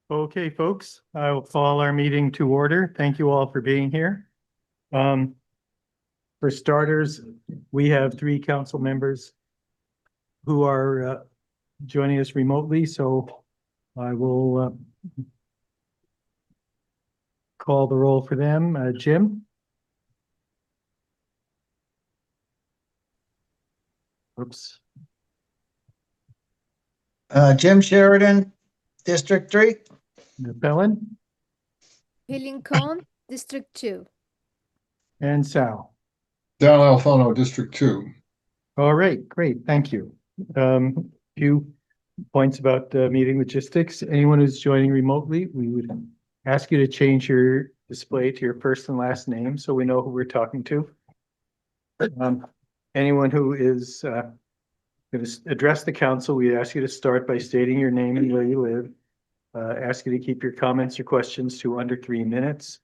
Okay, folks, I will call our meeting to order. Thank you all for being here. For starters, we have 3 council members who are joining us remotely, so I will call the roll for them. Jim? Oops. Jim Sheridan, District 3. Bellin? Lincoln, District 2. And Sal. Down Alfano, District 2. All right, great, thank you. Few points about meeting logistics. Anyone who's joining remotely, we would ask you to change your display to your first and last name so we know who we're talking to. Anyone who is going to address the council, we ask you to start by stating your name and where you live. Ask you to keep your comments or questions to under 3 minutes.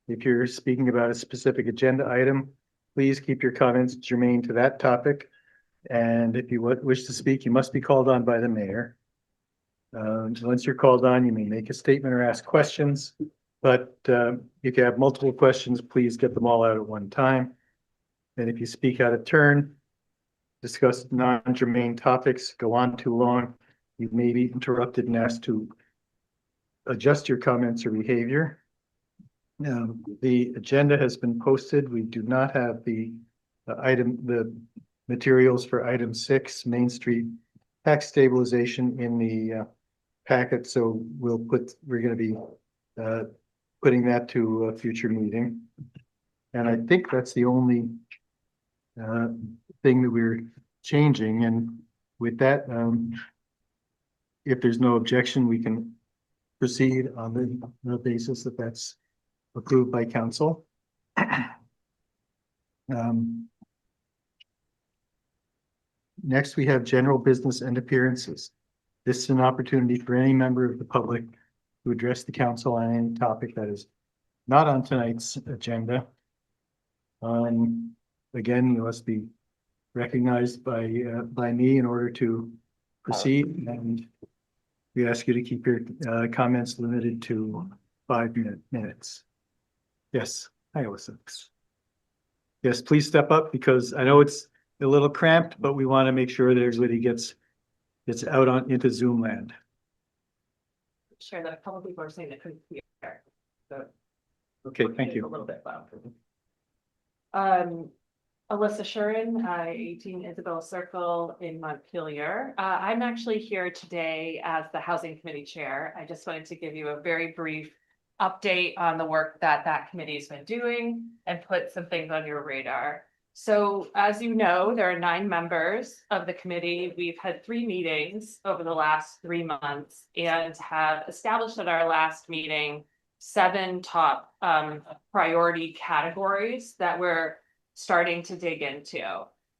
If you're speaking about a specific agenda item, please keep your comments germane to that topic. And if you wish to speak, you must be called on by the mayor. Once you're called on, you may make a statement or ask questions. But if you have multiple questions, please get them all out at one time. And if you speak out of turn, discuss non-germane topics, go on too long, you may be interrupted and asked to adjust your comments or behavior. The agenda has been posted. We do not have the materials for item 6, Main Street tax stabilization, in the packet, so we're going to be putting that to a future meeting. And I think that's the only thing that we're changing. And with that, if there's no objection, we can proceed on the basis that that's approved by council. Next, we have general business and appearances. This is an opportunity for any member of the public to address the council on any topic that is not on tonight's agenda. Again, you must be recognized by me in order to proceed, and we ask you to keep your comments limited to 5 minutes. Yes, hi, Alyssa. Yes, please step up, because I know it's a little cramped, but we want to make sure that everybody gets out into Zoom land. Sure, that a couple people are saying they couldn't hear. So okay, thank you. A little bit loud. Alyssa Shurin, 18 Isabel Circle in Montpelier. I'm actually here today as the Housing Committee Chair. I just wanted to give you a very brief update on the work that committee's been doing and put some things on your radar. So as you know, there are 9 members of the committee. We've had 3 meetings over the last 3 months and have established at our last meeting 7 top priority categories that we're starting to dig into.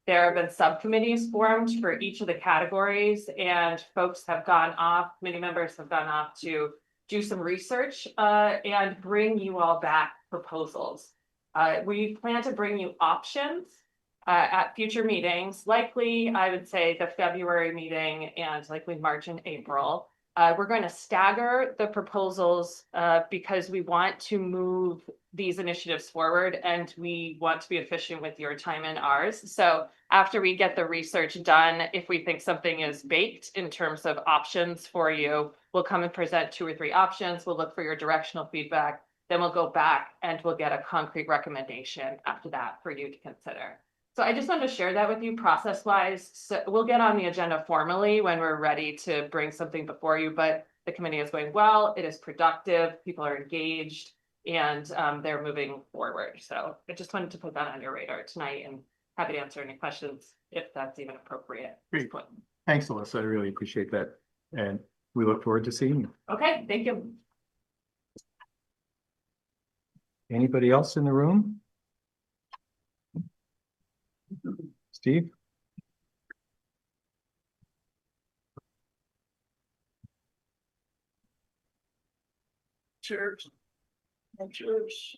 There have been subcommittees formed for each of the categories, and folks have gone off, committee members have gone off to do some research and bring you all back proposals. We plan to bring you options at future meetings, likely I would say the February meeting and likely March and April. We're going to stagger the proposals because we want to move these initiatives forward and we want to be efficient with your time and ours. So after we get the research done, if we think something is baked in terms of options for you, we'll come and present 2 or 3 options. We'll look for your directional feedback. Then we'll go back and we'll get a concrete recommendation after that for you to consider. So I just wanted to share that with you process-wise. So we'll get on the agenda formally when we're ready to bring something before you, but the committee is going well, it is productive, people are engaged, and they're moving forward. So I just wanted to put that on your radar tonight and happy to answer any questions if that's even appropriate. Great. Thanks, Alyssa. I really appreciate that. And we look forward to seeing you. Okay, thank you. Anybody else in the room? Steve? Cheers. Cheers.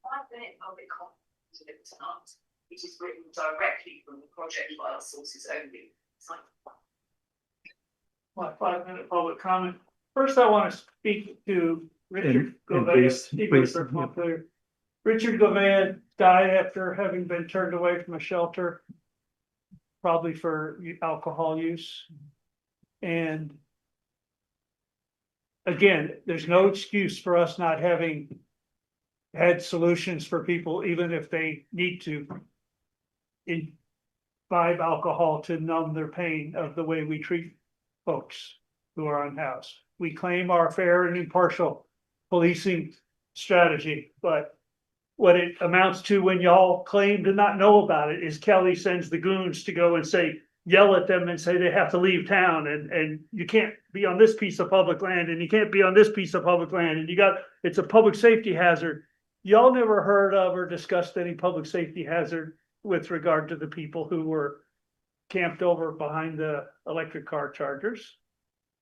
5-minute public comment tonight, which is written directly from the project file sources only. My 5-minute public comment. First, I want to speak to Richard And Gouvet. please, Richard Gouvet died after having been turned away from a shelter, probably for alcohol use. And again, there's no excuse for us not having had solutions for people, even if they need to imbibe alcohol to numb their pain of the way we treat folks who are unhoused. We claim our fair and impartial policing strategy, but what it amounts to when y'all claim to not know about it is Kelly sends the goons to go and say, yell at them and say they have to leave town and you can't be on this piece of public land and you can't be on this piece of public land and it's a public safety hazard. Y'all never heard of or discussed any public safety hazard with regard to the people who were camped over behind the electric car chargers.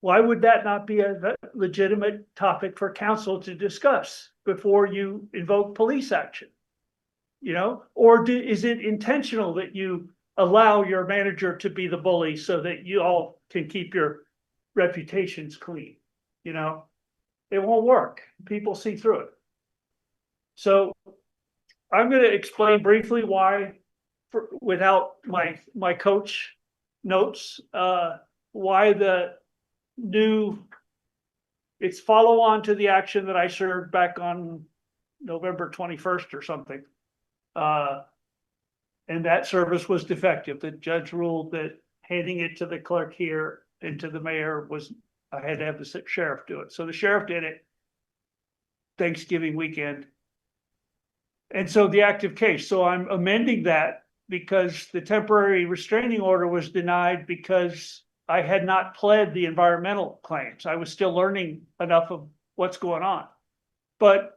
Why would that not be a legitimate topic for council to discuss before you invoke police action? You know, or is it intentional that you allow your manager to be the bully so that you all can keep your reputations clean? You know, it won't work. People see through it. So I'm going to explain briefly why, without my coach notes, why the it's follow on to the action that I shared back on November 21st or something. And that service was defective. The judge ruled that handing it to the clerk here and to the mayor I had to have the sheriff do it. So the sheriff did it Thanksgiving weekend. And so the active case. So I'm amending that because the temporary restraining order was denied because I had not pled the environmental claims. I was still learning enough of what's going on. But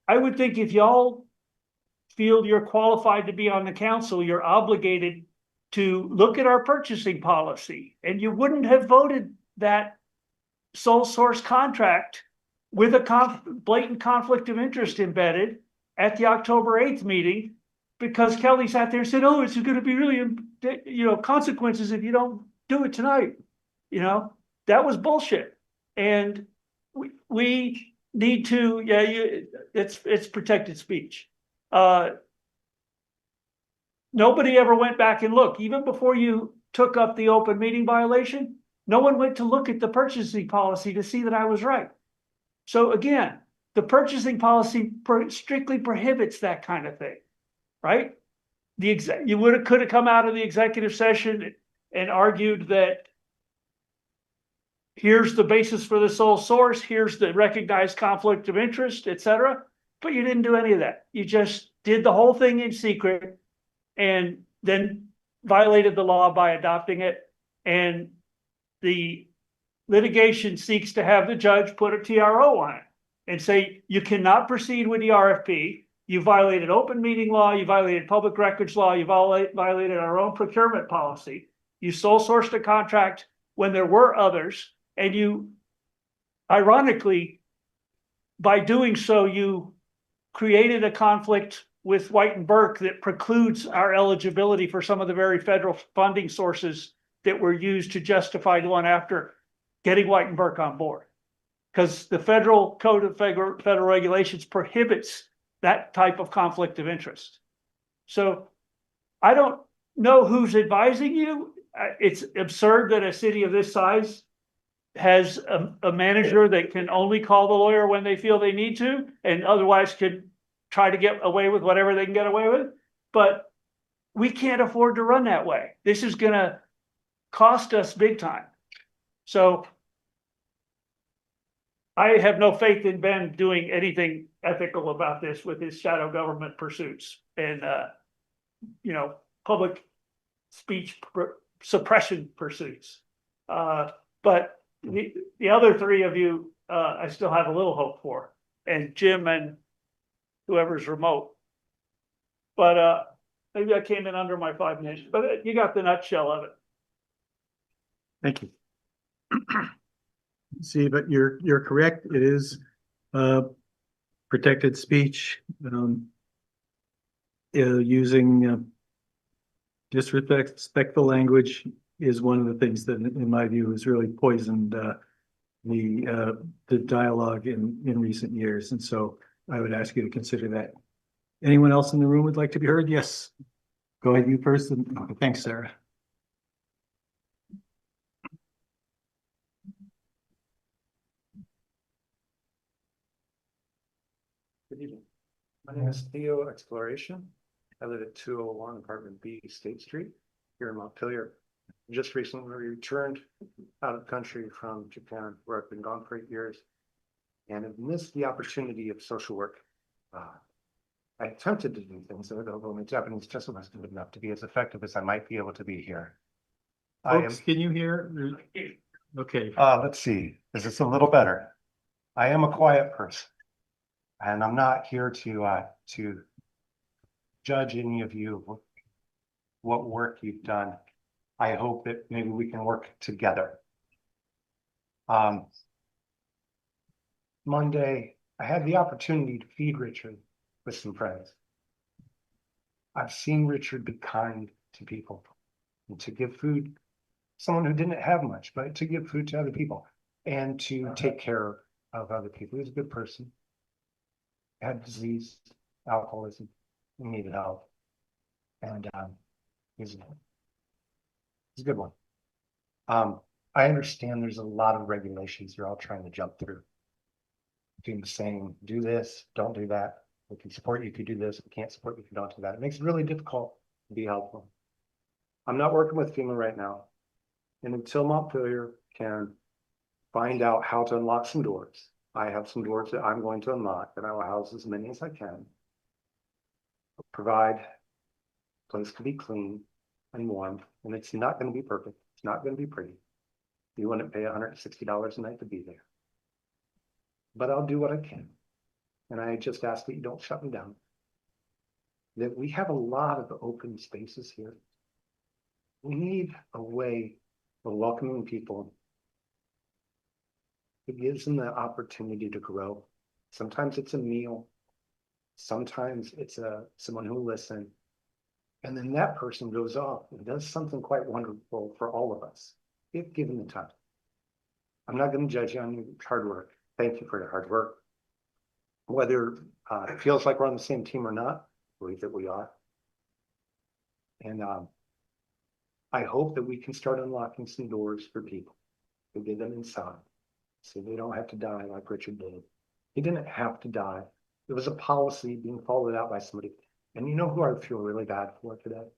I would think if y'all feel you're qualified to be on the council, you're obligated to look at our purchasing policy. And you wouldn't have voted that sole source contract with a blatant conflict of interest embedded at the October 8th meeting, because Kelly sat there and said, oh, it's going to be really, consequences if you don't do it tonight. You know, that was bullshit. And we need to, it's protected speech. Nobody ever went back and looked, even before you took up the open meeting violation. No one went to look at the purchasing policy to see that I was right. So again, the purchasing policy strictly prohibits that kind of thing, right? You could have come out of the executive session and argued that here's the basis for the sole source, here's the recognized conflict of interest, etc. But you didn't do any of that. You just did the whole thing in secret and then violated the law by adopting it. And the litigation seeks to have the judge put a TRO on it and say, you cannot proceed with the RFP. You violated open meeting law. You violated public records law. You violated our own procurement policy. You sole sourced a contract when there were others. And you, ironically, by doing so, you created a conflict with White and Burke that precludes our eligibility for some of the very federal funding sources that were used to justify going after getting White and Burke on board. Because the federal code of federal regulations prohibits that type of conflict of interest. So I don't know who's advising you. It's absurd that a city of this size has a manager that can only call the lawyer when they feel they need to, and otherwise could try to get away with whatever they can get away with. But we can't afford to run that way. This is going to cost us big time. So I have no faith in Ben doing anything ethical about this with his shadow government pursuits and, public speech suppression pursuits. But the other three of you, I still have a little hope for, and Jim and whoever's remote. But maybe I came in under my 5 minutes, but you got the nutshell of it. Thank you. See, but you're correct. It is protected speech, using disrespectful language is one of the things that, in my view, has really poisoned the dialogue in recent years. And so I would ask you to consider that. Anyone else in the room would like to be heard? Yes. Go ahead, you first. Thanks, Sarah. Good evening. My name is Theo Exploration. I live at 201 Apartment B, State Street, here in Montpelier. Just recently returned out of the country from Japan, where I've been gone for 8 years, and have missed the opportunity of social work. I attempted to do things, although my Japanese just wasn't good enough to be as effective as I might be able to be here. Folks, can you hear? Okay. Let's see, is this a little better? I am a quiet person, and I'm not here to judge any of you, what work you've done. I hope that maybe we can work together. Monday, I had the opportunity to feed Richard with some friends. I've seen Richard be kind to people and to give food, someone who didn't have much, but to give food to other people and to take care of other people. He was a good person, had disease, alcoholism, and needed help. And he's a good one. I understand there's a lot of regulations you're all trying to jump through. Doing the same, do this, don't do that. We can support you if you do this, we can't support you if you don't do that. It makes it really difficult to be helpful. I'm not working with FEMA right now. And until Montpelier can find out how to unlock some doors, I have some doors that I'm going to unlock, and I will house as many as I can. Provide a place to be clean and warm, and it's not going to be perfect. It's not going to be pretty. You wouldn't pay $160 a night to be there. But I'll do what I can. And I just ask that you don't shut me down. That we have a lot of open spaces here. We need a way of welcoming people. It gives them the opportunity to grow. Sometimes it's a meal. Sometimes it's someone who will listen. And then that person goes off and does something quite wonderful for all of us, if given the time. I'm not going to judge you on your hard work. Thank you for your hard work. Whether it feels like we're on the same team or not, I believe that we are. And I hope that we can start unlocking some doors for people to get them inside so they don't have to die like Richard did. He didn't have to die. It was a policy being followed out by somebody. And you know who I feel really bad for today?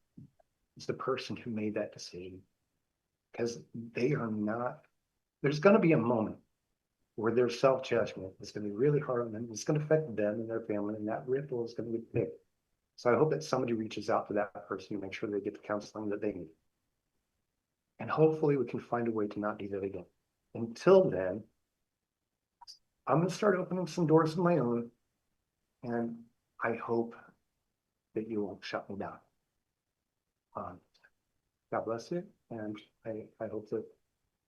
It's the person who made that decision. Because they are not, there's going to be a moment where their self-judgment is going to be really hard on them. It's going to affect them and their family, and that ripple is going to be big. So I hope that somebody reaches out to that person to make sure they get the counseling that they need. And hopefully we can find a way to not do that again. Until then, I'm going to start opening some doors of my own, and I hope that you won't shut me down. God bless you, and I hope that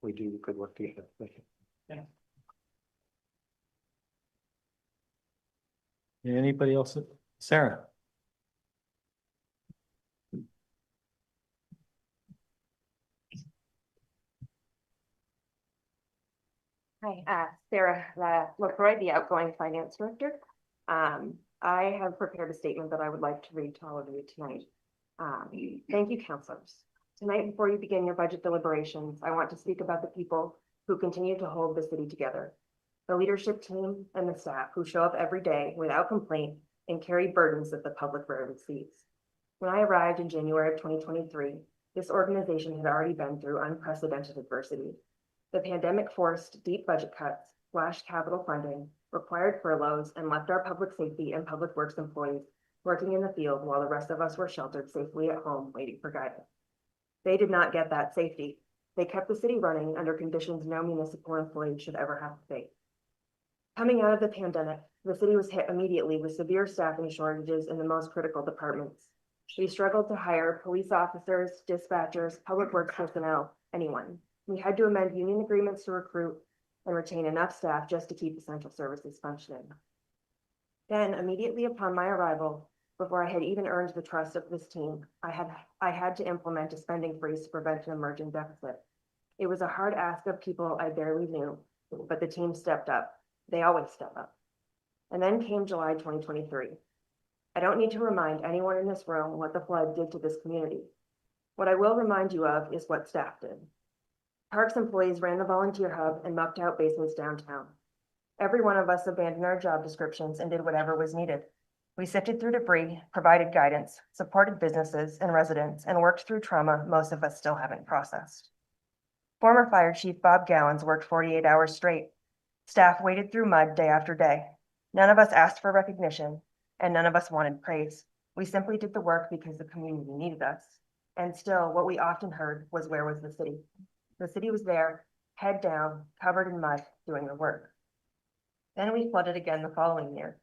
we do good work together. Thank you. Yeah. Anybody else? Sarah? Hi, Sarah LaCroix, the outgoing finance director. I have prepared a statement that I would like to read to all of you tonight. Thank you, councilors. Tonight, before you begin your budget deliberations, I want to speak about the people who continue to hold the city together. The leadership team and the staff who show up every day without complaint and carry burdens that the public rarely sees. When I arrived in January of 2023, this organization had already been through unprecedented adversity. The pandemic forced deep budget cuts, slashed capital funding, required furloughs, and left our public safety and public works employees working in the field while the rest of us were sheltered safely at home waiting for guidance. They did not get that safety. They kept the city running under conditions no municipal employee should ever have to face. Coming out of the pandemic, the city was hit immediately with severe staffing shortages in the most critical departments. We struggled to hire police officers, dispatchers, public works personnel, anyone. We had to amend union agreements to recruit and retain enough staff just to keep essential services functioning. Then immediately upon my arrival, before I had even earned the trust of this team, I had to implement a spending freeze to prevent an emerging deficit. It was a hard ask of people I barely knew, but the team stepped up. They always step up. And then came July 2023. I don't need to remind anyone in this room what the flood did to this community. What I will remind you of is what staff did. Parks employees ran the volunteer hub and mucked out basements downtown. Every one of us abandoned our job descriptions and did whatever was needed. We sifted through debris, provided guidance, supported businesses and residents, and worked through trauma most of us still haven't processed. Former Fire Chief Bob Gowans worked 48 hours straight. Staff waded through mud day after day. None of us asked for recognition, and none of us wanted praise. We simply did the work because the community needed us. And still, what we often heard was, where was the city? The city was there, head down, covered in mud, doing the work. Then we flooded again the following year.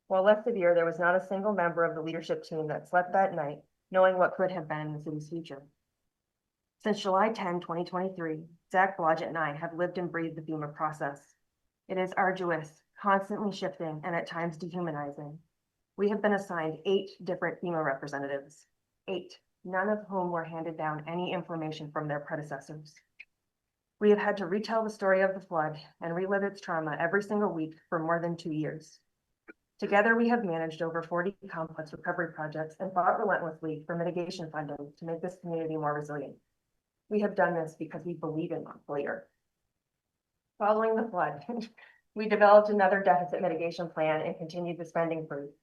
While less severe, there was not a single member of the leadership team that slept that night, knowing what could have been the city's future. Since July 10, 2023, Zach Blodgett and I have lived and breathed the FEMA process. It is arduous, constantly shifting, and at times dehumanizing. We have been assigned 8 different FEMA representatives, 8, none of whom were handed down any information from their predecessors. We have had to retell the story of the flood and relive its trauma every single week for more than 2 years. Together, we have managed over 40 complex recovery projects and fought relentlessly for mitigation funding to make this community more resilient. We have done this because we believe in Montpelier. Following the flood, we developed another deficit mitigation plan and continued the spending freeze.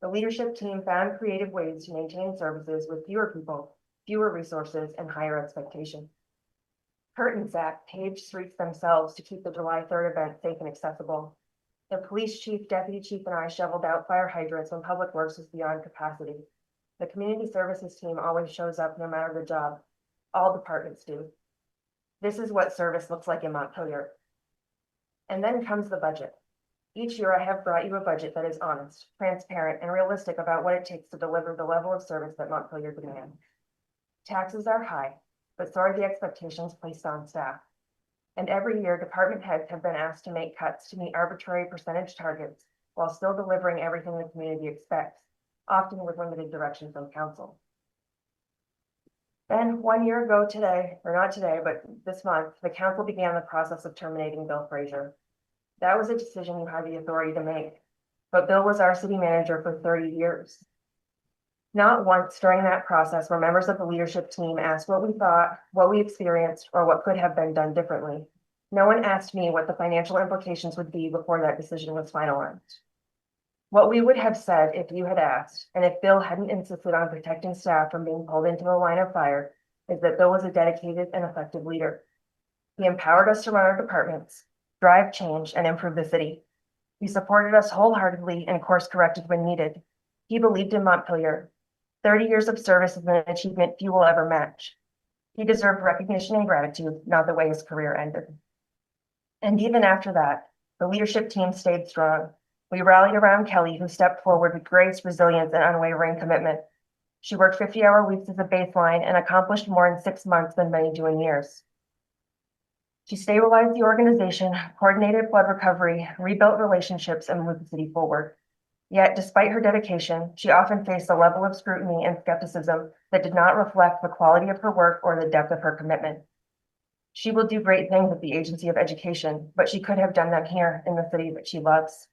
The leadership team found creative ways to maintain services with fewer people, fewer resources, and higher expectations. Kurt and Zach paved streets themselves to keep the July 3rd event safe and accessible. The police chief, deputy chief, and I shoveled out fire hydrants when public works was beyond capacity. The community services team always shows up no matter the job. All departments do. This is what service looks like in Montpelier. And then comes the budget. Each year I have brought you a budget that is honest, transparent, and realistic about what it takes to deliver the level of service that Montpelier demands. Taxes are high, but so are the expectations placed on staff. And every year, department heads have been asked to make cuts to meet arbitrary percentage targets while still delivering everything the community expects, often with limited direction from council. Then 1 year ago today, or not today, but this month, the council began the process of terminating Bill Frazier. That was a decision you had the authority to make, but Bill was our city manager for 30 years. Not once during that process were members of the leadership team asked what we thought, what we experienced, or what could have been done differently. No one asked me what the financial implications would be before that decision was finalized. What we would have said if you had asked, and if Bill hadn't insisted on protecting staff from being pulled into a line of fire, is that Bill was a dedicated and effective leader. He empowered us to run our departments, drive change, and improve the city. He supported us wholeheartedly and course-corrected when needed. He believed in Montpelier. 30 years of service is an achievement few will ever match. He deserved recognition and gratitude, not the way his career ended. And even after that, the leadership team stayed strong. We rallied around Kelly, who stepped forward with grace, resilience, and unwavering commitment. She worked 50-hour weeks as a baseline and accomplished more in 6 months than many do in years. She stabilized the organization, coordinated flood recovery, rebuilt relationships, and moved the city forward. Yet, despite her dedication, she often faced a level of scrutiny and skepticism that did not reflect the quality of her work or the depth of her commitment. She will do great things at the Agency of Education, but she could have done them here in the city that she loves.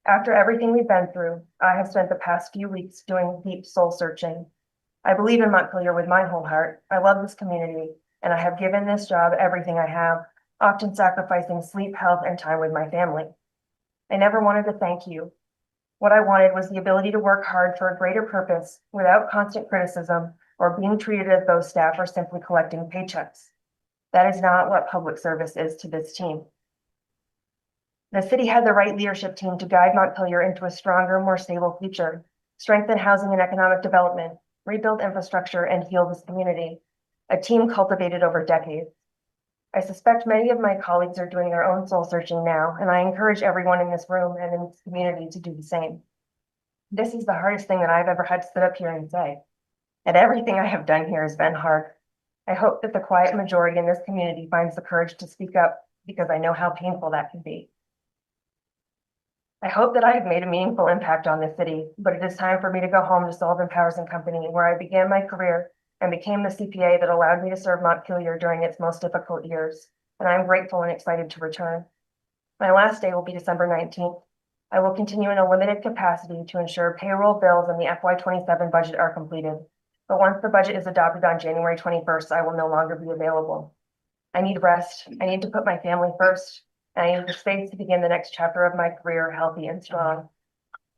After everything we've been through, I have spent the past few weeks doing deep soul searching. I believe in Montpelier with my whole heart. I love this community, and I have given this job everything I have, often sacrificing sleep, health, and time with my family. I never wanted to thank you. What I wanted was the ability to work hard for a greater purpose without constant criticism or being treated as though staff are simply collecting paychecks. That is not what public service is to this team. The city had the right leadership team to guide Montpelier into a stronger, more stable future, strengthen housing and economic development, rebuild infrastructure, and heal this community, a team cultivated over decades. I suspect many of my colleagues are doing their own soul searching now, and I encourage everyone in this room and in this community to do the same. This is the hardest thing that I've ever had to sit up here and say, and everything I have done here has been hard. I hope that the quiet majority in this community finds the courage to speak up, because I know how painful that can be. I hope that I have made a meaningful impact on this city, but it is time for me to go home to Sullivan Powers and Company, where I began my career and became the CPA that allowed me to serve Montpelier during its most difficult years. And I am grateful and excited to return. My last day will be December 19th. I will continue in a limited capacity to ensure payroll bills and the FY27 budget are completed. But once the budget is adopted on January 21st, I will no longer be available. I need rest. I need to put my family first. And I need the space to begin the next chapter of my career healthy and strong.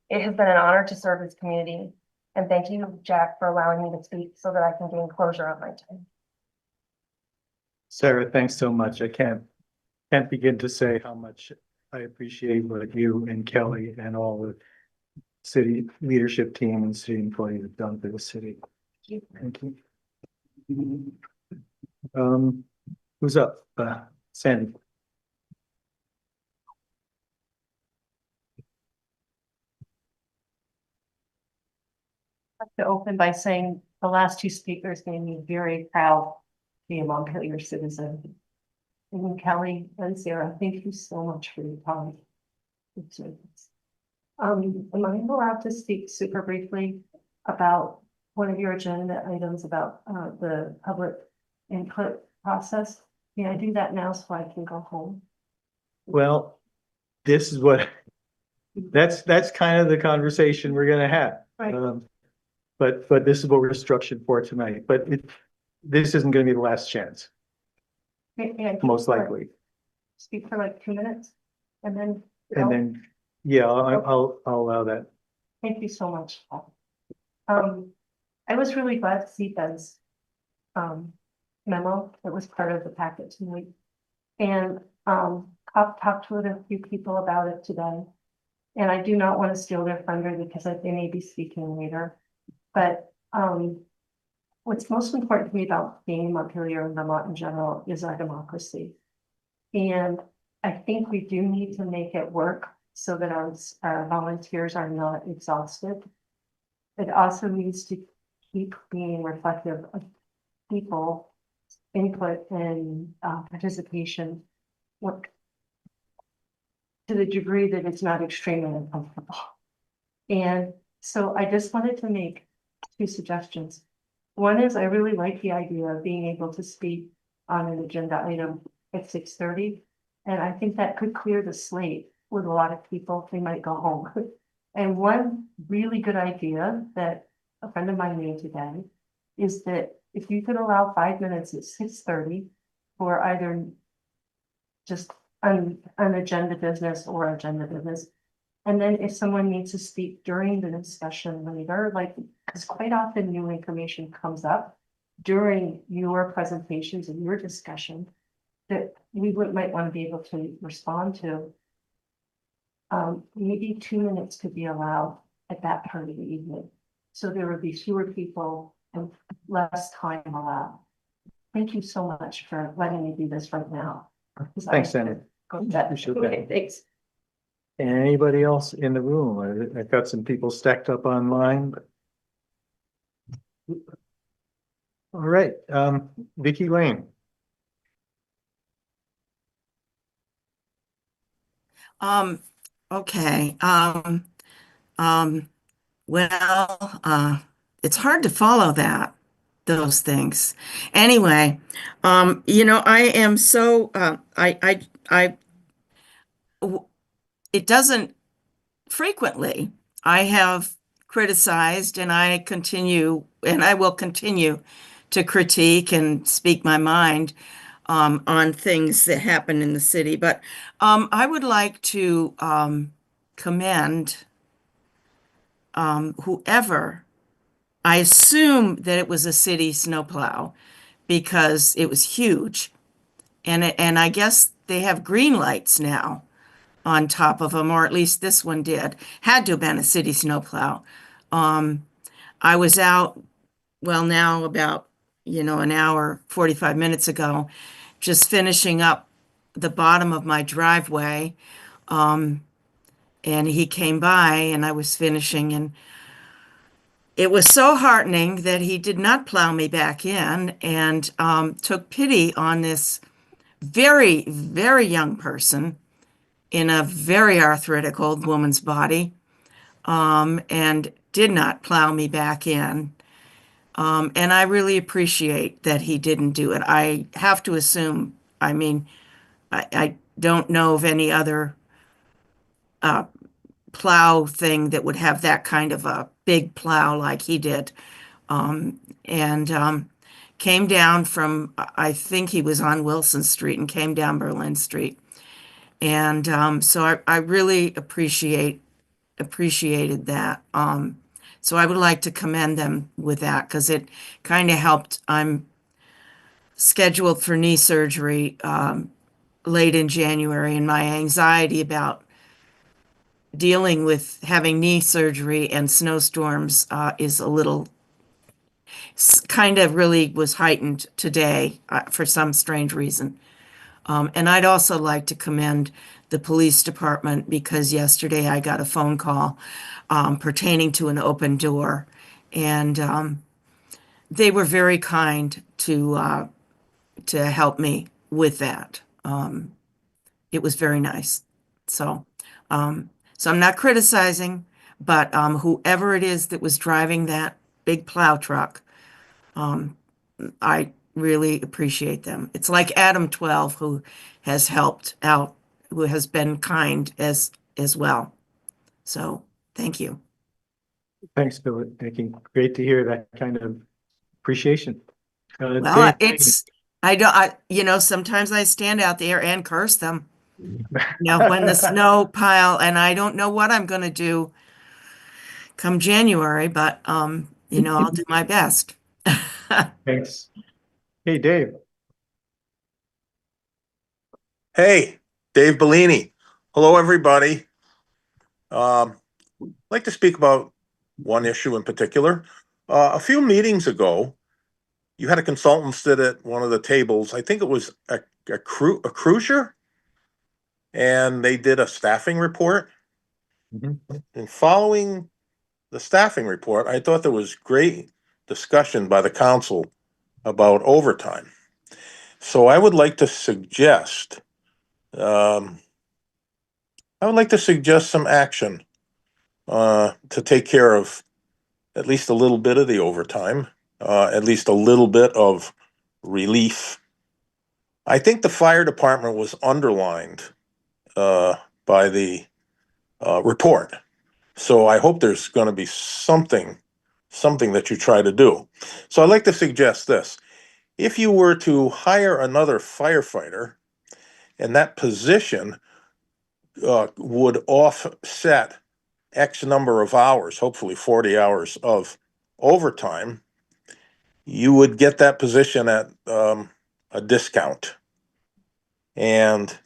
It has been an honor to serve this community. And thank you, Jack, for allowing me to speak so that I can gain closure on my time. Sarah, thanks so much. I can't begin to say how much I appreciate what you and Kelly and all the city leadership team and city employees have done for the city. Thank you. Who's up? Sandy. To open by saying the last two speakers made me very proud to be a Montpelier citizen. And Kelly and Sarah, thank you so much for your time. Am I allowed to speak super briefly about one of your agenda items about the public input process? Can I do that now so I can go home? Well, this is what, that's kind of the conversation we're gonna have. Right. But this is what we're structured for tonight, but this isn't gonna be the last chance, May I most likely. speak for like 2 minutes and then? And then, yeah, I'll allow that. Thank you so much. I was really glad to see Ben's memo that was part of the packet tonight. And I've talked with a few people about it today. And I do not want to steal their thunder because they may be speaking later. But what's most important to me about being in Montpelier and Vermont in general is our democracy. And I think we do need to make it work so that our volunteers are not exhausted. It also needs to keep being reflective of people input and participation to the degree that it's not extremely uncomfortable. And so I just wanted to make 2 suggestions. One is I really like the idea of being able to speak on an agenda item at 6:30. And I think that could clear the slate with a lot of people. They might go home. And one really good idea that a friend of mine made today is that if you could allow 5 minutes at 6:30 for either just an agenda business or agenda business. And then if someone needs to speak during the discussion later, like, because quite often new information comes up during your presentations and your discussion that we might want to be able to respond to. Maybe 2 minutes could be allowed at that part of the evening. So there would be fewer people and less time allowed. Thank you so much for letting me do this right now. Thanks, Sandy. Go to bed. Appreciate that. Okay, thanks. Anybody else in the room? I've got some people stacked up online. All right, Vicky Lane. Okay. Well, it's hard to follow those things. Anyway, I am so, it doesn't frequently, I have criticized and I will continue to critique and speak my mind on things that happen in the city. But I would like to commend whoever, I assume that it was a city snowplow because it was huge. And I guess they have green lights now on top of them, or at least this one did. Had to have been a city snowplow. I was out, well, now about, an hour, 45 minutes ago, just finishing up the bottom of my driveway. And he came by and I was finishing, and it was so heartening that he did not plow me back in and took pity on this very, very young person in a very arthritic old woman's body, and did not plow me back in. And I really appreciate that he didn't do it. I have to assume, I mean, I don't know of any other plow thing that would have that kind of a big plow like he did. And came down from, I think he was on Wilson Street and came down Berlin Street. And so I really appreciated that. So I would like to commend them with that because it kind of helped. I'm scheduled for knee surgery late in January, and my anxiety about dealing with having knee surgery and snowstorms is a little kind of really was heightened today for some strange reason. And I'd also like to commend the police department because yesterday I got a phone call pertaining to an open door, and they were very kind to help me with that. It was very nice. So, so I'm not criticizing, but whoever it is that was driving that big plow truck, I really appreciate them. It's like Adam 12 who has helped out, who has been kind as well. So thank you. Thanks, Bill. Nikki. Great to hear that kind of appreciation. Well, Dave, sometimes I stand out there and curse them. When the snow pile, and I don't know what I'm going to do come January, but I'll do my best. Thanks. Hey, Dave. Hey, Dave Bellini. Hello, everybody. I'd like to speak about one issue in particular. A few meetings ago, you had a consultant sit at one of the tables. I think it was a cruiser, and they did a staffing report. And following the staffing report, I thought there was great discussion by the council about overtime. So I would like to suggest some action to take care of at least a little bit of the overtime, at least a little bit of relief. I think the fire department was underlined by the report. So I hope there's going to be something that you try to do. So I'd like to suggest this. If you were to hire another firefighter and that position would offset X number of hours, hopefully 40 hours of overtime, you would get that position at a discount. And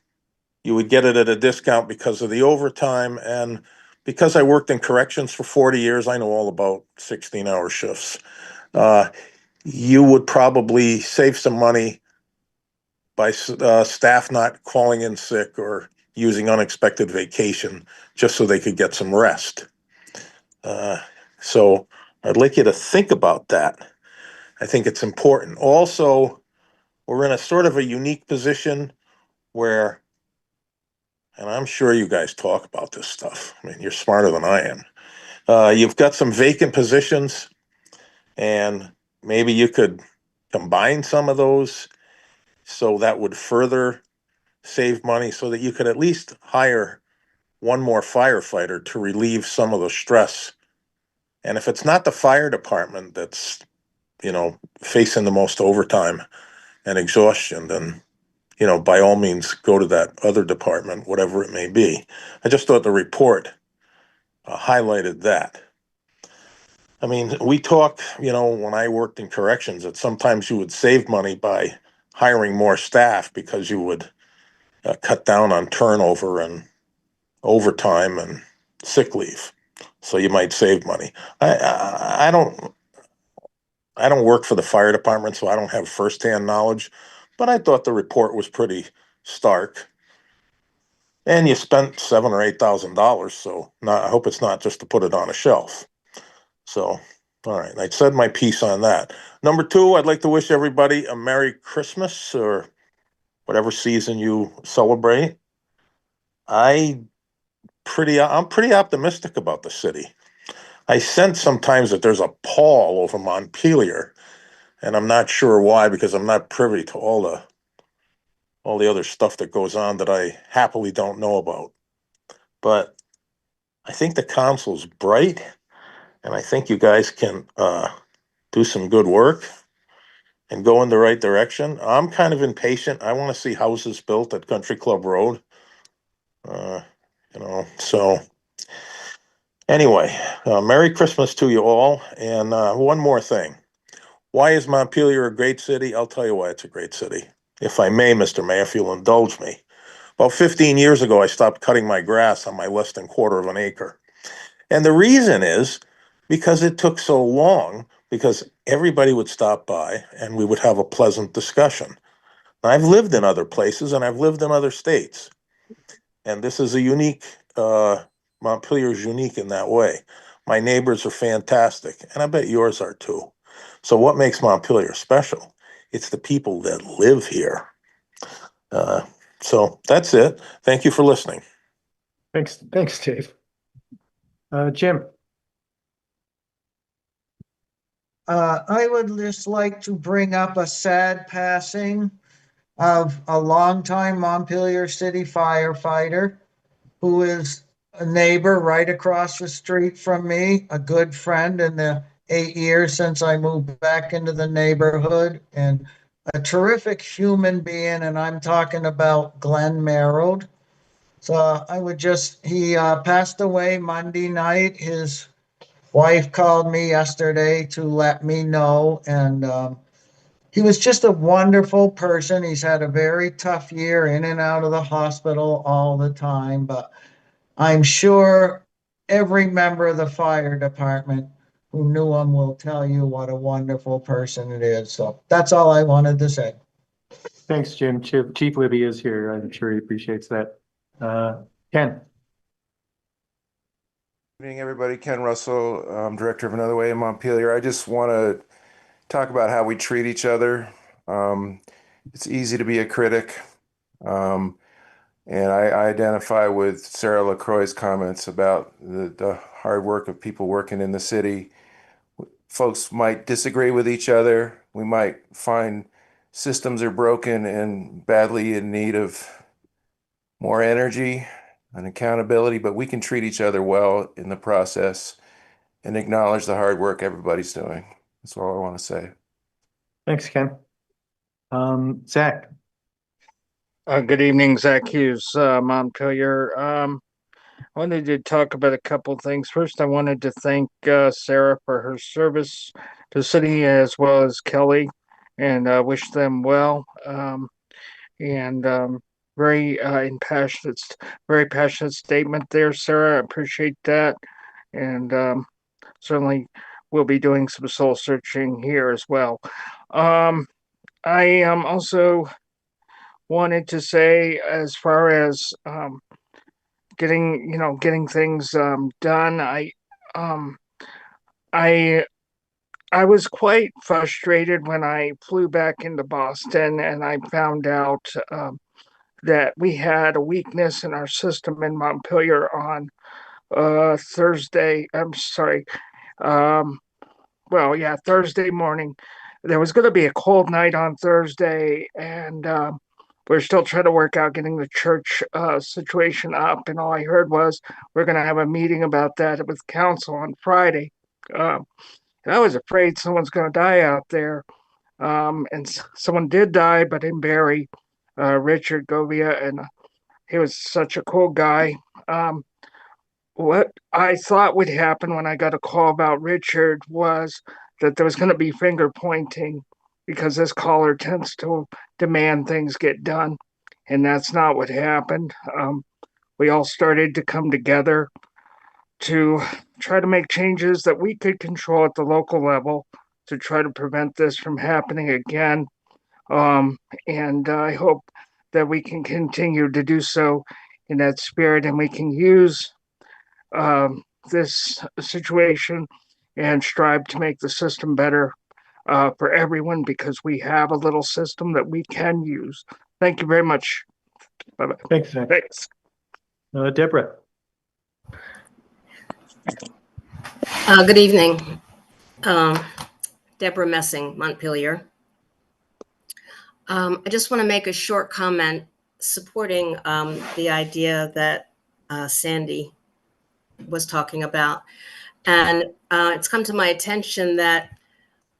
you would get it at a discount because of the overtime. And because I worked in corrections for 40 years, I know all about 16-hour shifts. You would probably save some money by staff not calling in sick or using unexpected vacation just so they could get some rest. So I'd like you to think about that. I think it's important. Also, we're in a sort of a unique position where, and I'm sure you guys talk about this stuff. I mean, you're smarter than I am. You've got some vacant positions, and maybe you could combine some of those so that would further save money so that you could at least hire one more firefighter to relieve some of the stress. And if it's not the fire department that's, facing the most overtime and exhaustion, then, by all means, go to that other department, whatever it may be. I just thought the report highlighted that. I mean, we talk, when I worked in corrections, that sometimes you would save money by hiring more staff because you would cut down on turnover and overtime and sick leave. So you might save money. I don't work for the fire department, so I don't have firsthand knowledge, but I thought the report was pretty stark. And you spent $7,000 or $8,000, so I hope it's not just to put it on a shelf. So, all right, I said my piece on that. Number two, I'd like to wish everybody a Merry Christmas or whatever season you celebrate. I'm pretty optimistic about the city. I sense sometimes that there's a pall over Montpelier, and I'm not sure why, because I'm not privy to all the other stuff that goes on that I happily don't know about. But I think the council's bright, and I think you guys can do some good work and go in the right direction. I'm kind of impatient. I want to see houses built at Country Club Road. So anyway, Merry Christmas to you all. And one more thing. Why is Montpelier a great city? I'll tell you why it's a great city. If I may, Mr. Mayor, if you'll indulge me. About 15 years ago, I stopped cutting my grass on my less than quarter of an acre. And the reason is because it took so long, because everybody would stop by and we would have a pleasant discussion. I've lived in other places and I've lived in other states. And this is a unique, Montpelier is unique in that way. My neighbors are fantastic, and I bet yours are too. So what makes Montpelier special? It's the people that live here. So that's it. Thank you for listening. Thanks, Dave. Jim. I would just like to bring up a sad passing of a longtime Montpelier City firefighter who is a neighbor right across the street from me, a good friend in the 8 years since I moved back into the neighborhood, and a terrific human being. And I'm talking about Glenn Merrill. So he passed away Monday night. His wife called me yesterday to let me know. And he was just a wonderful person. He's had a very tough year in and out of the hospital all the time, but I'm sure every member of the fire department who knew him will tell you what a wonderful person it is. So that's all I wanted to say. Thanks, Jim. Chief Libby is here. I'm sure he appreciates that. Ken. Good evening, everybody. Ken Russell, Director of Another Way in Montpelier. I just want to talk about how we treat each other. It's easy to be a critic. And I identify with Sarah LaCroix's comments about the hard work of people working in the city. Folks might disagree with each other. We might find systems are broken and badly in need of more energy and accountability, but we can treat each other well in the process and acknowledge the hard work everybody's doing. That's all I want to say. Thanks, Ken. Zach. Good evening, Zach Hughes, Montpelier. I wanted to talk about a couple things. First, I wanted to thank Sarah for her service to the city as well as Kelly, and wish them well. And very impassionate, very passionate statement there, Sarah. I appreciate that, and certainly we'll be doing some soul searching here as well. I also wanted to say, as far as getting things done, um I I was quite frustrated when I flew back into Boston and I found out that we had a weakness in our system in Montpelier on Thursday. I'm sorry. Um, well, yeah, Thursday morning. There was going to be a cold night on Thursday, and we're still trying to work out getting the church situation up. And all I heard was we're going to have a meeting about that with council on Friday. And I was afraid someone's going to die out there. And someone did die, but in Barry, Richard Govia, and he was such a cool guy. What I thought would happen when I got a call about Richard was that there was going to be finger pointing because this caller tends to demand things get done. And that's not what happened. We all started to come together to try to make changes that we could control at the local level to try to prevent this from happening again. And I hope that we can continue to do so in that spirit, and we can use this situation and strive to make the system better for everyone, because we have a little system that we can use. Thank you very much. Bye-bye. Thanks, Zach. Thanks. Deborah. Good evening. Deborah Messing, Montpelier. I just want to make a short comment supporting the idea that Sandy was talking about. And it's come to my attention that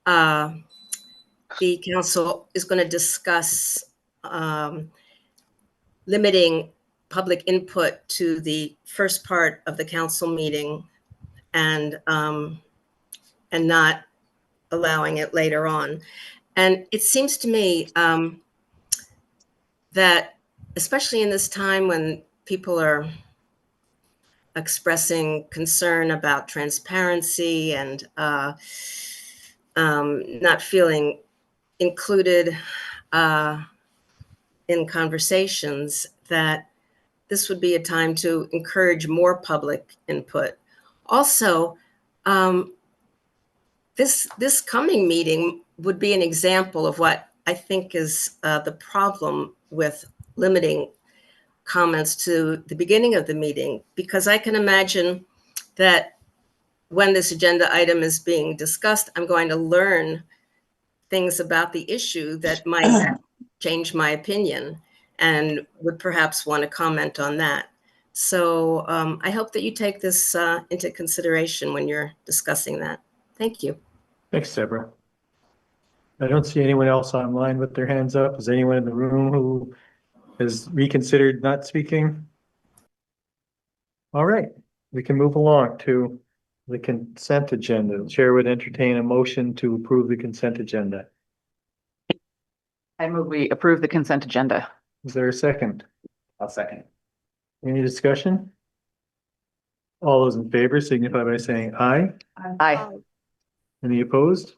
the council is going to discuss limiting public input to the first part of the council meeting and not allowing it later on. And it seems to me that, especially in this time when people are expressing concern about transparency and not feeling included in conversations, that this would be a time to encourage more public input. Also, this coming meeting would be an example of what I think is the problem with limiting comments to the beginning of the meeting, because I can imagine that when this agenda item is being discussed, I'm going to learn things about the issue that might change my opinion and would perhaps want to comment on that. So I hope that you take this into consideration when you're discussing that. Thank you. Thanks, Deborah. I don't see anyone else online with their hands up. Is anyone in the room who has reconsidered not speaking? All right, we can move along to the consent agenda. The chair would entertain a motion to approve the consent agenda. I move we approve the consent agenda. Is there a second? I'll second. Any discussion? All those in favor signify by saying aye. Aye. Any opposed?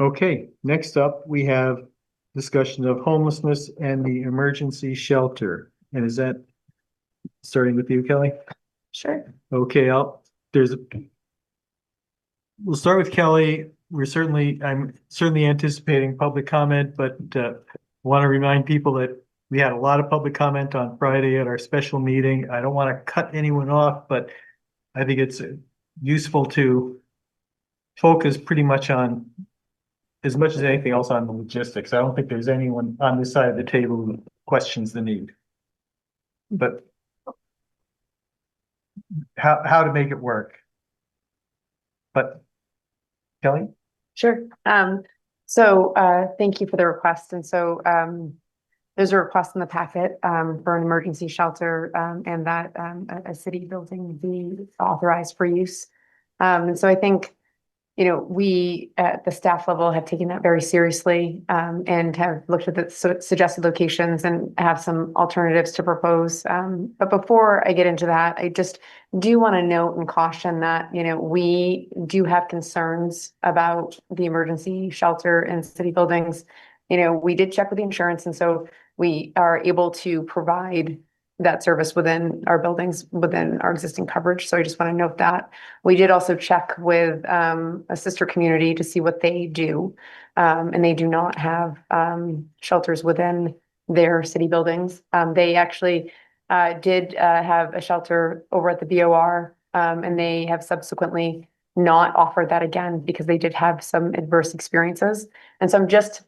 Okay, next up, we have discussion of homelessness and the emergency shelter. And is that starting with you, Kelly? Sure. Okay, we'll start with Kelly. I'm certainly anticipating public comment, but want to remind people that we had a lot of public comment on Friday at our special meeting. I don't want to cut anyone off, but I think it's useful to focus pretty much on, as much as anything else, on the logistics. I don't think there's anyone on this side of the table who questions the need. But how to make it work. But Kelly? Sure. Thank you for the request. And so there's a request in the packet for an emergency shelter and that a city building be authorized for use. And so I think, we at the staff level have taken that very seriously and have looked at the suggested locations and have some alternatives to propose. But before I get into that, I just do want to note and caution that, we do have concerns about the emergency shelter in city buildings. We did check with the insurance, and so we are able to provide that service within our buildings, within our existing coverage. So I just want to note that. We did also check with a sister community to see what they do. And they do not have shelters within their city buildings. They actually did have a shelter over at the BOR, and they have subsequently not offered that again because they did have some adverse experiences. And so I'm just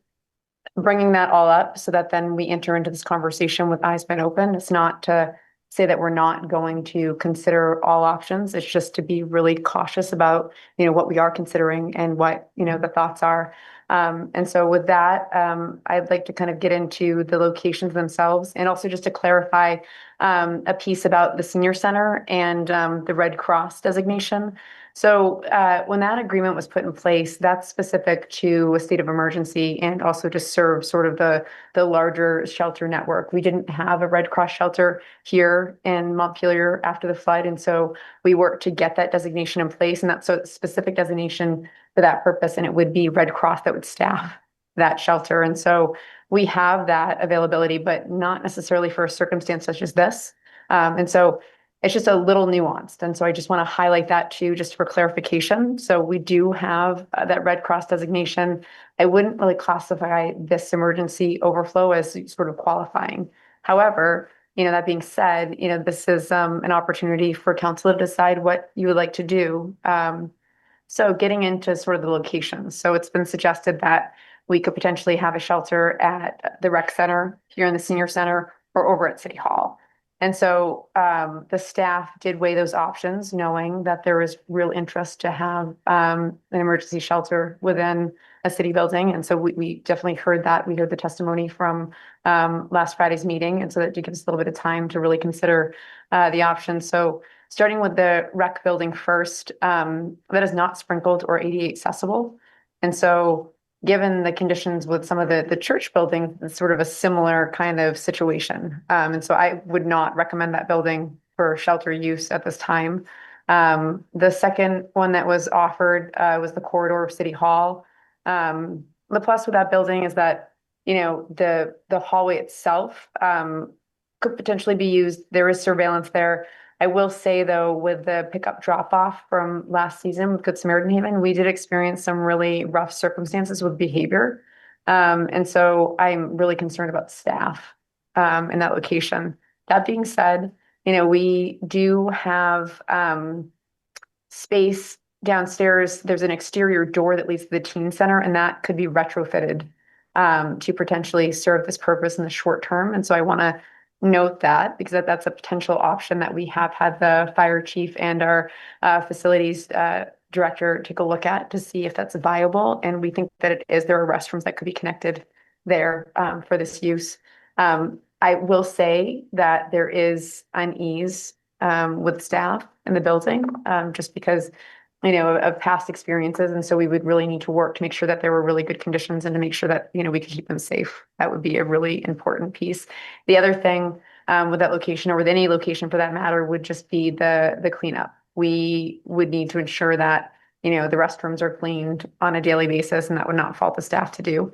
bringing that all up so that then we enter into this conversation with eyes wide open. It's not to say that we're not going to consider all options. It's just to be really cautious about, what we are considering and what, the thoughts are. And so with that, I'd like to kind of get into the locations themselves and also just to clarify a piece about the senior center and the Red Cross designation. So when that agreement was put in place, that's specific to a state of emergency and also to serve sort of the larger shelter network. We didn't have a Red Cross shelter here in Montpelier after the flood. And so we worked to get that designation in place, and that's a specific designation for that purpose. And it would be Red Cross that would staff that shelter. And so we have that availability, but not necessarily for a circumstance such as this. And so it's just a little nuanced. And so I just want to highlight that too, just for clarification. So we do have that Red Cross designation. I wouldn't really classify this emergency overflow as sort of qualifying. However, that being said, this is an opportunity for council to decide what you would like to do. So getting into sort of the locations. So it's been suggested that we could potentially have a shelter at the rec center, here in the senior center, or over at City Hall. And so the staff did weigh those options, knowing that there is real interest to have an emergency shelter within a city building. And so we definitely heard that. We heard the testimony from last Friday's meeting. And so that did give us a little bit of time to really consider the options. So starting with the rec building first, that is not sprinkled or ADA accessible. And so given the conditions with some of the church buildings, it's sort of a similar kind of situation. And so I would not recommend that building for shelter use at this time. The second one that was offered was the corridor of City Hall. The plus with that building is that, the hallway itself could potentially be used. There is surveillance there. I will say, though, with the pickup drop-off from last season with Good Samaritan Haven, we did experience some really rough circumstances with behavior. And so I'm really concerned about staff in that location. That being said, we do have space downstairs. There's an exterior door that leads to the teen center, and that could be retrofitted to potentially serve this purpose in the short term. And so I want to note that, because that's a potential option that we have had the fire chief and our facilities director take a look at to see if that's viable. And we think that it is. There are restrooms that could be connected there for this use. I will say that there is unease with staff in the building, just because of past experiences. And so we would really need to work to make sure that there were really good conditions and to make sure that, we could keep them safe. That would be a really important piece. The other thing with that location, or with any location for that matter, would just be the cleanup. We would need to ensure that, the restrooms are cleaned on a daily basis, and that would not fall to staff to do.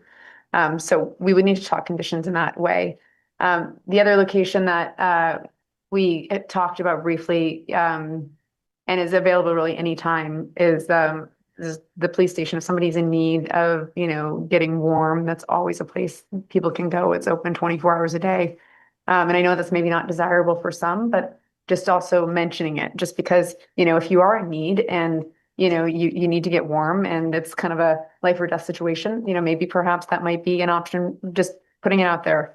So we would need to talk conditions in that way. The other location that we had talked about briefly, and is available really anytime, is the police station. If somebody's in need of, getting warm, that's always a place people can go. It's open 24 hours a day. And I know that's maybe not desirable for some, but just also mentioning it, just because, if you are in need and, you need to get warm and it's kind of a life or death situation, maybe perhaps that might be an option, just putting it out there.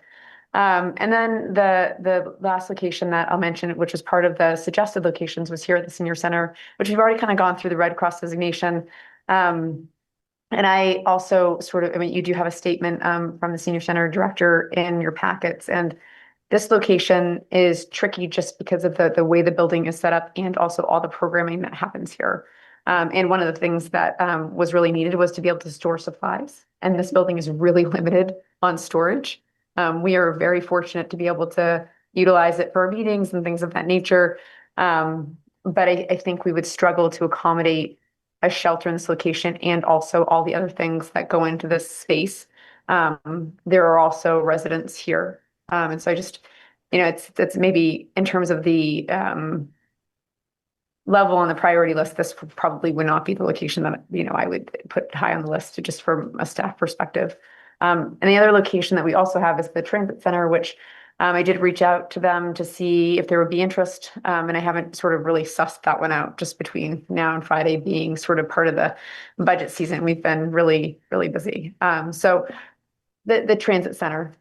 And then the last location that I'll mention, which was part of the suggested locations, was here at the senior center, which we've already kind of gone through the Red Cross designation. And I also you do have a statement from the senior center director in your packets. And this location is tricky just because of the way the building is set up and also all the programming that happens here. And one of the things that was really needed was to be able to store supplies. And this building is really limited on storage. We are very fortunate to be able to utilize it for meetings and things of that nature. But I think we would struggle to accommodate a shelter in this location and also all the other things that go into this space. There are also residents here. And so I just, it's maybe in terms of the level on the priority list, this probably would not be the location that, I would put high on the list just from a staff perspective. And the other location that we also have is the transit center, which I did reach out to them to see if there would be interest. And I haven't sort of really sussed that one out, just between now and Friday being sort of part of the budget season. We've been really, really busy. So the transit center.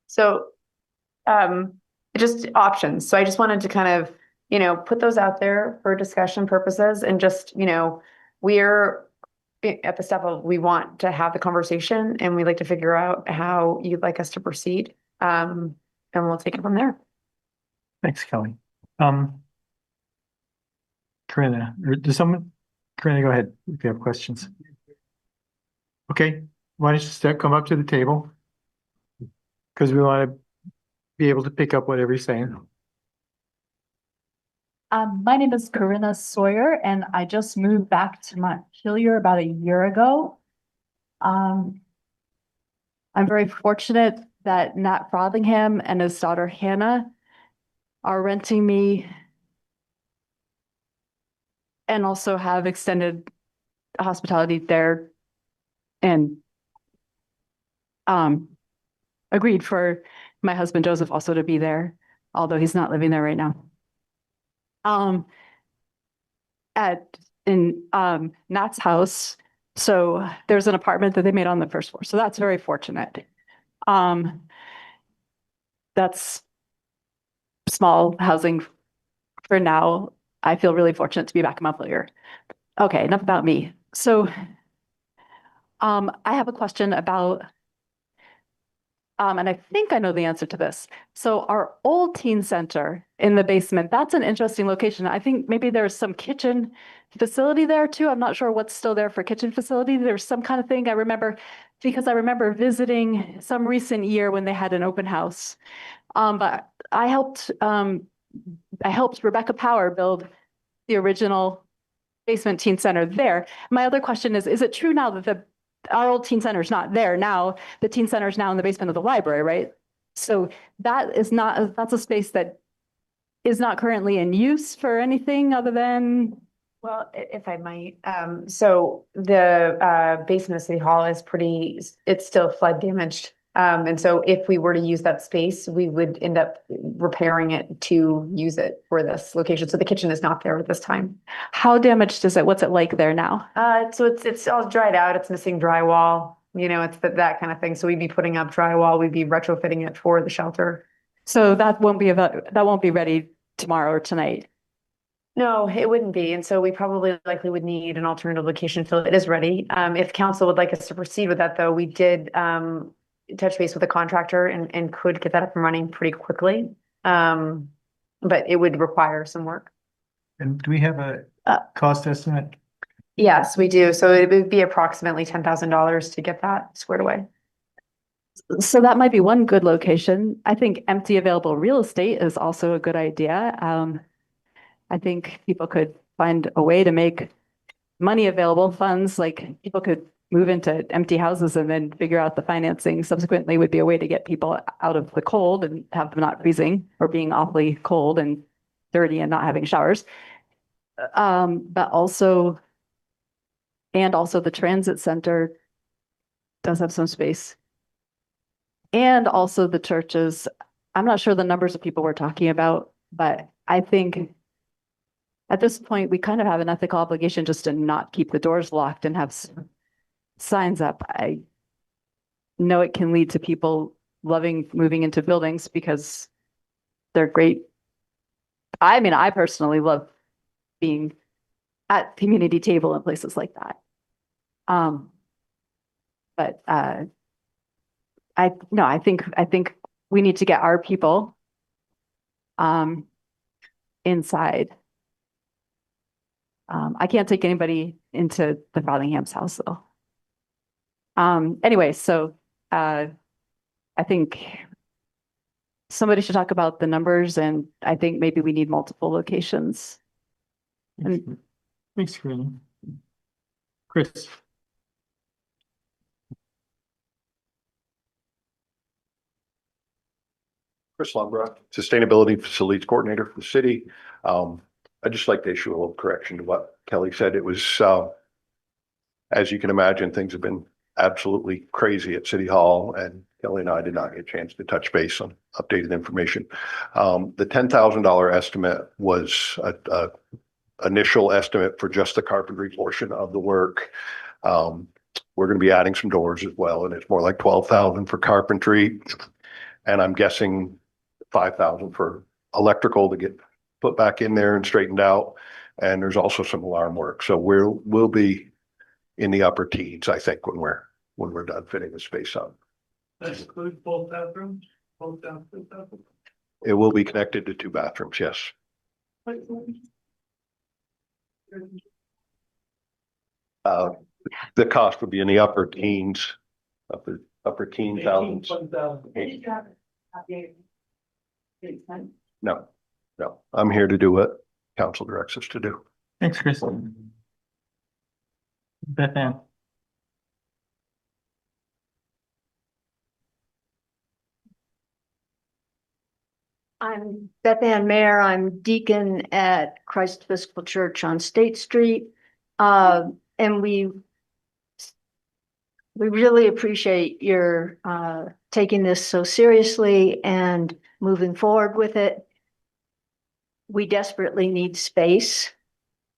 So just options. So I just wanted to kind of, put those out there for discussion purposes, and just, we're at the step of, we want to have the conversation and we'd like to figure out how you'd like us to proceed. And we'll take it from there. Thanks, Kelly. Corinna, or Corinna, go ahead if you have questions. Okay, why don't you come up to the table? Because we want to be able to pick up whatever you're saying. My name is Corinna Sawyer, and I just moved back to Montpelier about a year ago. I'm very fortunate that Nat Frothingham and his daughter Hannah are renting me and also have extended hospitality there. And agreed for my husband Joseph also to be there, although he's not living there right now. In Nat's house, so there's an apartment that they made on the first floor, so that's very fortunate. That's small housing for now. I feel really fortunate to be back in Montpelier. Okay, enough about me. So I have a question about and I think I know the answer to this. So our old teen center in the basement, that's an interesting location. I think maybe there's some kitchen facility there too. I'm not sure what's still there for kitchen facility. There's some kind of thing I remember because I remember visiting some recent year when they had an open house. But I helped Rebecca Power build the original basement teen center there. My other question is it true now that our old teen center is not there now? The teen center is now in the basement of the library, right? So that's a space that is not currently in use for anything other than. Well, if I might, so the basement of City Hall is it's still flood damaged. And so if we were to use that space, we would end up repairing it to use it for this location. So the kitchen is not there at this time. How damaged is it? What's it like there now? So it's all dried out. It's missing drywall. It's that kind of thing. So we'd be putting up drywall. We'd be retrofitting it for the shelter. So that won't be ready tomorrow or tonight. No, it wouldn't be. And so we probably likely would need an alternative location until it is ready. If council would like us to proceed with that, though, we did touch base with a contractor and could get that up and running pretty quickly. But it would require some work. And do we have a cost estimate? Yes, we do. So it would be approximately $10,000 to get that squared away. So that might be one good location. I think empty available real estate is also a good idea. I think people could find a way to make money available funds, like people could move into empty houses and then figure out the financing subsequently would be a way to get people out of the cold and have them not freezing or being awfully cold and dirty and not having showers. But also the transit center does have some space. And also the churches. I'm not sure the numbers of people we're talking about, but I think at this point, we kind of have an ethical obligation just to not keep the doors locked and have signs up. I know it can lead to people loving moving into buildings because they're great. I mean, I personally love being at community table and places like that. But I think we need to get our people inside. I can't take anybody into the Frothingham's house though. Anyway, so I think somebody should talk about the numbers, and I think maybe we need multiple locations. Thanks, Corinne. Chris. Chris Lumbrough, Sustainability Facilities Coordinator for the city. I'd just like to issue a little correction to what Kelly said. It was, as you can imagine, things have been absolutely crazy at City Hall, and Kelly and I did not get a chance to touch base on updated information. The $10,000 estimate was a initial estimate for just the carpentry portion of the work. We're going to be adding some doors as well, and it's more like 12,000 for carpentry. And I'm guessing 5,000 for electrical to get put back in there and straightened out. And there's also some alarm work. So we'll be in the upper teens, I think, when we're done fitting the space up. That includes both bathrooms, both downstairs bathrooms. It will be connected to 2 bathrooms, yes. The cost would be in the upper teens, upper teen thousands. No, I'm here to do what council directs us to do. Thanks, Chris. Beth Ann. I'm Beth Ann Mayer. I'm deacon at Christ Episcopal Church on State Street. And we we really appreciate your taking this so seriously and moving forward with it. We desperately need space.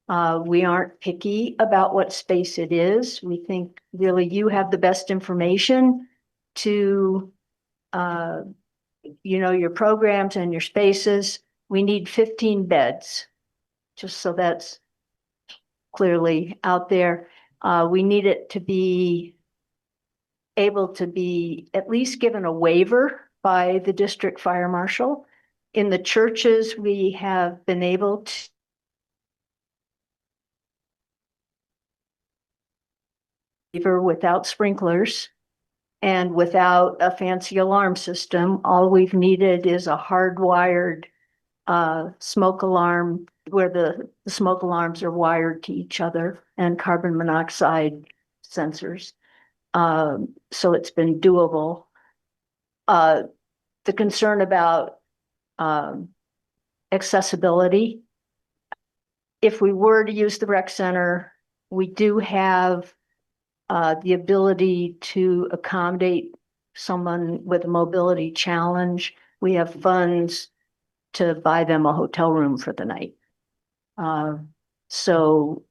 We aren't picky about what space it is. We think really you have the best information to, your programs and your spaces. We need 15 beds, just so that's clearly out there. We need it to be able to be at least given a waiver by the district fire marshal. In the churches, we have been able to without sprinklers and without a fancy alarm system. All we've needed is a hardwired smoke alarm where the smoke alarms are wired to each other and carbon monoxide sensors. So it's been doable. The concern about accessibility. If we were to use the rec center, we do have the ability to accommodate someone with a mobility challenge. We have funds to buy them a hotel room for the night. So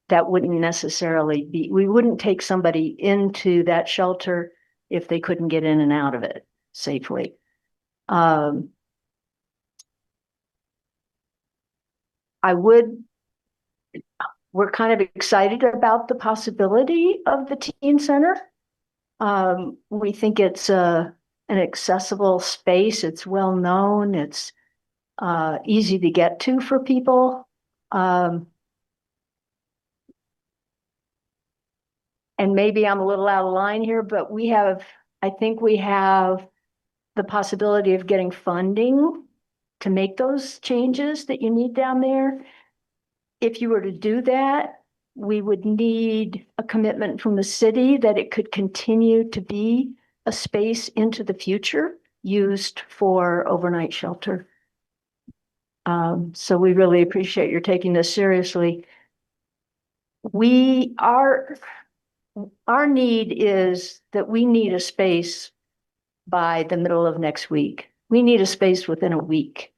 that wouldn't necessarily be, we wouldn't take somebody into that shelter if they couldn't get in and out of it safely. We're kind of excited about the possibility of the teen center. We think it's an accessible space. It's well known. It's easy to get to for people. And maybe I'm a little out of line here, but I think we have the possibility of getting funding to make those changes that you need down there. If you were to do that, we would need a commitment from the city that it could continue to be a space into the future used for overnight shelter. So we really appreciate your taking this seriously. Our need is that we need a space by the middle of next week. We need a space within a week.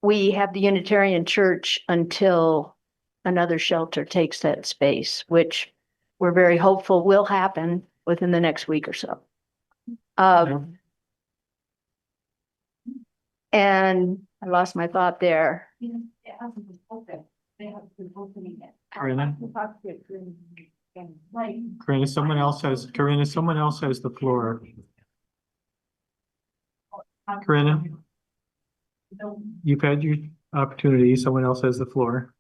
We have the Unitarian Church until another shelter takes that space, which we're very hopeful will happen within the next week or so. And I lost my thought there. Corinna, someone else has the floor. Corinna, you've had your opportunity. Someone else has the floor.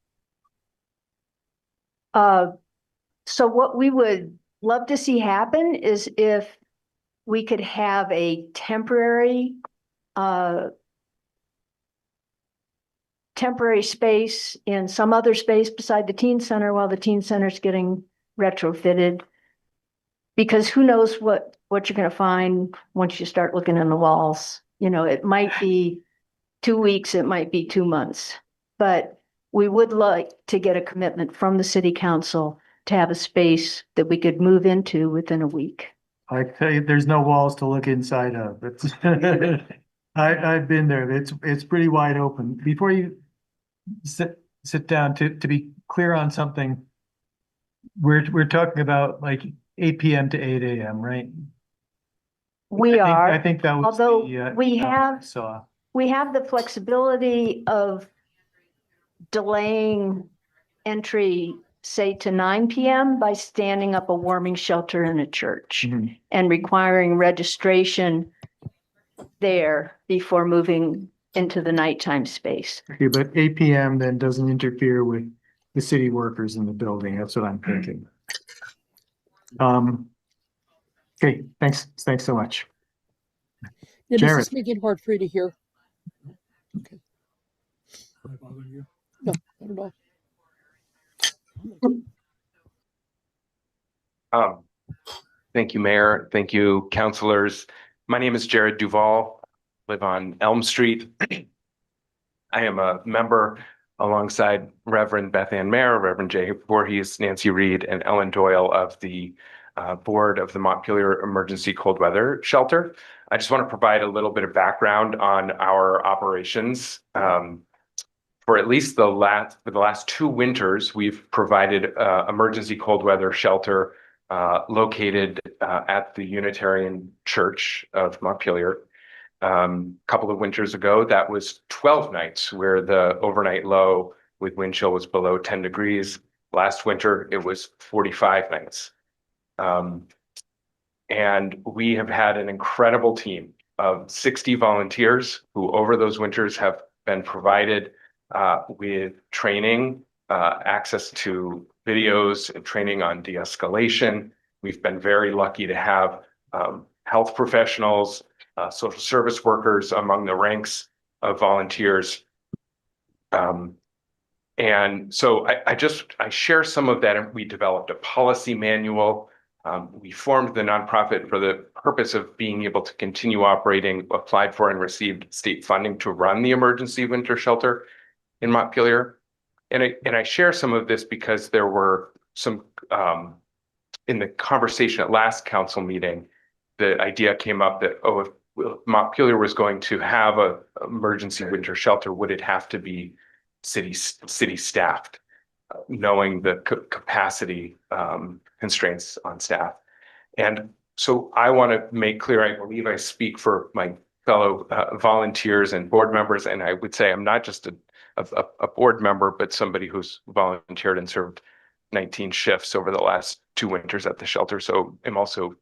So what we would love to see happen is if we could have a temporary space in some other space beside the teen center while the teen center is getting retrofitted. Because who knows what you're going to find once you start looking in the walls. It might be 2 weeks, it might be 2 months, but we would like to get a commitment from the city council to have a space that we could move into within a week. I tell you, there's no walls to look inside of. It's I've been there. It's pretty wide open. Before you sit down, to be clear on something, we're talking about like 8 p.m. to 8 a.m., right? I think that was although we have the flexibility of delaying entry, say to 9 p.m. by standing up a warming shelter in a church and requiring registration there before moving into the nighttime space. Okay, but 8 p.m. then doesn't interfere with the city workers in the building. That's what I'm thinking. Okay, thanks so much. Yeah, Jared. this is making it hard for you to hear. Okay. Am I bothering you? No, not at all. Thank you, Mayor. Thank you, councilors. My name is Jared Duval. Live on Elm Street. I am a member alongside Reverend Beth Ann Mayer, Reverend Jay Voorhees, Nancy Reed, and Ellen Doyle of the board of the Montpelier Emergency Cold Weather Shelter. I just want to provide a little bit of background on our operations. For at least the last 2 winters, we've provided emergency cold weather shelter located at the Unitarian Church of Montpelier. Couple of winters ago, that was 12 nights where the overnight low with wind chill was below 10 degrees. Last winter, it was 45 nights. And we have had an incredible team of 60 volunteers who over those winters have been provided with training, access to videos and training on de-escalation. We've been very lucky to have health professionals, social service workers among the ranks of volunteers. And so I share some of that, and we developed a policy manual. We formed the nonprofit for the purpose of being able to continue operating, applied for and received state funding to run the emergency winter shelter in Montpelier. And I share some of this because there were some, in the conversation at last council meeting, the idea came up that, oh, if Montpelier was going to have a emergency winter shelter, would it have to be city staffed, knowing the capacity constraints on staff? And so I want to make clear, I believe I speak for my fellow volunteers and board members, and I would say I'm not just a board member, but somebody who's volunteered and served 19 shifts over the last 2 winters at the shelter. So I'm also,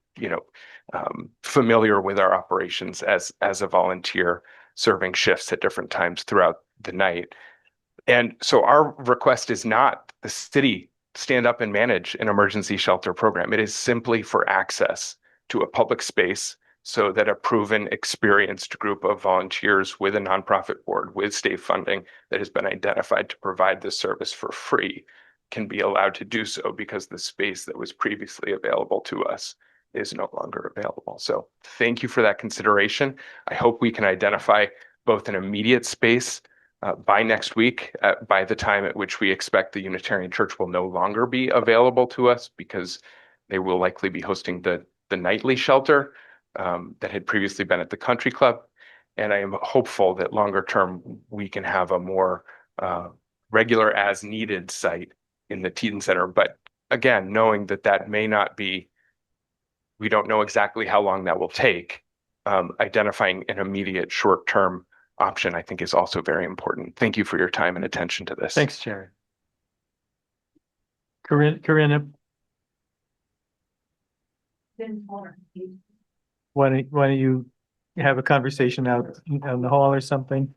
familiar with our operations as a volunteer serving shifts at different times throughout the night. And so our request is not the city stand up and manage an emergency shelter program. It is simply for access to a public space so that a proven, experienced group of volunteers with a nonprofit board with state funding that has been identified to provide this service for free can be allowed to do so, because the space that was previously available to us is no longer available. So thank you for that consideration. I hope we can identify both an immediate space by next week, by the time at which we expect the Unitarian Church will no longer be available to us, because they will likely be hosting the nightly shelter that had previously been at the country club. And I am hopeful that longer term, we can have a more regular as needed site in the Teton Center. But again, knowing that that may not be, we don't know exactly how long that will take. Identifying an immediate short-term option, I think, is also very important. Thank you for your time and attention to this. Thanks, Sharon. Corinna, why don't you have a conversation out in the hall or something?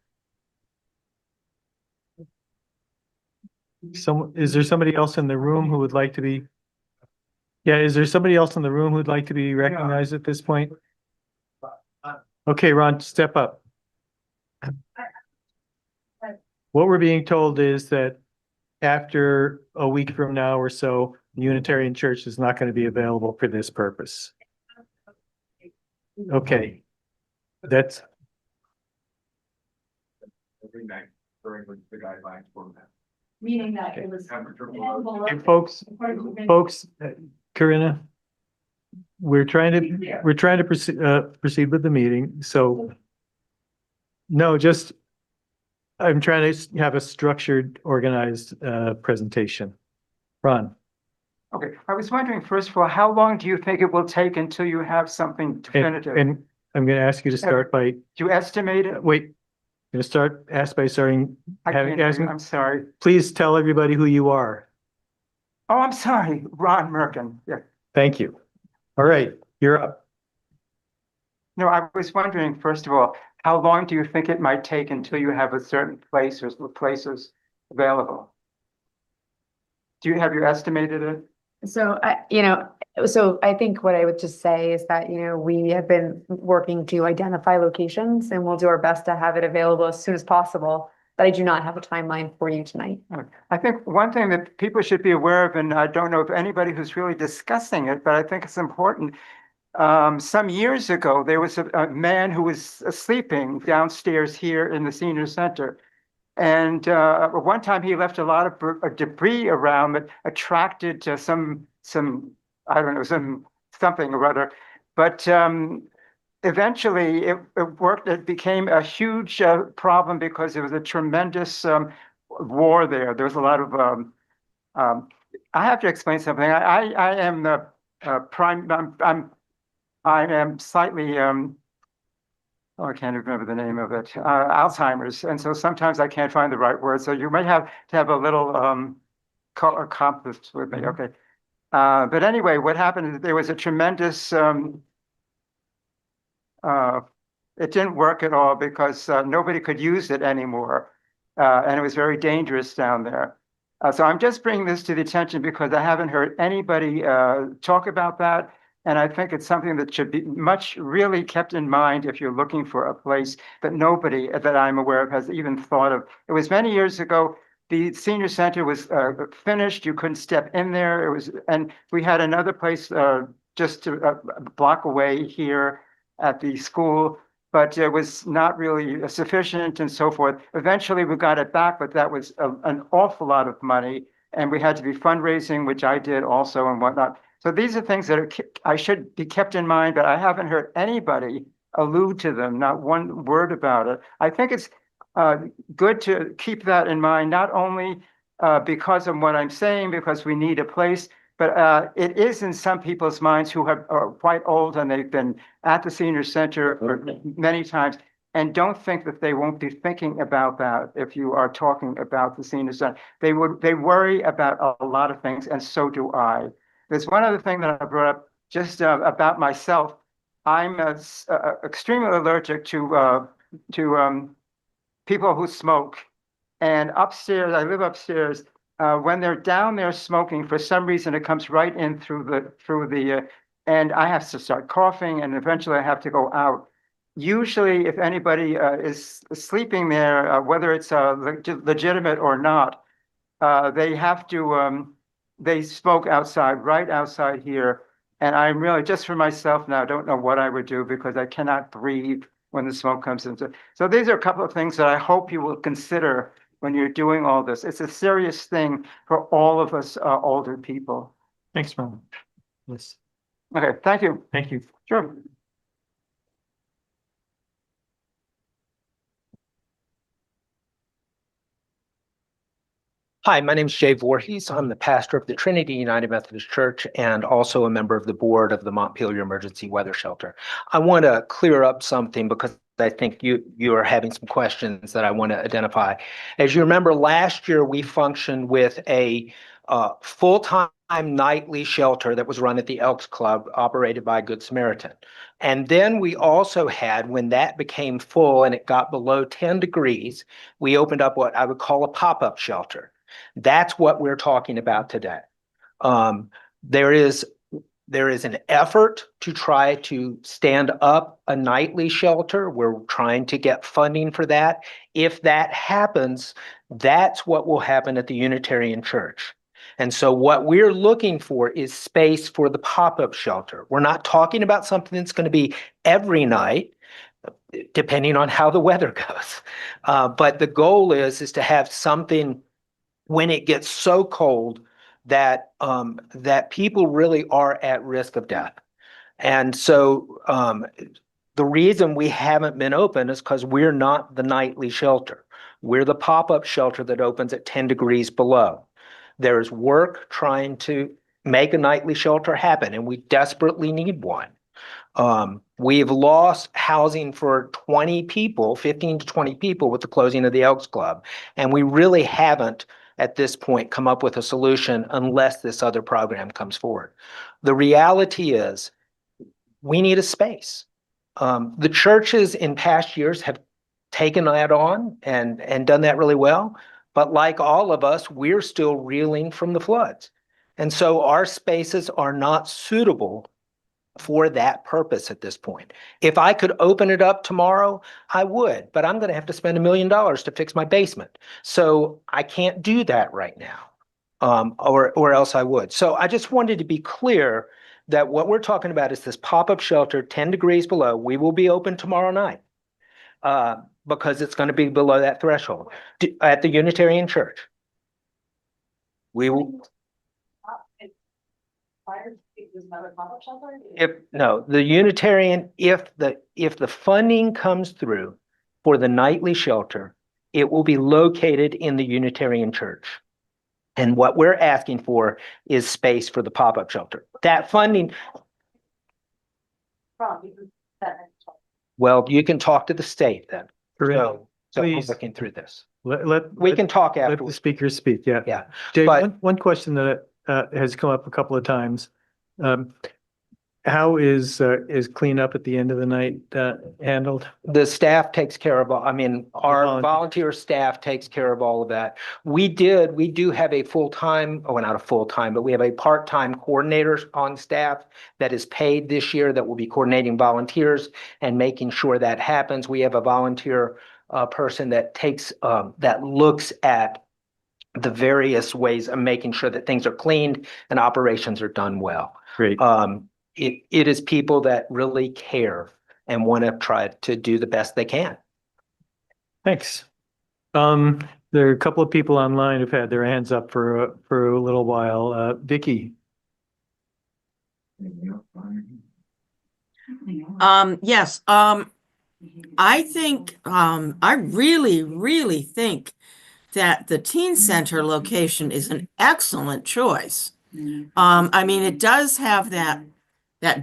Is there somebody else in the room who would like to be? Yeah, is there somebody else in the room who'd like to be recognized at this point? Okay, Ron, step up. What we're being told is that after a week from now or so, the Unitarian Church is not going to be available for this purpose. Okay, that's. Every night during the guidelines for that. Meaning that it was. Hey, folks, Corinna, we're trying to proceed with the meeting. So no, just I'm trying to have a structured, organized presentation. Ron. Okay, I was wondering, first of all, how long do you think it will take until you have something definitive? And I'm going to ask you to start by. Do you estimate it? Wait, I'm going to starting. I'm sorry. Please tell everybody who you are. Oh, I'm sorry, Ron Merkin. Yeah. Thank you. All right, you're up. No, I was wondering, first of all, how long do you think it might take until you have a certain place or places available? Do you have you estimated it? So I think what I would just say is that, we have been working to identify locations, and we'll do our best to have it available as soon as possible. But I do not have a timeline for you tonight. I think one thing that people should be aware of, and I don't know if anybody who's really discussing it, but I think it's important. Some years ago, there was a man who was sleeping downstairs here in the senior center. And one time he left a lot of debris around that attracted some I don't know, something or other. But eventually it worked. It became a huge problem because there was a tremendous war there. There was a lot of I have to explain something. I am the prime. I am slightly oh, I can't remember the name of it. Alzheimer's, and so sometimes I can't find the right word. So you may have to have a little compass with me. Okay. But anyway, what happened is there was a tremendous it didn't work at all because nobody could use it anymore. And it was very dangerous down there. So I'm just bringing this to the attention because I haven't heard anybody talk about that. And I think it's something that should be really kept in mind if you're looking for a place that nobody that I'm aware of has even thought of. It was many years ago. The senior center was finished. You couldn't step in there. It was, and we had another place just a block away here at the school, but it was not really sufficient and so forth. Eventually we got it back, but that was an awful lot of money, and we had to be fundraising, which I did also and whatnot. So these are things that I should be kept in mind, but I haven't heard anybody allude to them, not one word about it. I think it's good to keep that in mind, not only because of what I'm saying, because we need a place, but it is in some people's minds who are quite old and they've been at the senior center for many times and don't think that they won't be thinking about that if you are talking about the senior center. They worry about a lot of things, and so do I. There's one other thing that I brought up just about myself. I'm extremely allergic to people who smoke. And upstairs, I live upstairs. When they're down there smoking, for some reason, it comes right in through the, and I have to start coughing, and eventually I have to go out. Usually, if anybody is sleeping there, whether it's legitimate or not, they have to, they smoke outside, right outside here. And I'm really, just for myself now, don't know what I would do because I cannot breathe when the smoke comes in. So these are a couple of things that I hope you will consider when you're doing all this. It's a serious thing for all of us older people. Thanks, Ron. Yes. Okay, thank you. Thank you. Sure. Hi, my name is Jay Voorhees. I'm the pastor of the Trinity United Methodist Church and also a member of the board of the Montpelier Emergency Weather Shelter. I want to clear up something because I think you are having some questions that I want to identify. As you remember, last year we functioned with a full-time nightly shelter that was run at the Elks Club, operated by Good Samaritan. And then we also had, when that became full and it got below 10 degrees, we opened up what I would call a pop-up shelter. That's what we're talking about today. There is an effort to try to stand up a nightly shelter. We're trying to get funding for that. If that happens, that's what will happen at the Unitarian Church. And so what we're looking for is space for the pop-up shelter. We're not talking about something that's going to be every night, depending on how the weather goes. But the goal is to have something when it gets so cold that that people really are at risk of death. And so the reason we haven't been open is because we're not the nightly shelter. We're the pop-up shelter that opens at 10 degrees below. There's work trying to make a nightly shelter happen, and we desperately need one. We've lost housing for 20 people, 15 to 20 people with the closing of the Elks Club. And we really haven't at this point come up with a solution unless this other program comes forward. The reality is we need a space. The churches in past years have taken that on and done that really well. But like all of us, we're still reeling from the floods. And so our spaces are not suitable for that purpose at this point. If I could open it up tomorrow, I would, but I'm going to have to spend $1 million to fix my basement. So I can't do that right now, or else I would. So I just wanted to be clear that what we're talking about is this pop-up shelter, 10 degrees below. We will be open tomorrow night. because it's going to be below that threshold. At the Unitarian Church. We will, the Unitarian, if the funding comes through for the nightly shelter, it will be located in the Unitarian Church. And what we're asking for is space for the pop-up shelter. That funding, well, you can talk to the state then. So I'm please. looking through this. We can talk Let after. the speakers speak, yeah. Yeah. Dave, But- one question that has come up a couple of times. How is cleanup at the end of the night handled? The staff takes care of, our volunteer. volunteer staff takes care of all of that. We do have a full-time, not a full-time, but we have a part-time coordinator on staff that is paid this year that will be coordinating volunteers and making sure that happens. We have a volunteer person that that looks at the various ways of making sure that things are cleaned and operations are done well. Great. It is people that really care and want to try to do the best they can. Thanks. There are a couple of people online who've had their hands up for a little while. Vicky. Yes, I think, I really think that the teen center location is an excellent choice. It does have that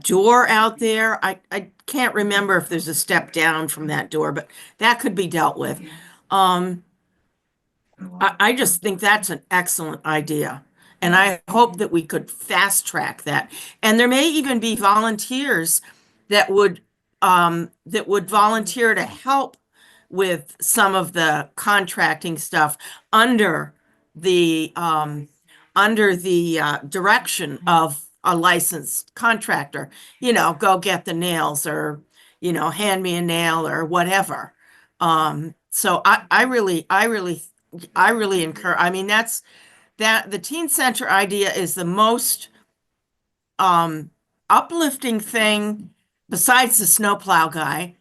door out there. I can't remember if there's a step down from that door, but that could be dealt with. I just think that's an excellent idea. And I hope that we could fast track that. And there may even be volunteers that would volunteer to help with some of the contracting stuff under the direction of a licensed contractor. Go get the nails, or hand me a nail, or whatever. So I really encourage. That the teen center idea is the most uplifting thing besides the snowplow guy.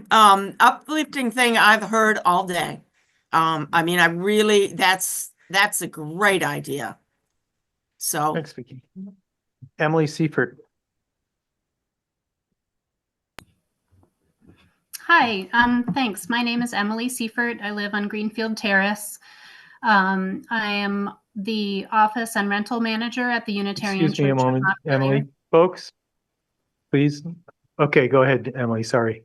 Uplifting thing I've heard all day. That's a great idea. So Thanks, Vicky. Emily Seifert. Hi, thanks. My name is Emily Seifert. I live on Greenfield Terrace. I am the office and rental manager at the Unitarian Excuse me a Church of moment, Montpelier. Emily. Folks, please. Okay, go ahead, Emily. Sorry.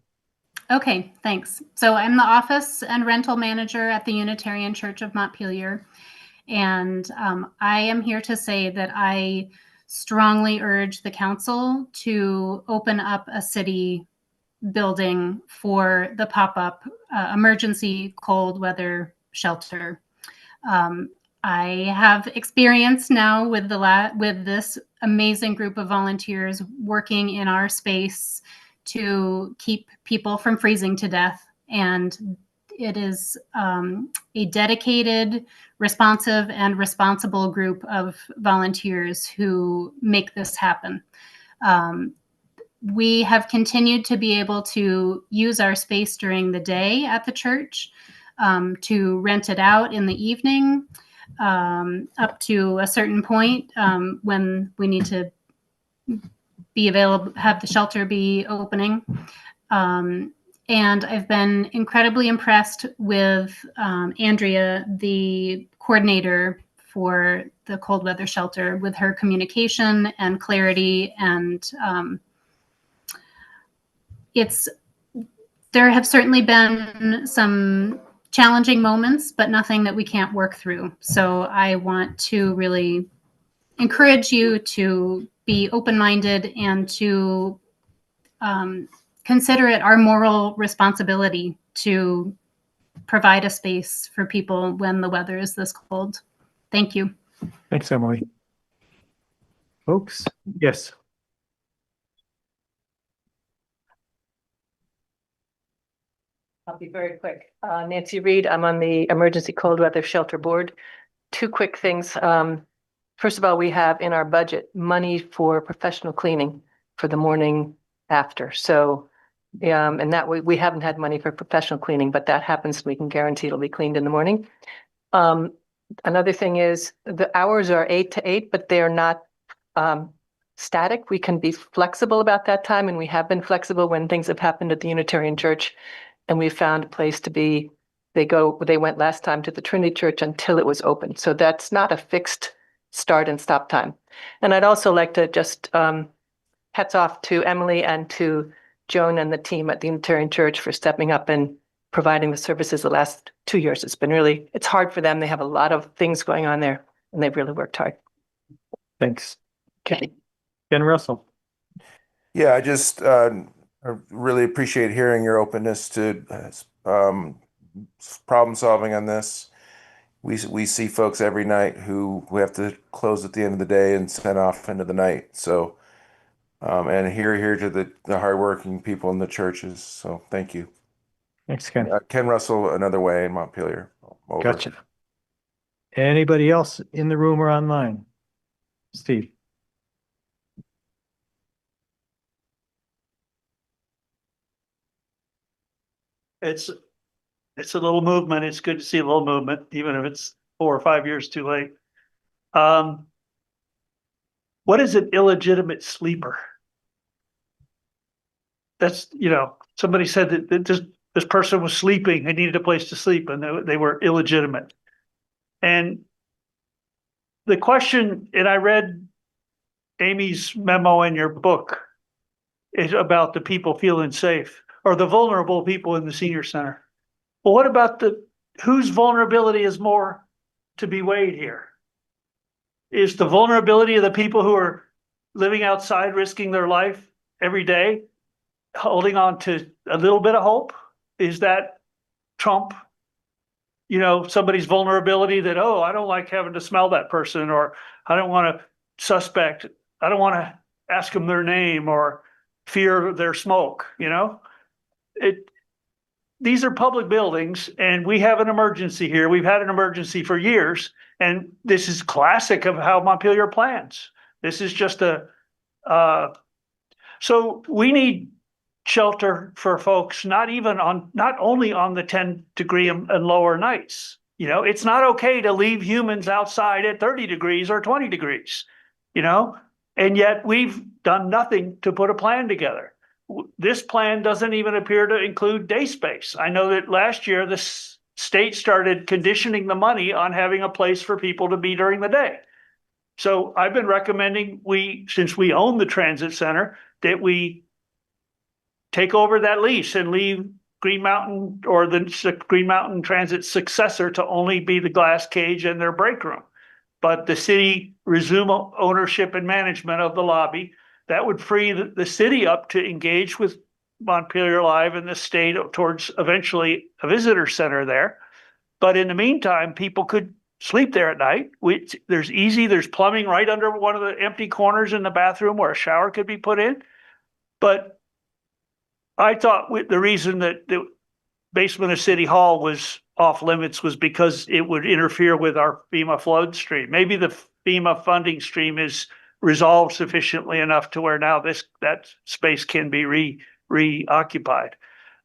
Okay, thanks. So I'm the office and rental manager at the Unitarian Church of Montpelier. And I am here to say that I strongly urge the council to open up a city building for the pop-up emergency cold weather shelter. I have experience now with this amazing group of volunteers working in our space to keep people from freezing to death. And it is a dedicated, responsive, and responsible group of volunteers who make this happen. We have continued to be able to use our space during the day at the church, to rent it out in the evening, up to a certain point when we need to be available, have the shelter be opening. And I've been incredibly impressed with Andrea, the coordinator for the cold weather shelter, with her communication and clarity. And there have certainly been some challenging moments, but nothing that we can't work through. So I want to really encourage you to be open-minded and to consider it our moral responsibility to provide a space for people when the weather is this cold. Thank you. Thanks, Emily. Folks, yes. I'll be very quick. Nancy Reed, I'm on the Emergency Cold Weather Shelter Board. Two quick things. First of all, we have in our budget money for professional cleaning for the morning after. So And that we haven't had money for professional cleaning, but that happens. We can guarantee it'll be cleaned in the morning. Another thing is the hours are 8 to 8, but they're not static. We can be flexible about that time, and we have been flexible when things have happened at the Unitarian Church, and we found a place to be. They went last time to the Trinity Church until it was open. So that's not a fixed start and stop time. And I'd also like to just hats off to Emily and to Joan and the team at the Unitarian Church for stepping up and providing the services the last 2 years. It's hard for them. They have a lot of things going on there, and they've really worked hard. Thanks. Okay. Ken Russell. Yeah, I really appreciate hearing your openness to problem solving on this. We see folks every night who have to close at the end of the day and send off into the night. So, and here to the hardworking people in the churches. So thank you. Thanks, Ken. Ken Russell, Another Way in Montpelier. Over. Gotcha. Anybody else in the room or online? Steve. It's a little movement. It's good to see a little movement, even if it's 4 or 5 years too late. What is an illegitimate sleeper? That's, somebody said that this person was sleeping, they needed a place to sleep, and they were illegitimate. And the question, and I read Amy's memo in your book, is about the people feeling safe, or the vulnerable people in the senior center. Well, what about whose vulnerability is more to be weighed here? Is the vulnerability of the people who are living outside, risking their life every day, holding on to a little bit of hope? Is that trump, somebody's vulnerability that, oh, I don't like having to smell that person, or I don't want to ask them their name or fear their smoke, These are public buildings, and we have an emergency here. We've had an emergency for years, and this is classic of how Montpelier plans. This is just so we need shelter for folks, not only on the 10-degree and lower nights. It's not okay to leave humans outside at 30 degrees or 20 degrees, and yet we've done nothing to put a plan together. This plan doesn't even appear to include day space. I know that last year the state started conditioning the money on having a place for people to be during the day. So I've been recommending since we own the transit center, that we take over that lease and leave Green Mountain or the Green Mountain Transit successor to only be the glass cage and their break room. But the city resume ownership and management of the lobby. That would free the city up to engage with Montpelier Live and the state towards eventually a visitor center there. But in the meantime, people could sleep there at night. There's plumbing right under one of the empty corners in the bathroom where a shower could be put in. But I thought the reason that the basement of City Hall was off limits was because it would interfere with our FEMA flood stream. Maybe the FEMA funding stream is resolved sufficiently enough to where now that space can be reoccupied.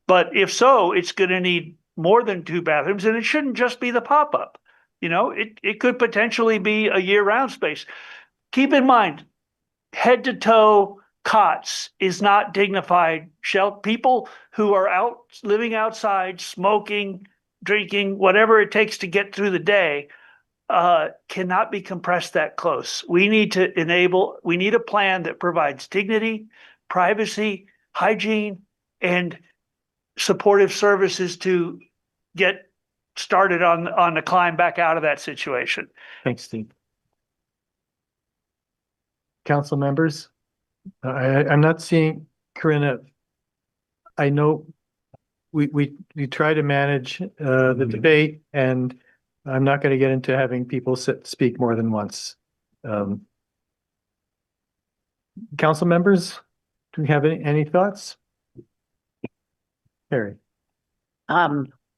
But if so, it's going to need more than 2 bathrooms, and it shouldn't just be the pop-up. It could potentially be a year-round space. Keep in mind, head-to-toe cots is not dignified. People who are living outside, smoking, drinking, whatever it takes to get through the day, cannot be compressed that close. We need a plan that provides dignity, privacy, hygiene, and supportive services to get started on the climb back out of that situation. Thanks, Steve. Council members, I'm not seeing Corinna. I know we try to manage the debate, and I'm not going to get into having people speak more than once. Council members, do we have any thoughts? Harry.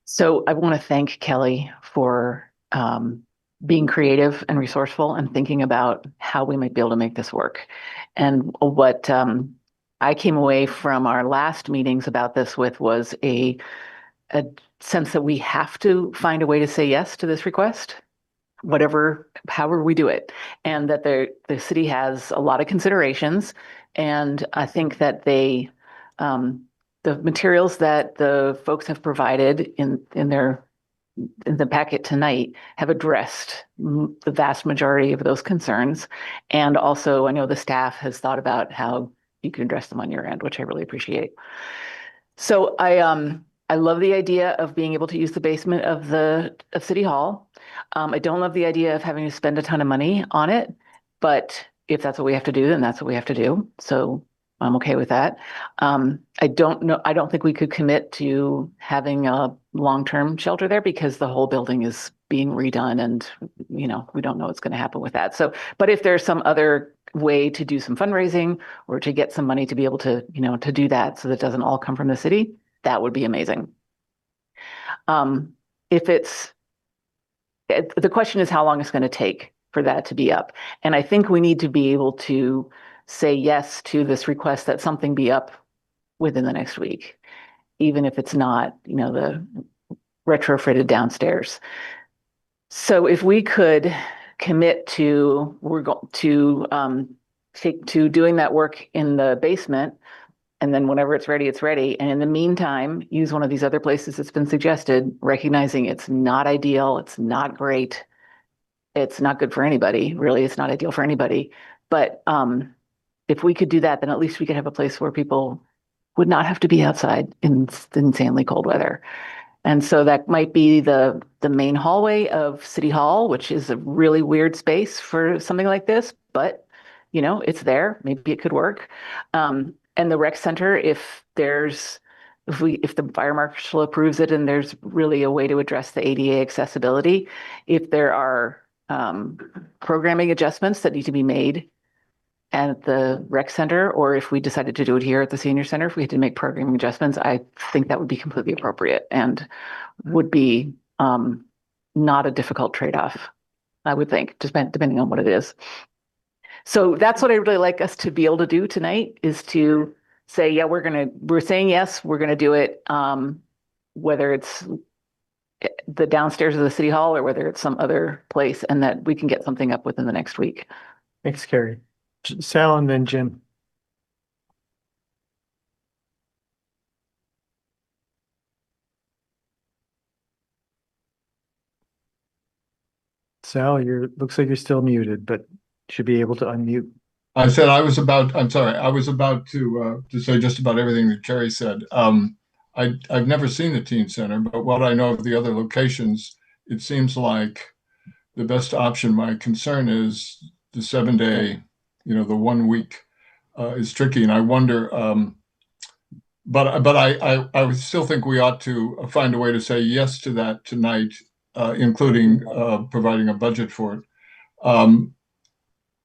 So I want to thank Kelly for being creative and resourceful and thinking about how we might be able to make this work. And what I came away from our last meetings about this with was a sense that we have to find a way to say yes to this request, however we do it, and that the city has a lot of considerations. And I think that the materials that the folks have provided in the packet tonight have addressed the vast majority of those concerns. And also, I know the staff has thought about how you can address them on your end, which I really appreciate. So I love the idea of being able to use the basement of City Hall. I don't love the idea of having to spend a ton of money on it, but if that's what we have to do, then that's what we have to do. So I'm okay with that. I don't think we could commit to having a long-term shelter there because the whole building is being redone and, we don't know what's going to happen with that. So, but if there's some other way to do some fundraising or to get some money to be able to, to do that so that it doesn't all come from the city, that would be amazing. The question is how long it's going to take for that to be up. And I think we need to be able to say yes to this request that something be up within the next week, even if it's not, the retrofitted downstairs. So if we could commit to, to doing that work in the basement, and then whenever it's ready, it's ready. And in the meantime, use one of these other places that's been suggested, recognizing it's not ideal, it's not great, it's not good for anybody. Really, it's not ideal for anybody. But if we could do that, then at least we could have a place where people would not have to be outside in insanely cold weather. And so that might be the main hallway of City Hall, which is a really weird space for something like this, but it's there. Maybe it could work. And the rec center, if the fire marshal approves it and there's really a way to address the ADA accessibility, if there are programming adjustments that need to be made at the rec center, or if we decided to do it here at the senior center, if we had to make programming adjustments, I think that would be completely appropriate and would be not a difficult trade-off, I would think, just depending on what it is. So that's what I'd really like us to be able to do tonight, is to say, yeah, we're saying yes, we're gonna do it, whether it's the downstairs of the City Hall or whether it's some other place, and that we can get something up within the next week. Thanks, Carrie. Sal and then Jim. Sal, looks like you're still muted, but should be able to unmute. I'm sorry, I was about to say just about everything that Carrie said. I've never seen the teen center, but what I know of the other locations, it seems like the best option. My concern is the 7-day, the 1 week is tricky. And I wonder, but I would still think we ought to find a way to say yes to that tonight, including providing a budget for it.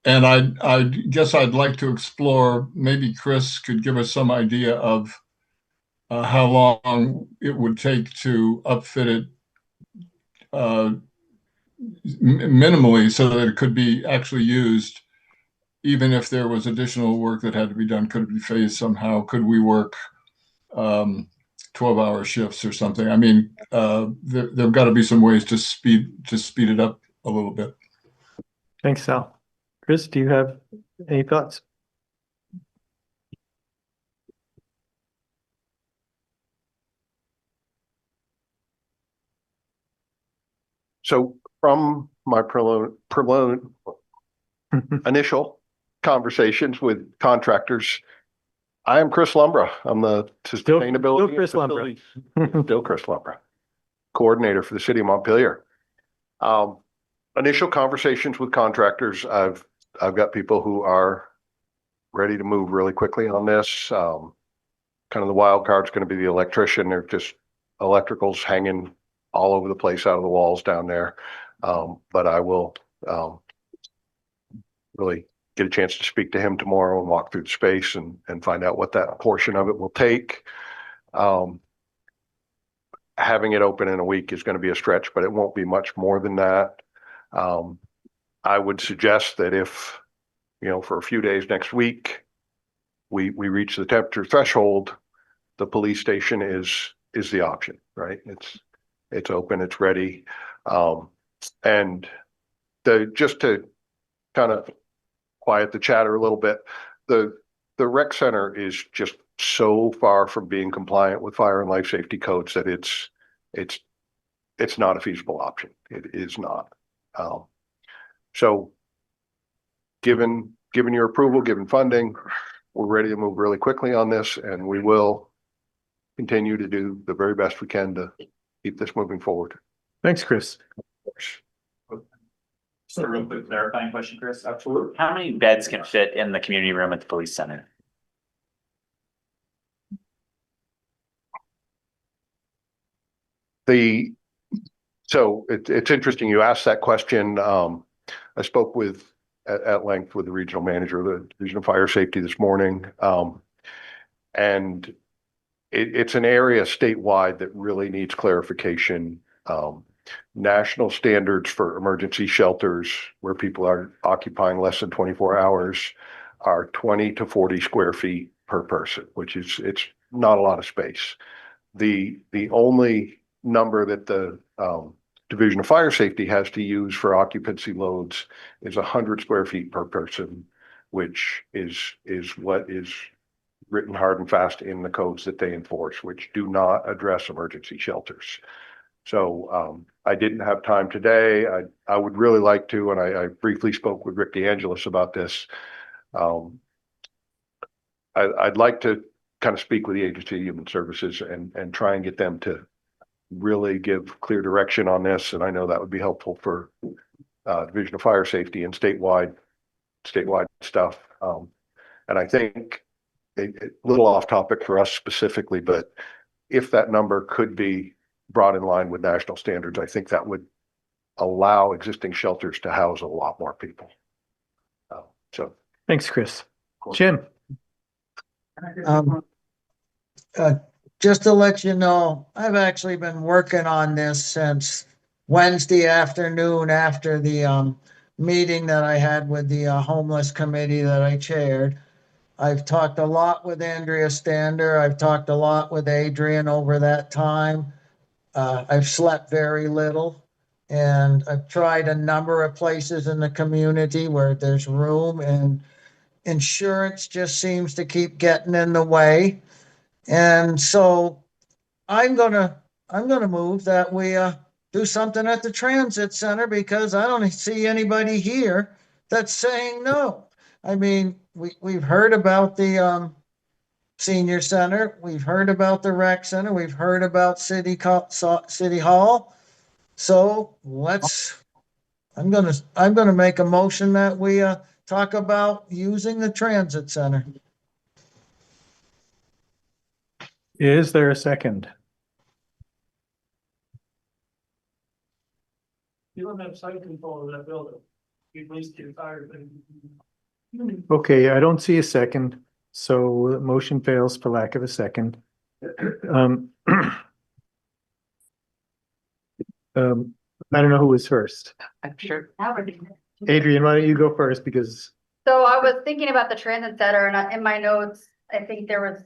And I guess I'd like to explore, maybe Chris could give us some idea of how long it would take to upfit it minimally so that it could be actually used, even if there was additional work that had to be done. Could it be phased somehow? Could we work 12-hour shifts or something? I mean, there've got to be some ways to speed it up a little bit. Thanks, Sal. Chris, do you have any thoughts? So from my initial conversations with contractors, I am Chris Lumbra. I'm the sustainability still Chris Lumbra, coordinator for the city of Montpelier. Initial conversations with contractors, I've got people who are ready to move really quickly on this. Kind of the wild card's going to be the electrician. They're just electricals hanging all over the place out of the walls down there. But I will really get a chance to speak to him tomorrow and walk through the space and find out what that portion of it will take. Having it open in a week is going to be a stretch, but it won't be much more than that. I would suggest that if, for a few days next week, we reach the temperature threshold, the police station is the option, right? It's open, it's ready. And just to kind of quiet the chatter a little bit, the rec center is just so far from being compliant with fire and life safety codes that it's not a feasible option. It is not. So given your approval, given funding, we're ready to move really quickly on this, and we will continue to do the very best we can to keep this moving forward. Thanks, Chris. Just a real quick clarifying question, Chris. Absolutely. How many beds can fit in the community room at the police center? So it's interesting you asked that question. I spoke at length with the regional manager of the Division of Fire Safety this morning. And it's an area statewide that really needs clarification. National standards for emergency shelters where people are occupying less than 24 hours are 20 to 40 square feet per person, which it's not a lot of space. The only number that the Division of Fire Safety has to use for occupancy loads is 100 square feet per person, which is what is written hard and fast in the codes that they enforce, which do not address emergency shelters. So I didn't have time today. I would really like to, and I briefly spoke with Rick DeAngelis about this. I'd like to kind of speak with the Agency of Human Services and try and get them to really give clear direction on this. And I know that would be helpful for Division of Fire Safety and statewide stuff. And I think a little off topic for us specifically, but if that number could be brought in line with national standards, I think that would allow existing shelters to house a lot more people. So thanks, Chris. Jim. Just to let you know, I've actually been working on this since Wednesday afternoon after the meeting that I had with the homeless committee that I chaired. I've talked a lot with Andrea Stander. I've talked a lot with Adrian over that time. I've slept very little, and I've tried a number of places in the community where there's room, and insurance just seems to keep getting in the way. And so I'm gonna move that we do something at the transit center, because I don't see anybody here that's saying no. I mean, we've heard about the senior center, we've heard about the rec center, we've heard about City Hall. So I'm gonna make a motion that we talk about using the transit center. Is there a second? You don't have site control of that building. You at least get tired. Okay, I don't see a second, so the motion fails for lack of a second. I don't know who was first. I'm sure. Adrian, why don't you go first, because So I was thinking about the transit center, and in my notes, I think there was,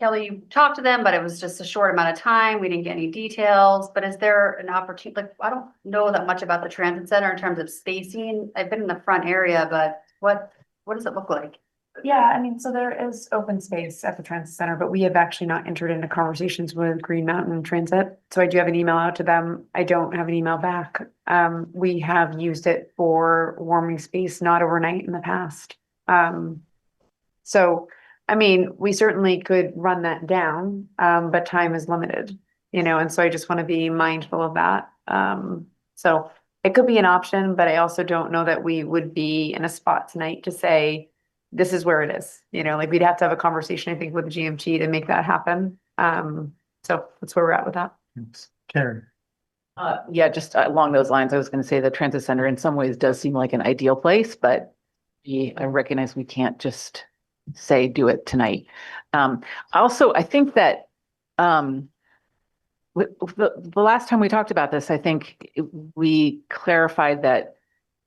Kelly, you talked to them, but it was just a short amount of time. We didn't get any details, but is there an opportunity? Like, I don't know that much about the transit center in terms of spacing. I've been in the front area, but what does it look like? Yeah, I mean, so there is open space at the transit center, but we have actually not entered into conversations with Green Mountain Transit. So I do have an email out to them. I don't have an email back. We have used it for warming space, not overnight in the past. So, I mean, we certainly could run that down, but time is limited, and so I just want to be mindful of that. So it could be an option, but I also don't know that we would be in a spot tonight to say, this is where it is, like we'd have to have a conversation, I think, with the GMT to make that happen. So that's where we're at with that. Karen. Yeah, just along those lines, I was going to say the transit center in some ways does seem like an ideal place, but I recognize we can't just say do it tonight. Also, I think that the last time we talked about this, I think we clarified that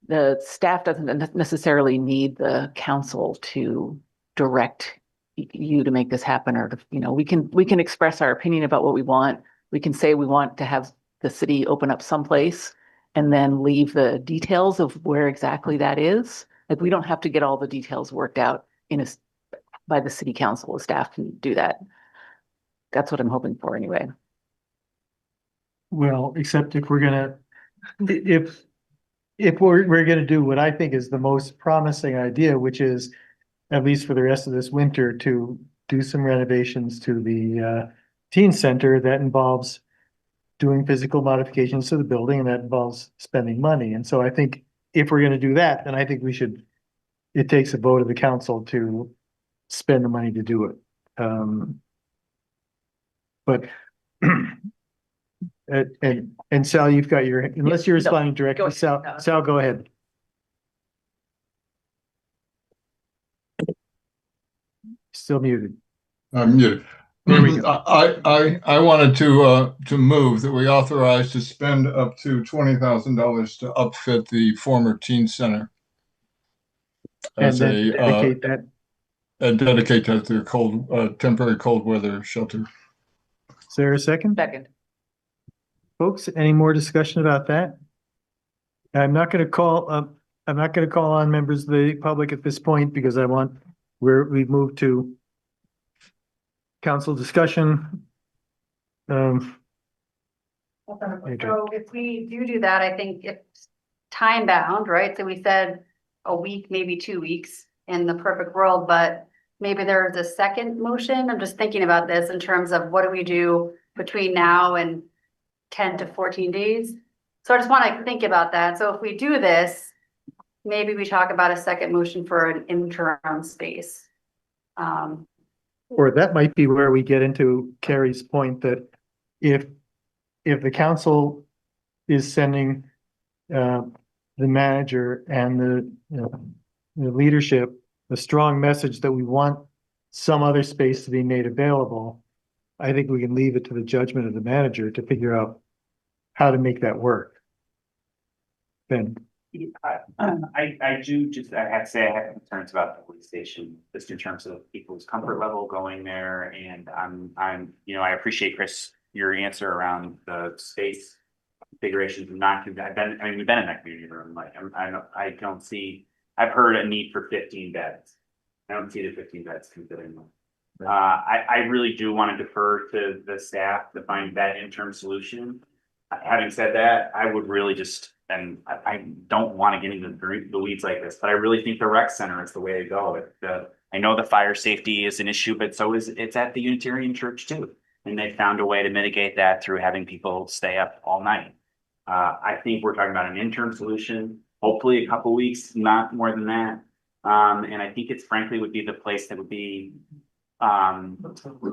the staff doesn't necessarily need the council to direct you to make this happen, or, we can express our opinion about what we want. We can say we want to have the city open up someplace and then leave the details of where exactly that is. Like, we don't have to get all the details worked out by the city council. The staff can do that. That's what I'm hoping for anyway. Well, except if we're gonna, if we're gonna do what I think is the most promising idea, which is at least for the rest of this winter, to do some renovations to the teen center, that involves doing physical modifications to the building, and that involves spending money. And so I think if we're gonna do that, then I think it takes a vote of the council to spend the money to do it. But and Sal, you've got unless you're responding directly, Sal, go ahead. Still muted. I'm muted. There we go. I wanted to move that we authorize to spend up to $20,000 to upfit the former teen center. And then dedicate that. And dedicate that to the temporary cold weather shelter. Is there a second? Second. Folks, any more discussion about that? I'm not going to call on members of the public at this point, because we've moved to council discussion. So if we do that, I think it's time bound, right? So we said a week, maybe 2 weeks in the perfect world, but maybe there's a second motion. I'm just thinking about this in terms of what do we do between now and 10 to 14 days. So I just want to think about that. So if we do this, maybe we talk about a second motion for an interim space. Or that might be where we get into Carrie's point that if the council is sending the manager and the leadership a strong message that we want some other space to be made available, I think we can leave it to the judgment of the manager to figure out how to make that work. Ben. I have to say, I have concerns about the police station, just in terms of people's comfort level going there. And I appreciate, Chris, your answer around the space configurations. We've been in that community room. Like, I've heard a need for 15 beds. I don't see the 15 beds considering them. I really do want to defer to the staff to find that interim solution. Having said that, I would really and I don't want to get into the weeds like this, but I really think the rec center is the way to go. I know the fire safety is an issue, but it's at the Unitarian Church too. And they found a way to mitigate that through having people stay up all night. I think we're talking about an interim solution, hopefully a couple weeks, not more than that. And I think frankly would be the place that would be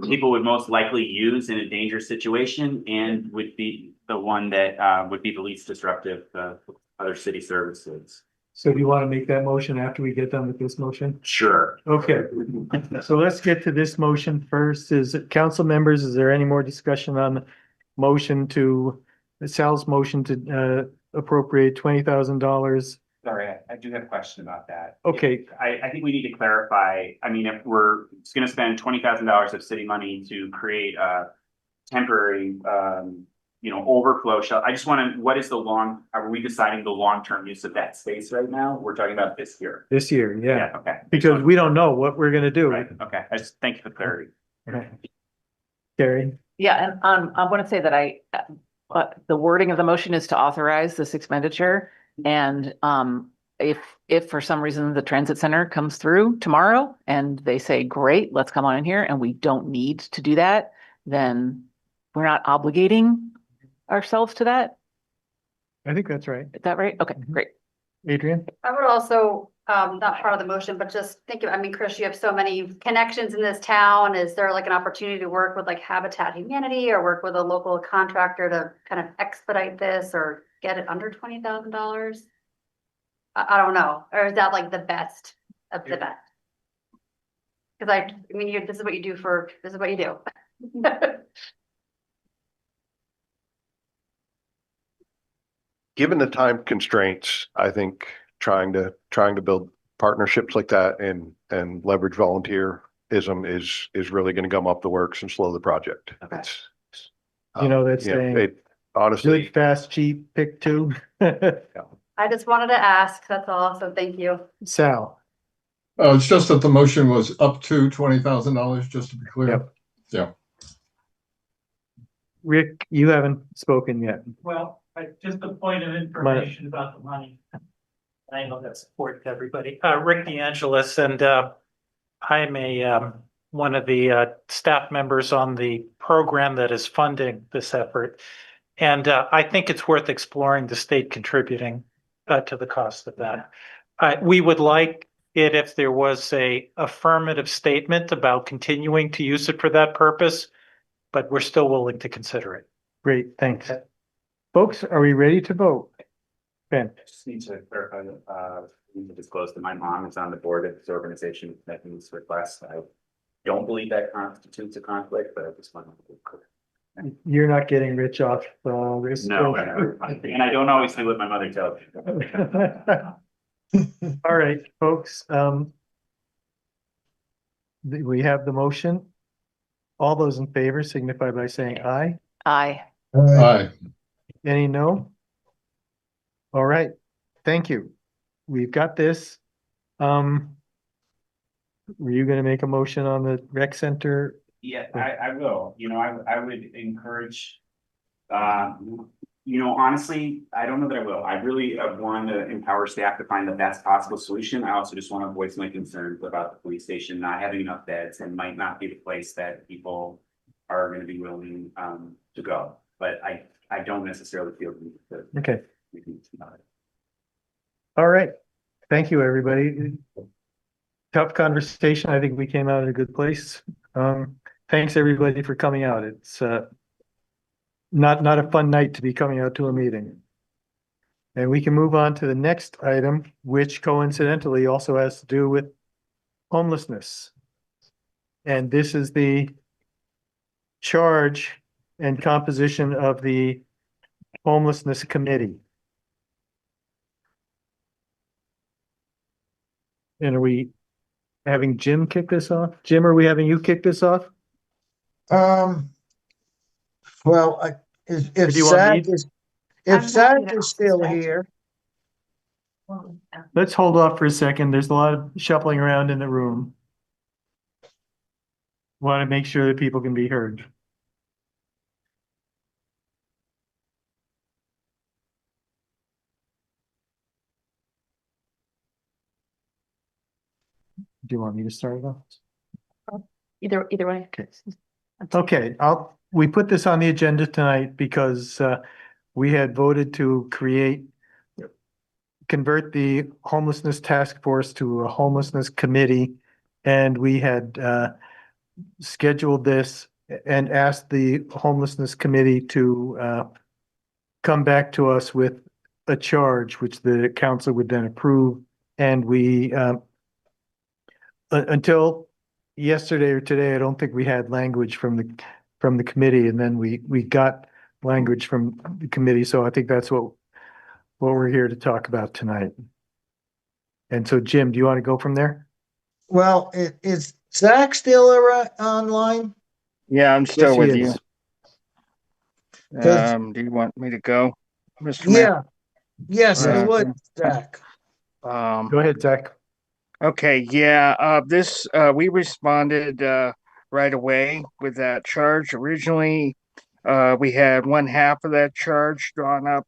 people would most likely use in a dangerous situation, and would be the one that would be the least disruptive to other city services. So do you want to make that motion after we get done with this motion? Sure. Okay. So let's get to this motion first. Council members, is there any more discussion on the motion Sal's motion to appropriate $20,000? Sorry, I do have a question about that. Okay. I think we need to clarify. I mean, if we're going to spend $20,000 of city money to create a temporary, overflow shelter, I just want to, are we deciding the long-term use of that space right now? We're talking about this year. This year, yeah. Okay. Because we don't know what we're going to do. Right. Okay. I just thank you for clarity. Okay. Carrie? Yeah, and I want to say that the wording of the motion is to authorize this expenditure. And if for some reason the transit center comes through tomorrow and they say, great, let's come on in here, and we don't need to do that, then we're not obligating ourselves to that. I think that's right. Is that right? Okay, great. Adrian? I would also, not part of the motion, but just think of, Chris, you have so many connections in this town. Is there like an opportunity to work with like Habitat Humanity or work with a local contractor to kind of expedite this or get it under $20,000? I don't know. Or is that like the best of the best? Because this is what you do. Given the time constraints, I think trying to build partnerships like that and leverage volunteer ism is really gonna gum up the works and slow the project. Okay. It's, You know, that yeah, saying, it honestly, good, fast, cheap, pick two. I just wanted to ask, that's all, so thank you. Sal. It's just that the motion was up to $20,000, just to be clear. Yep. Yeah. Rick, you haven't spoken yet. Well, just a point of information about the money. I know that's important to everybody. Rick DeAngelis, and I'm one of the staff members on the program that is funding this effort. And I think it's worth exploring the state contributing to the cost of that. We would like it if there was a affirmative statement about continuing to use it for that purpose, but we're still willing to consider it. Great, thanks. Folks, are we ready to vote? Ben? I just need to clarify that, need to disclose that my mom is on the board of this organization making this request. I don't believe that constitutes a conflict, but I just want to be clear. You're not getting rich off this. No, and I don't always do what my mother tells me. All right, folks, we have the motion. All those in favor signify by saying aye. Aye. Aye. Any no? All right, thank you. We've got this. Were you gonna make a motion on the rec center? Yeah, I will, you know, I would encourage, you know, honestly, I don't know that I will. I really want to empower staff to find the best possible solution. I also just want to voice my concerns about the police station not having enough beds and might not be the place that people are going to be willing to go. But I don't necessarily feel the need to. Okay. All right. Thank you, everybody. Tough conversation. I think we came out in a good place. Thanks, everybody, for coming out. It's not a fun night to be coming out to a meeting. And we can move on to the next item, which coincidentally also has to do with homelessness. And this is the charge and composition of the homelessness committee. And are we having Jim kick this off? Jim, are we having you kick this off? Well, if do you want Zach me? is, if Zach is still here, Let's hold off for a second. There's a lot of shuffling around in the room. Want to make sure that people can be heard. Do you want me to start it off? Either way. Okay. Okay, we put this on the agenda tonight because we had voted to convert the homelessness task force to a homelessness committee. And we had scheduled this and asked the homelessness committee to come back to us with a charge, which the council would then approve. And we, until yesterday or today, I don't think we had language from the committee, and then we got language from the committee. So I think that's what we're here to talk about tonight. And so, Jim, do you want to go from there? well, is Zach still online? Yeah, I'm still Yes, he with is. you. Do you want me to go, Mr. Mayor? Yeah, yes, I would, Okay. Zach. Go ahead, Zach. Okay, yeah, we responded right away with that charge. Originally, we had one half of that charge drawn up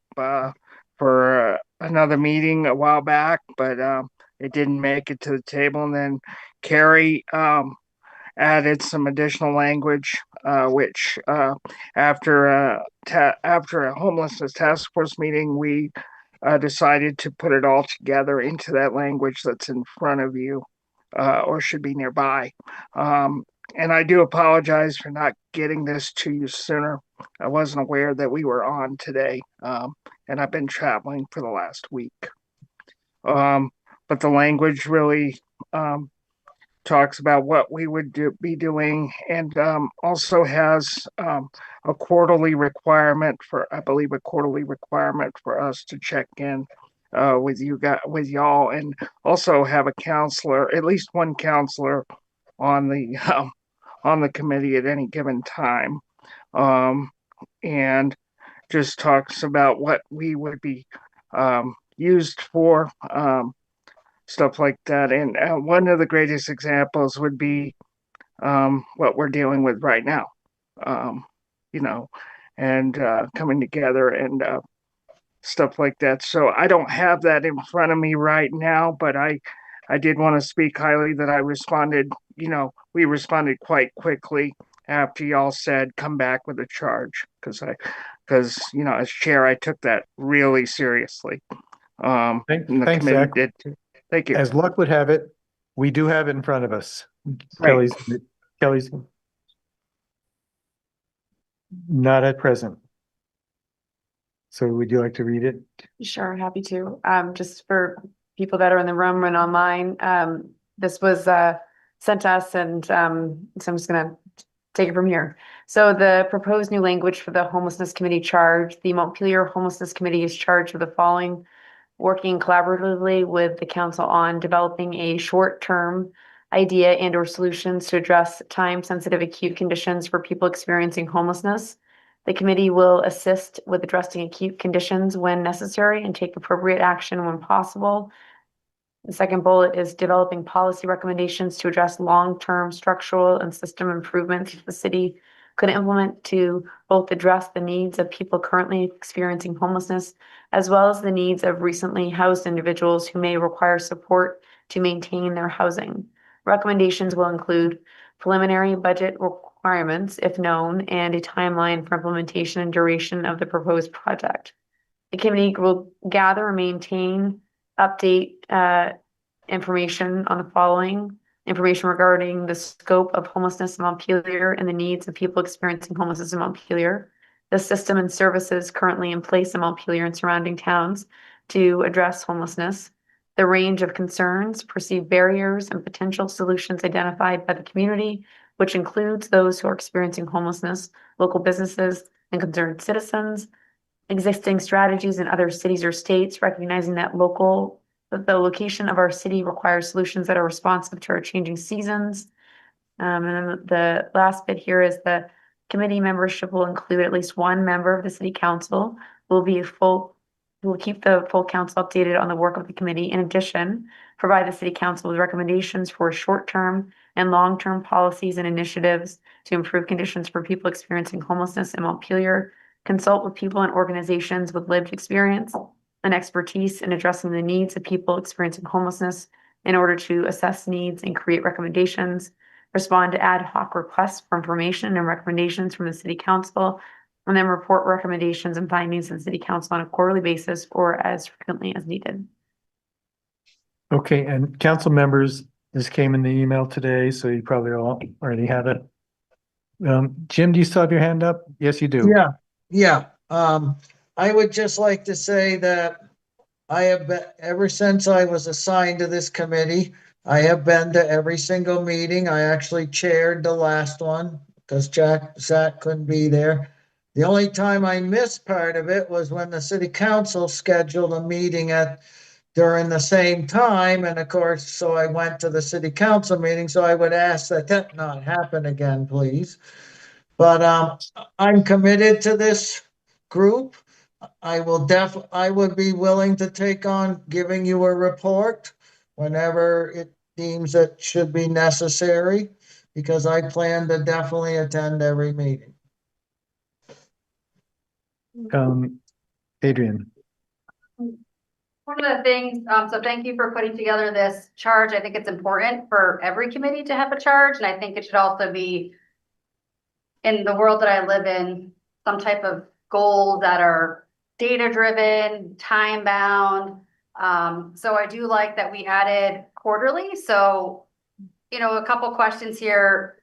for another meeting a while back, but it didn't make it to the table. And then Carrie added some additional language, which after a homelessness task force meeting, we decided to put it all together into that language that's in front of you, or should be nearby. And I do apologize for not getting this to you sooner. I wasn't aware that we were on today, and I've been traveling for the last week. But the language really talks about what we would be doing, and also has a quarterly requirement for, I believe, for us to check in with y'all, and also have a counselor, at least one counselor, on the on the committee at any given time, and just talks about what we would be used for, stuff like that. And one of the greatest examples would be what we're dealing with right now, you know, and coming together and stuff like that. So I don't have that in front of me right now, but I did want to speak highly that I responded, we responded quite quickly after y'all said come back with a charge, because as chair I took that really seriously. And the Thanks, committee Zach. did too. Thank you. As luck would have it, we do have it in front of us. Right. Kelly's not at present. So would you like to read it? Sure, happy to. Just for people that are in the room and online, this was sent to us, and so I'm just gonna take it from here. So the proposed new language for the Homelessness Committee charge, the Montpelier Homelessness Committee is charged with the following: working collaboratively with the council on developing a short-term idea and/or solutions to address time-sensitive acute conditions for people experiencing homelessness. The committee will assist with addressing acute conditions when necessary and take appropriate action when possible. The second bullet is developing policy recommendations to address long-term structural and system improvements the city could implement to both address the needs of people currently experiencing homelessness, as well as the needs of recently housed individuals who may require support to maintain their housing. Recommendations will include preliminary budget requirements, if known, and a timeline for implementation and duration of the proposed project. The committee will gather and maintain, update information on the following: information regarding the scope of homelessness in Montpelier and the needs of people experiencing homelessness in Montpelier, the system and services currently in place in Montpelier and surrounding towns to address homelessness, the range of concerns, perceived barriers, and potential solutions identified by the community, which includes those who are experiencing homelessness, local businesses, and concerned citizens, existing strategies in other cities or states, recognizing that the location of our city requires solutions that are responsive to our changing seasons. And then the last bit here is the committee membership will include at least one member of the city council, will keep the full council updated on the work of the committee. In addition, provide the city council with recommendations for short-term and long-term policies and initiatives to improve conditions for people experiencing homelessness in Montpelier, consult with people and organizations with lived experience and expertise in addressing the needs of people experiencing homelessness in order to assess needs and create recommendations, respond to ad hoc requests for information and recommendations from the city council, and then report recommendations and findings to the city council on a quarterly basis or as frequently as needed. Okay, and council members, this came in the email today, so you probably all already have it. Jim, do you still have your hand up? Yes, you do. Yeah. I would just like to say that I have been, ever since I was assigned to this committee, I have been to every single meeting. I actually chaired the last one because Zach couldn't be there. The only time I missed part of it was when the city council scheduled a meeting during the same time. And of course, so I went to the city council meeting. So I would ask that not happen again, please. But I'm committed to this group. I would be willing to take on giving you a report whenever it deems it should be necessary, because I plan to definitely attend every meeting. Adrian. One of the things, so thank you for putting together this charge. I think it's important for every committee to have a charge, and I think it should also be, in the world that I live in, some type of goals that are data-driven, time-bound. So I do like that we added quarterly. So, a couple questions here.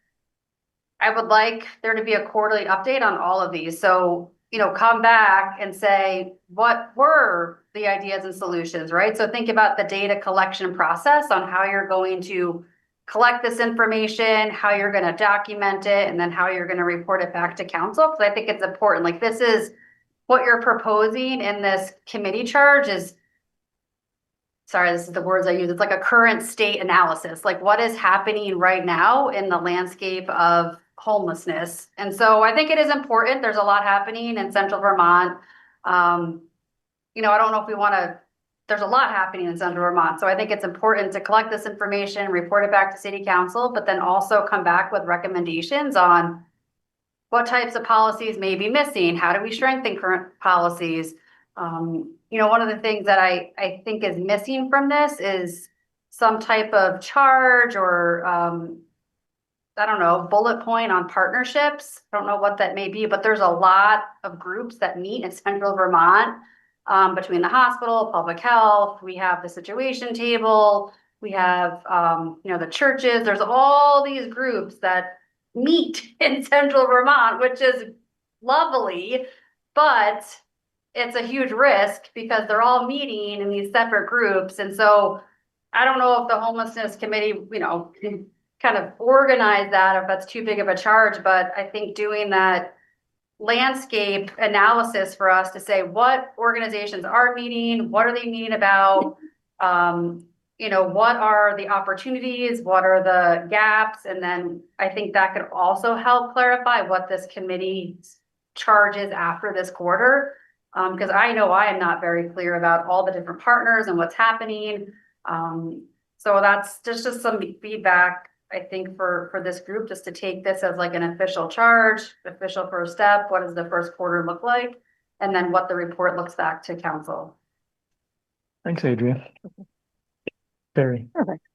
I would like there to be a quarterly update on all of these. So, come back and say, what were the ideas and solutions, right? So think about the data collection process on how you're going to collect this information, how you're going to document it, and then how you're going to report it back to council. Because I think it's important. Like, this is what you're proposing in this committee charge is sorry, this is the words I use, it's like a current state analysis, like what is happening right now in the landscape of homelessness. And so I think it is important. There's a lot happening in central Vermont. You know, I don't know if we want to, there's a lot happening in central Vermont. So I think it's important to collect this information, report it back to city council, but then also come back with recommendations on what types of policies may be missing. How do we strengthen current policies? You know, one of the things that I think is missing from this is some type of charge or, I don't know, bullet point on partnerships. I don't know what that may be, but there's a lot of groups that meet in central Vermont, between the hospital, public health. We have the situation table. We have, you know, the churches. There's all these groups that meet in central Vermont, which is lovely, but it's a huge risk because they're all meeting in these separate groups. And so I don't know if the homelessness committee, you know, can kind of organize that, if that's too big of a charge, but I think doing that landscape analysis for us to say what organizations are meeting, what are they meeting about, you know, what are the opportunities, what are the gaps, and then I think that could also help clarify what this committee charges after this quarter. Because I know I am not very clear about all the different partners and what's happening. So that's just some feedback, I think, for this group, just to take this as like an official charge, official first step. What does the first quarter look like? And then what the report looks back to council. Thanks, Adrian. Barry. Perfect.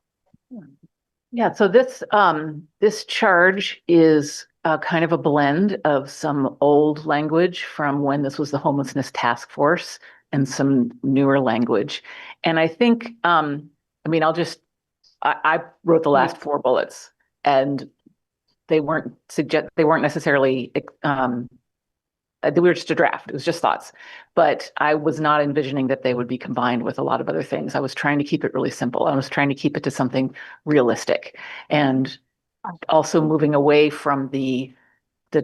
Yeah, so this charge is kind of a blend of some old language from when this was the homelessness task force and some newer language. And I think, I mean, I wrote the last 4 bullets, and they weren't necessarily, they were just a draft. It was just thoughts, but I was not envisioning that they would be combined with a lot of other things. I was trying to keep it really simple. I was trying to keep it to something realistic, and also moving away from the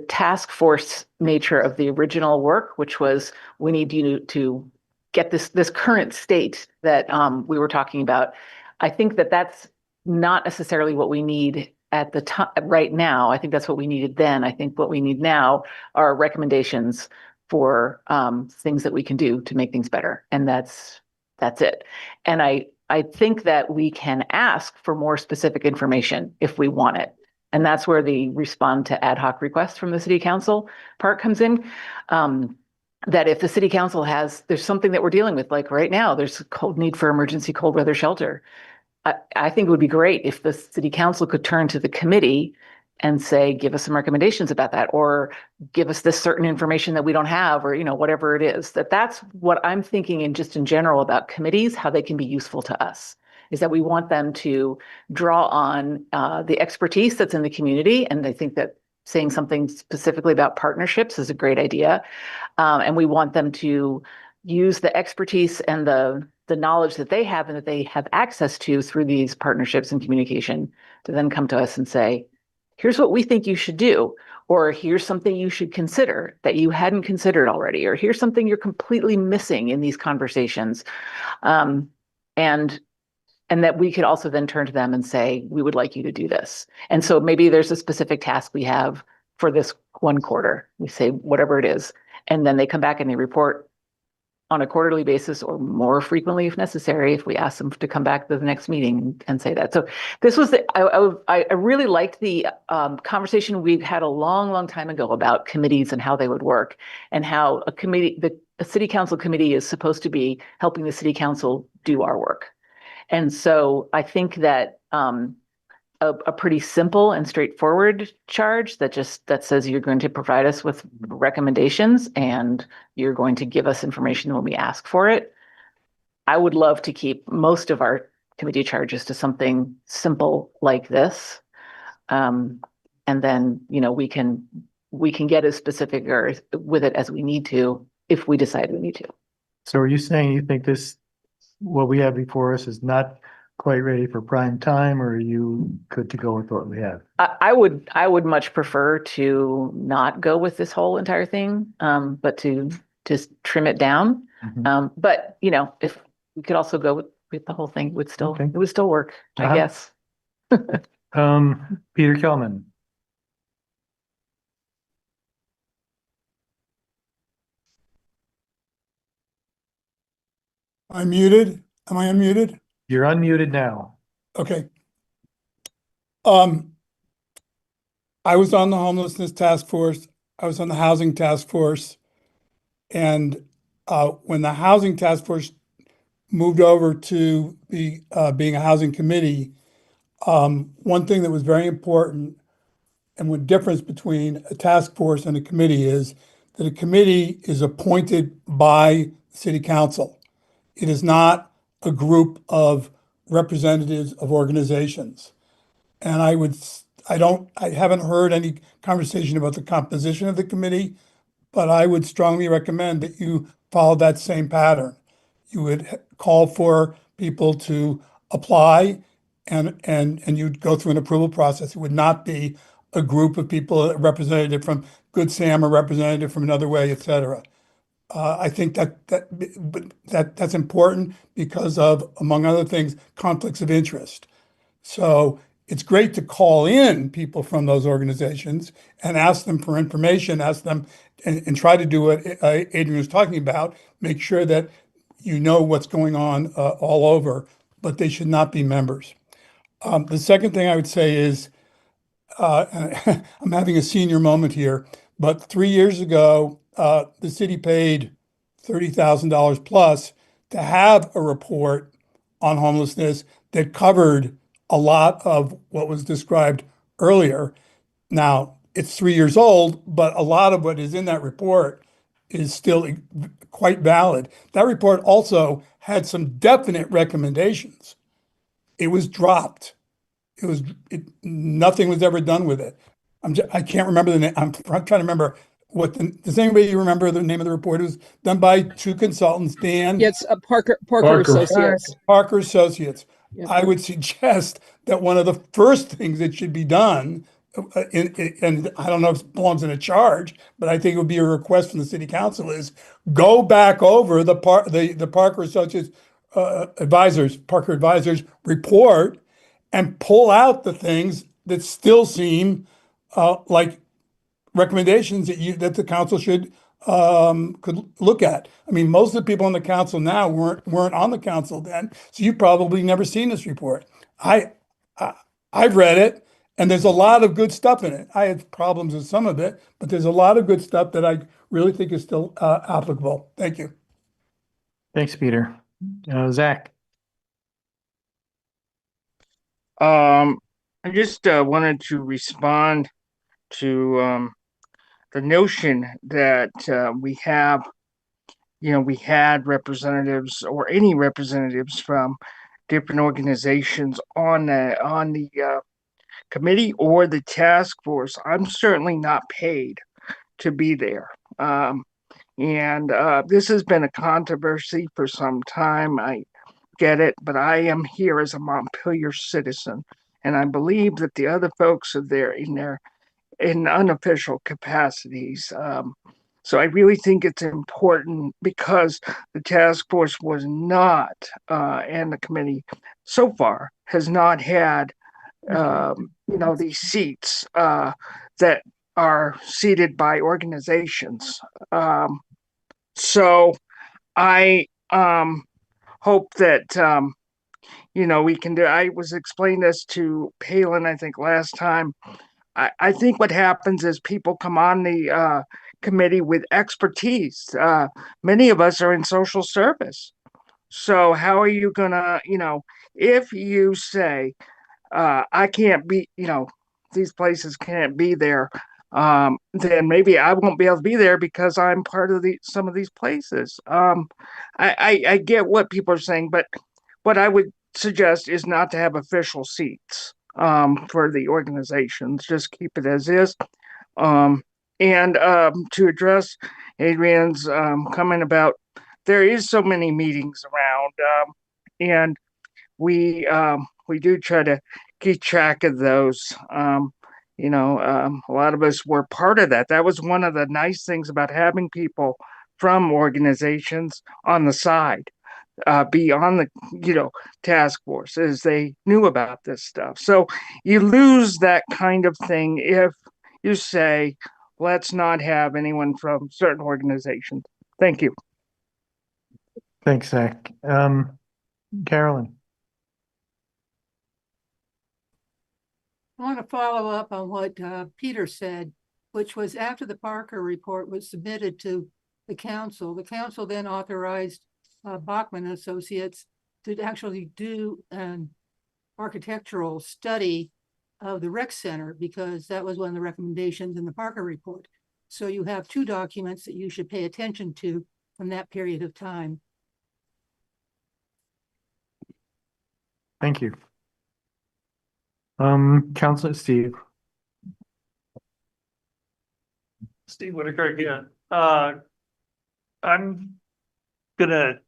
task force nature of the original work, which was, we need you to get this current state that we were talking about. I think that that's not necessarily what we need at the time right now. I think that's what we needed then. I think what we need now are recommendations for things that we can do to make things better. And that's it. And I think that we can ask for more specific information if we want it. And that's where the respond to ad hoc requests from the city council part comes in. That if the city council there's something that we're dealing with, like right now, there's a need for emergency cold weather shelter. I think it would be great if the city council could turn to the committee and say, give us some recommendations about that, or give us this certain information that we don't have, or, you know, whatever it is. That's what I'm thinking, and just in general about committees, how they can be useful to us, is that we want them to draw on the expertise that's in the community. And I think that saying something specifically about partnerships is a great idea. And we want them to use the expertise and the knowledge that they have and that they have access to through these partnerships and communication to then come to us and say, here's what we think you should do, or here's something you should consider that you hadn't considered already, or here's something you're completely missing in these conversations. And that we could also then turn to them and say, we would like you to do this. And so maybe there's a specific task we have for this one quarter. We say whatever it is, and then they come back and they report on a quarterly basis, or more frequently if necessary, if we ask them to come back to the next meeting and say that. So this was I really liked the conversation we've had a long time ago about committees and how they would work, and how a city council committee is supposed to be helping the city council do our work. And so I think that a pretty simple and straightforward charge that says you're going to provide us with recommendations and you're going to give us information when we ask for it. I would love to keep most of our committee charges to something simple like this. And then, you know, we can get as specific or with it as we need to, if we decide we need to. So are you saying you think what we have before us is not quite ready for prime time, or are you good to go with what we have? I would much prefer to not go with this whole entire thing, but to just trim it down. Mm-hmm. But you know, if we could also go with with the whole thing would still, Okay. it would still work, I Uh-huh. guess. Peter Kelman. I'm muted. Am I unmuted? You're unmuted now. Okay. I was on the homelessness task force. I was on the housing task force. And when the housing task force moved over to be being a housing committee, one thing that was very important and the difference between a task force and a committee is that a committee is appointed by city council. It is not a group of representatives of organizations. And I haven't heard any conversation about the composition of the committee, but I would strongly recommend that you follow that same pattern. You would call for people to apply and you'd go through an approval process. It would not be a group of people, a representative from Good Sam, a representative from Another Way, et cetera. I think that's important because of, among other things, conflicts of interest. So it's great to call in people from those organizations and ask them for information, ask them and try to do what Adrian was talking about, make sure that you know what's going on all over, but they should not be members. The second thing I would say is, I'm having a senior moment here, but 3 years ago, the city paid $30,000 plus to have a report on homelessness that covered a lot of what was described earlier. Now, it's 3 years old, but a lot of what is in that report is still quite valid. That report also had some definite recommendations. It was dropped. Nothing was ever done with it. I can't remember the name. I'm trying to remember does anybody remember the name of the report? It was done by two consultants, Dan. Yes, Parker Parker. Associates. Parker Associates. Yeah. I would suggest that one of the first things that should be done, and I don't know if it belongs in a charge, but I think it would be a request from the city council, is go back over the Parker Associates Parker Advisors report and pull out the things that still seem like recommendations that the council could look at. I mean, most of the people on the council now weren't on the council then, so you've probably never seen this report. I've read it, and there's a lot of good stuff in it. I had problems with some of it, but there's a lot of good stuff that I really think is still applicable. Thank you. Thanks, Peter. Zach. I just wanted to respond to the notion that we had representatives or any representatives from different organizations on the committee or the task force. I'm certainly not paid to be there. And this has been a controversy for some time. I get it, but I am here as a Montpelier citizen, and I believe that the other folks are there in unofficial capacities. So I really think it's important because the task force was not, and the committee so far has not had, these seats that are seated by organizations. So I hope that we can do. I was explaining this to Palin, I think, last time. I think what happens is people come on the committee with expertise. Many of us are in social service. So how are you gonna, if you say, I can't be, these places can't be there, then maybe I won't be able to be there because I'm part of some of these places. I get what people are saying, but what I would suggest is not to have official seats for the organizations. Just keep it as is. And to address Adrian's comment about there is so many meetings around, and we do try to keep track of those. A lot of us were part of that. That was one of the nice things about having people from organizations on the side. be on the, task force as they knew about this stuff. So you lose that kind of thing if you say, let's not have anyone from certain organizations. Thank you. Thanks, Zach. Carolyn. I want to follow up on what Peter said, which was after the Parker report was submitted to the council then authorized Bachman Associates to actually do an architectural study of the rec center, because that was one of the recommendations in the Parker report. So you have two documents that you should pay attention to from that period of time. Thank you. Councilor Steve. Steve Whitaker again. I'm gonna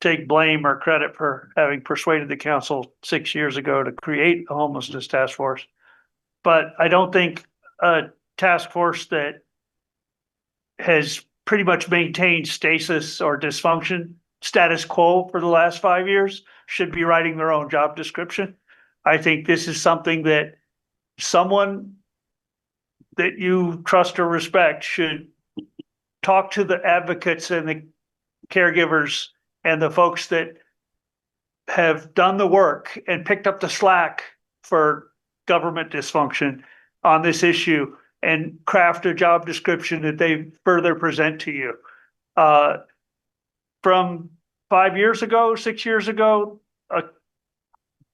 take blame or credit for having persuaded the council 6 years ago to create a homelessness task force. But I don't think a task force that has pretty much maintained status or dysfunction, status quo for the last 5 years should be writing their own job description. I think this is something that someone that you trust or respect should talk to the advocates and the caregivers and the folks that have done the work and picked up the slack for government dysfunction on this issue and craft a job description that they further present to you. From 5 years ago, 6 years ago, a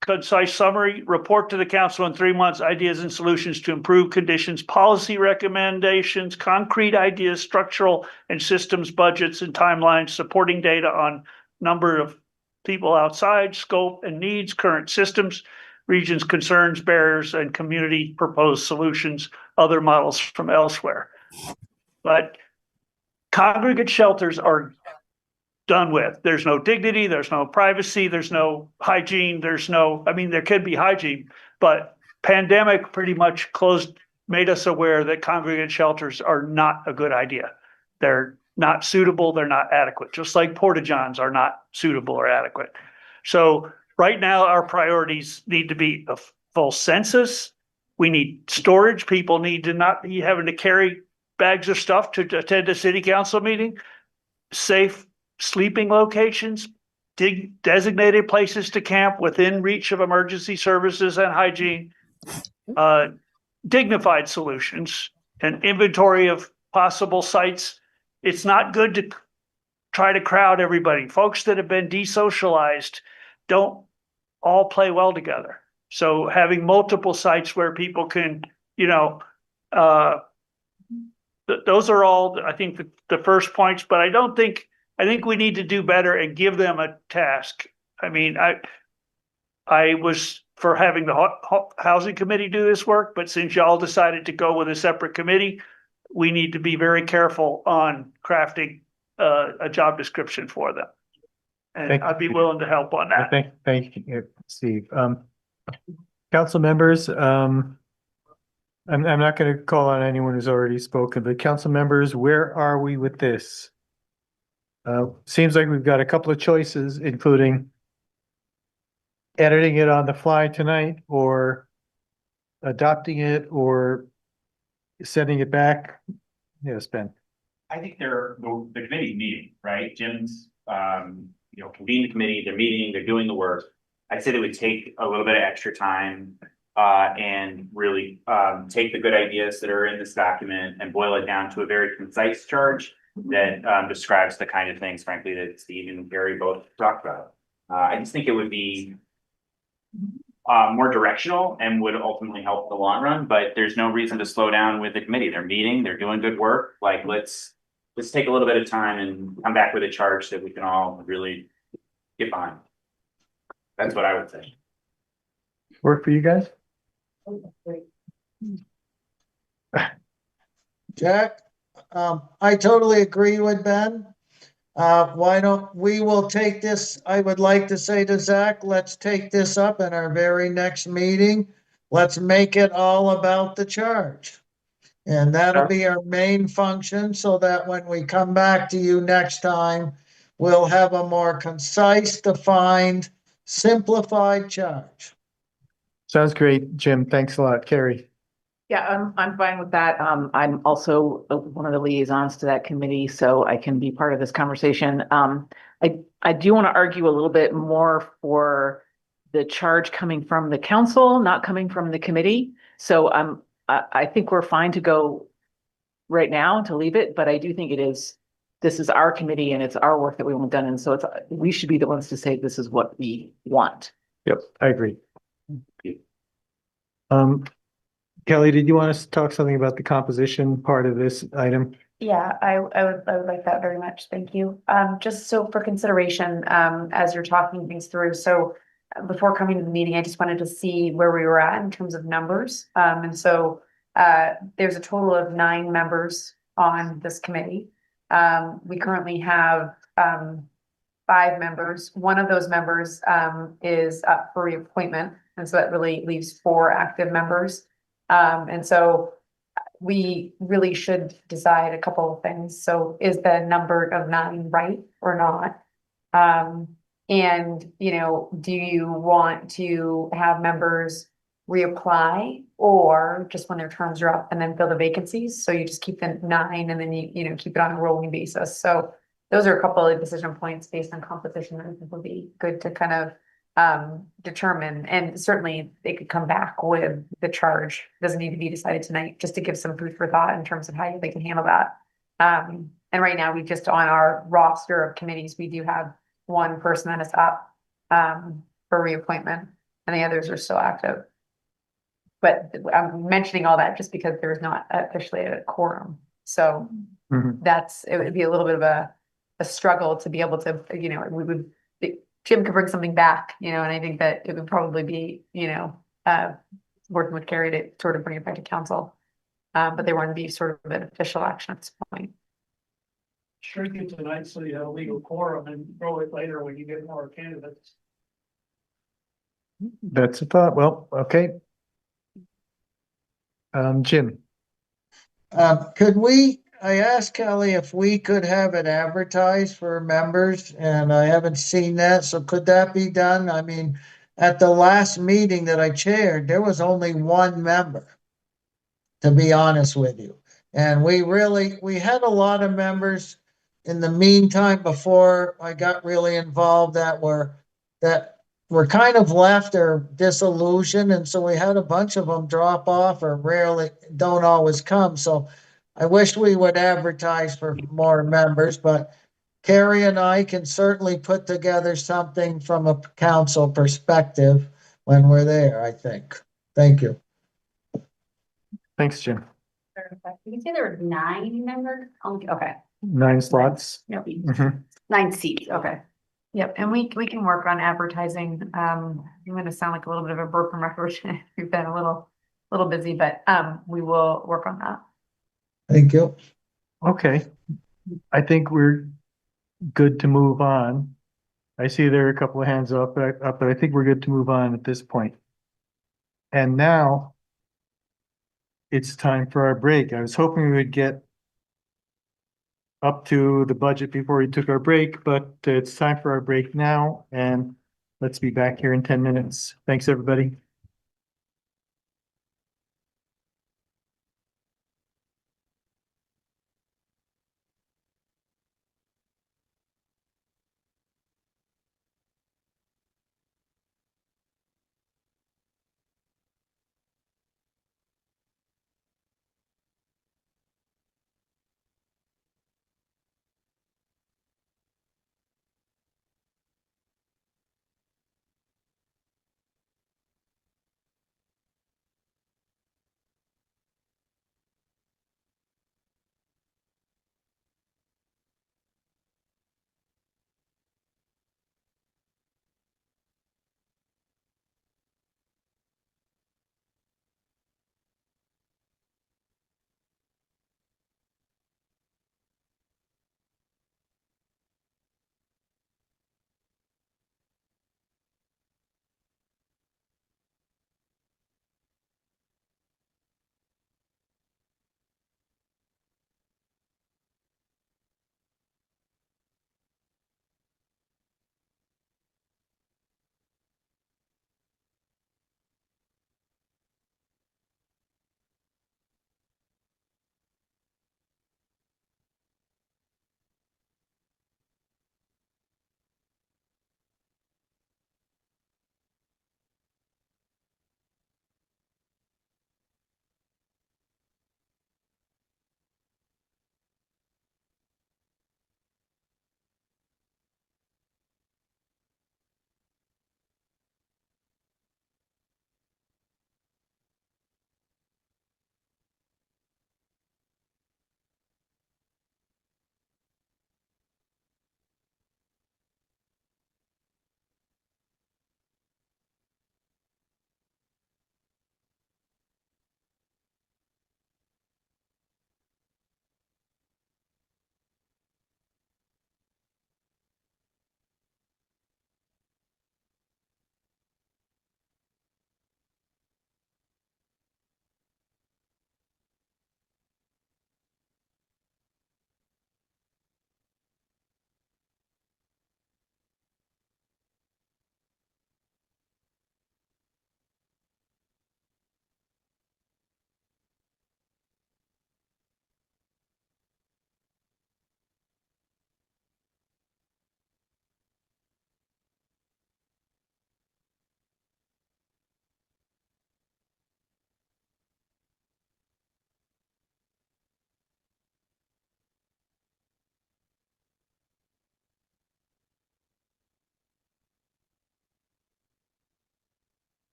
concise summary, report to the council in 3 months, ideas and solutions to improve conditions, policy recommendations, concrete ideas, structural and systems budgets and timelines, supporting data on number of people outside, scope and needs, current systems, regions, concerns, barriers, and community proposed solutions, other models from elsewhere. But congregate shelters are done with. There's no dignity, there's no privacy, there's no hygiene, there could be hygiene, but pandemic pretty much made us aware that congregate shelters are not a good idea. They're not suitable, they're not adequate, just like porta-johns are not suitable or adequate. So right now, our priorities need to be a full census. We need storage. People need to not be having to carry bags of stuff to attend a city council meeting. Safe sleeping locations, designated places to camp within reach of emergency services and hygiene, dignified solutions, an inventory of possible sites. It's not good to try to crowd everybody. Folks that have been desocialized don't all play well together. So having multiple sites where people can, those are all, I think, the first points, but I think we need to do better and give them a task. I mean, I was for having the housing committee do this work, but since y'all decided to go with a separate committee, we need to be very careful on crafting a job description for them. And I'd be willing to help on that. Thank you, Steve. Council members, I'm not going to call on anyone who's already spoken, but council members, where are we with this? Seems like we've got a couple of choices, including editing it on the fly tonight, or adopting it, or sending it back. Yes, Ben. I think the committee's meeting, right? Jim's, convened the committee, they're meeting, they're doing the work. I'd say they would take a little bit of extra time and really take the good ideas that are in this document and boil it down to a very concise charge that describes the kind of things, frankly, that Steve and Gary both talked about. I just think it would be more directional and would ultimately help the long run, but there's no reason to slow down with the committee. They're meeting, they're doing good work. Like, let's take a little bit of time and come back with a charge that we can all really get behind. That's what I would say. Work for you guys? Jack, I totally agree with Ben. Why don't we will take this, I would like to say to Zach, let's take this up in our very next meeting. Let's make it all about the charge. And that'll be our main function, so that when we come back to you next time, we'll have a more concise, defined, simplified charge. Sounds great, Jim. Thanks a lot. Carrie. Yeah, I'm fine with that. I'm also one of the liaisons to that committee, so I can be part of this conversation. I do want to argue a little bit more for the charge coming from the council, not coming from the committee. So I think we're fine to go right now to leave it, but I do think this is our committee and it's our work that we want done. And so we should be the ones to say this is what we want. Yep, I agree. Kelly, did you want us to talk something about the composition part of this item? Yeah, I would like that very much. Thank you. Just so for consideration, as you're talking things through, so before coming to the meeting, I just wanted to see where we were at in terms of numbers. And so there's a total of 9 members on this committee. We currently have 5 members. One of those members is up for reappointment, and so that really leaves 4 active members. And so we really should decide a couple of things. So is the number of 9 right or not? And, do you want to have members reapply or just when their terms are up and then fill the vacancies? So you just keep the 9 and then you keep it on a rolling basis. So those are a couple of decision points based on composition that I think would be good to kind of determine, and certainly they could come back with the charge. Doesn't need to be decided tonight, just to give some food for thought in terms of how they can handle that. And right now we just on our roster of committees, we do have 1 person that is up for reappointment and the others are still active. But I'm mentioning all that just because there's not officially a quorum. So it would be a little bit of a struggle to be able to, Jim could bring something back, and I think that it would probably be, working with Carrie to sort of bring it back to council. But there wouldn't be sort of an official action at this point. Shrink it tonight so you have a legal quorum and throw it later when you get more candidates. That's a thought. Well, okay. Jim. I asked Kelly if we could have it advertised for members, and I haven't seen that, so could that be done? I mean, at the last meeting that I chaired, there was only 1 member, to be honest with you. And we had a lot of members in the meantime before I got really involved that were kind of left or disillusioned. And so we had a bunch of them drop off or don't always come. So I wish we would advertise for more members, but Carrie and I can certainly put together something from a council perspective when we're there, I think. Thank you. Thanks, Jim. You can say there were 9 members? Okay. 9 slots. Yep. Mhm. 9 seats, okay. Yep, and we can work on advertising. I'm gonna sound like a little bit of a broken record. We've been a little busy, but we will work on that. Thank you. Okay. I think we're good to move on. I see there are a couple of hands up, but I think we're good to move on at this point. And now it's time for our break. I was hoping we would get up to the budget before we took our break, but it's time for our break now, and let's be back here in 10 minutes. Thanks, everybody.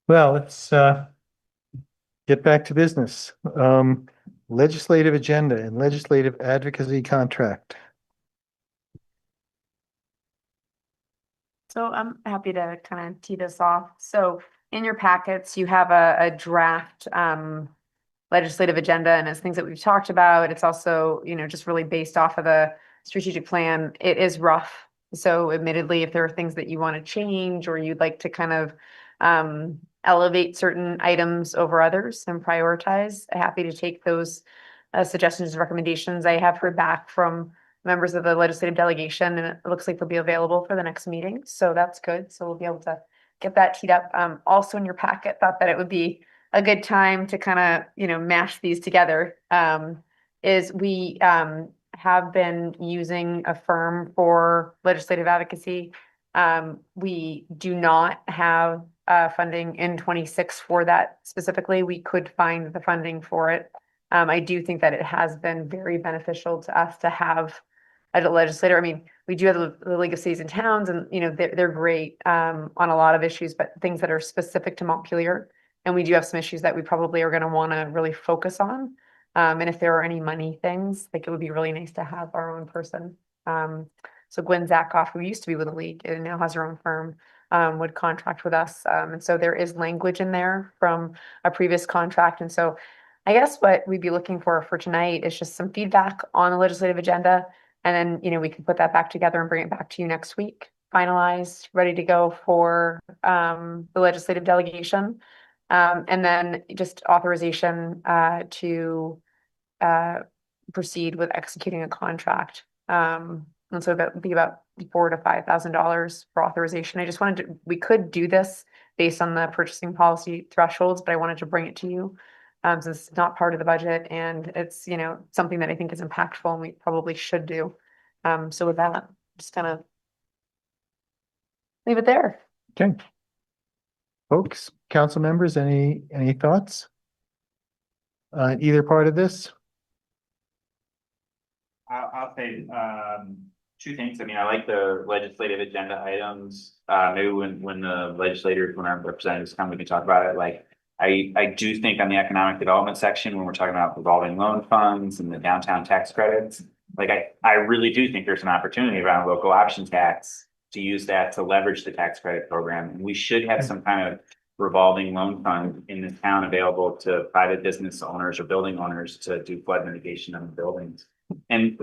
Well, let's get back to business. Legislative agenda and legislative advocacy contract. So I'm happy to kind of tee this off. So in your packets, you have a draft legislative agenda, and it's things that we've talked about. It's also, just really based off of the strategic plan. It is rough. So admittedly, if there are things that you want to change or you'd like to kind of elevate certain items over others and prioritize, happy to take those suggestions and recommendations. I have heard back from members of the legislative delegation, and it looks like they'll be available for the next meeting. So that's good. So we'll be able to get that teed up. Also in your packet, thought that it would be a good time to kind of, mash these together. Is we have been using a firm for legislative advocacy. We do not have funding in 26 for that specifically. We could find the funding for it. I do think that it has been very beneficial to us to have a legislator. I mean, we do have the League of Cities and Towns, and they're great on a lot of issues, but things that are specific to Montpelier. And we do have some issues that we probably are going to want to really focus on. And if there are any money things, like it would be really nice to have our own person. So Gwen Zakoff, who used to be with the League and now has her own firm, would contract with us. And so there is language in there from a previous contract. And so I guess what we'd be looking for tonight is just some feedback on the legislative agenda. And then, we can put that back together and bring it back to you next week, finalized, ready to go for the legislative delegation. And then just authorization to proceed with executing a contract. And so that would be about $4,000 to $5,000 for authorization. I just wanted to, we could do this based on the purchasing policy thresholds, but I wanted to bring it to you. Since it's not part of the budget and it's, something that I think is impactful and we probably should do. So with that, just kind of leave it there. Okay. Folks, council members, any thoughts on either part of this? I'll say two things. I mean, I like the legislative agenda items. Maybe when the legislators, when our representatives come, we can talk about it. Like, I do think on the economic development section, when we're talking about revolving loan funds and the downtown tax credits, like I really do think there's an opportunity around local option tax to use that to leverage the tax credit program. And we should have some kind of revolving loan fund in this town available to private business owners or building owners to do flood mitigation on the buildings. And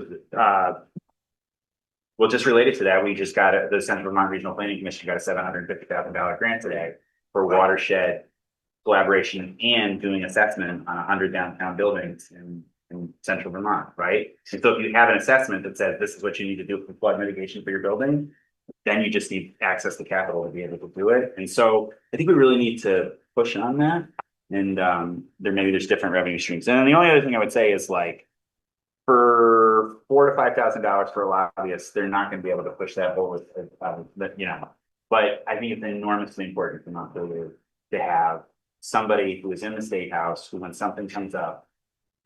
well, just related to that, we just got the Central Vermont Regional Planning Commission got a $750,000 grant today for watershed collaboration and doing assessment on 100 downtown buildings in Central Vermont, right? And so if you have an assessment that says this is what you need to do for flood mitigation for your building, then you just need access to capital to be able to do it. And so I think we really need to push on that. And there's different revenue streams. And then the only other thing I would say is like, for $4,000 to $5,000 for a lobbyist, they're not going to be able to push that forward, But I think it's enormously important for Montpelier to have somebody who is in the State House who, when something comes up,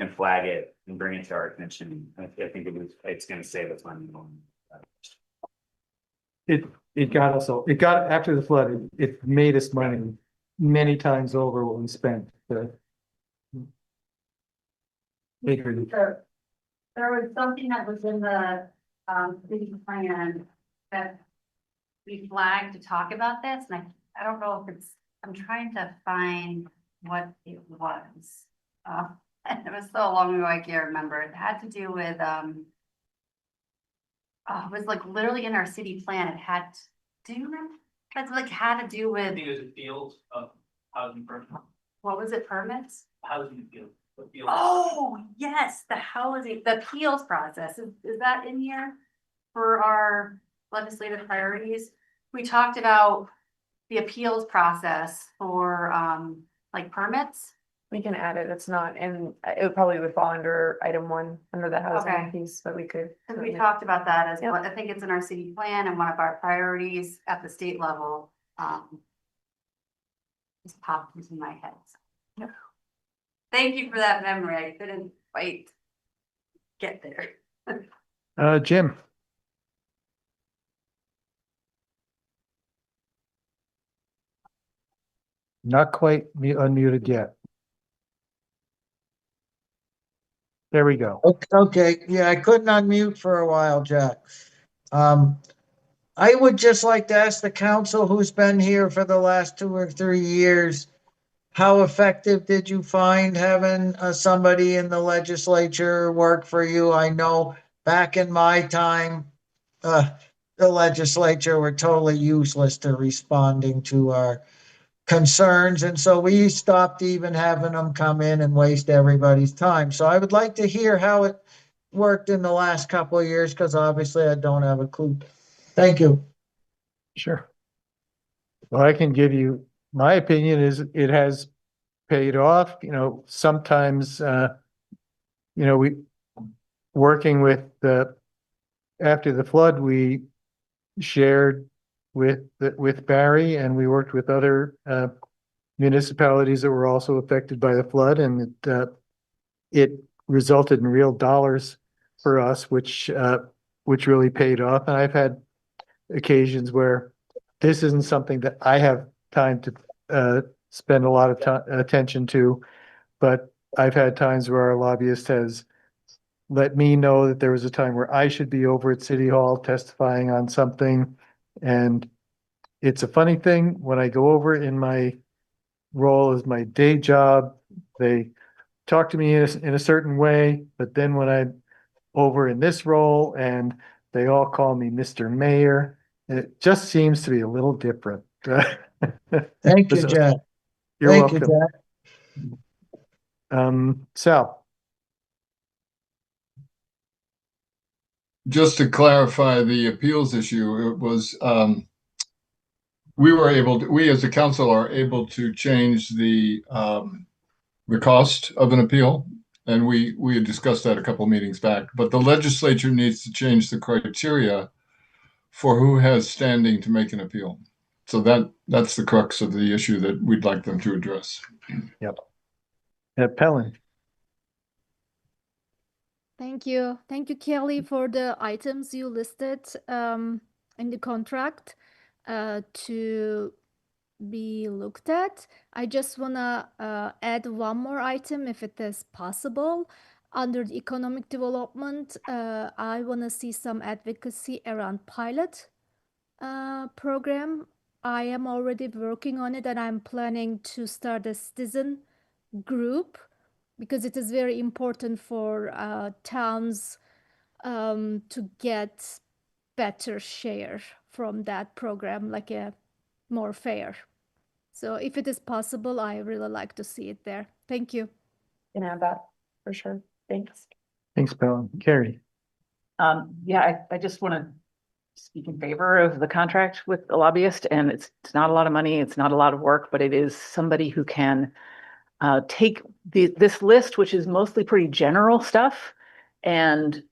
can flag it and bring it to our attention. I think it's going to save us money. It got us, after the flood, it made us money many times over what we spent. Bigger. There was something that was in the city plan that we flagged to talk about this, and I don't know if I'm trying to find what it was. It was so long ago, I can't remember. It had to do with, it was like literally in our city plan. It had, do you remember? It's like had to do with. I think it was a field of housing permits. What was it, permits? Housing field. Oh, yes, the housing, the appeals process. Is that in here for our legislative priorities? We talked about the appeals process for like permits. We can add it. It's not, and it probably would fall under item 1 under the housing Okay. piece, but we could. Because we talked about that as well. I think it's in our city plan and one of our priorities at the state level. Just popped into my head. Yep. Thank you for that memory. I couldn't quite get there. Jim. Not quite unmuted yet. There we go. Okay, yeah, I couldn't unmute for a while, Jack. I would just like to ask the council who's been here for the last 2 or 3 years, how effective did you find having somebody in the legislature work for you? I know back in my time, the legislature were totally useless to responding to our concerns. And so we stopped even having them come in and waste everybody's time. So I would like to hear how it worked in the last couple of years, because obviously I don't have a clue. Thank you. Sure. Well, I can give you, my opinion is it has paid off. Sometimes, we, working with after the flood, we shared with Barry, and we worked with other municipalities that were also affected by the flood, and it resulted in real dollars for us, which really paid off. And I've had occasions where this isn't something that I have time to spend a lot of attention to, but I've had times where our lobbyist has let me know that there was a time where I should be over at City Hall testifying on something. And it's a funny thing, when I go over in my role as my day job, they talk to me in a certain way, but then when I'm over in this role and they all call me Mr. Mayor, it just seems to be a little different. Thank you, So, Jack. you're Thank you, welcome. Jack. Sal. Just to clarify the appeals issue, it was, we as a council are able to change the cost of an appeal. And we had discussed that a couple of meetings back, but the legislature needs to change the criteria for who has standing to make an appeal. So that's the crux of the issue that we'd like them to address. Yep. Pellin. Thank you. Thank you, Kelly, for the items you listed in the contract to be looked at. I just want to add one more item, if it is possible. Under the economic development, I want to see some advocacy around pilot program. I am already working on it, and I'm planning to start a citizen group, because it is very important for towns to get better share from that program, like a more fair. So if it is possible, I really like to see it there. Thank you. Can add that for sure. Thanks. Thanks, Pellin. Carrie. Yeah, I just want to speak in favor of the contract with the lobbyist, and it's not a lot of money, it's not a lot of work, but it is somebody who can take this list, which is mostly pretty general stuff, and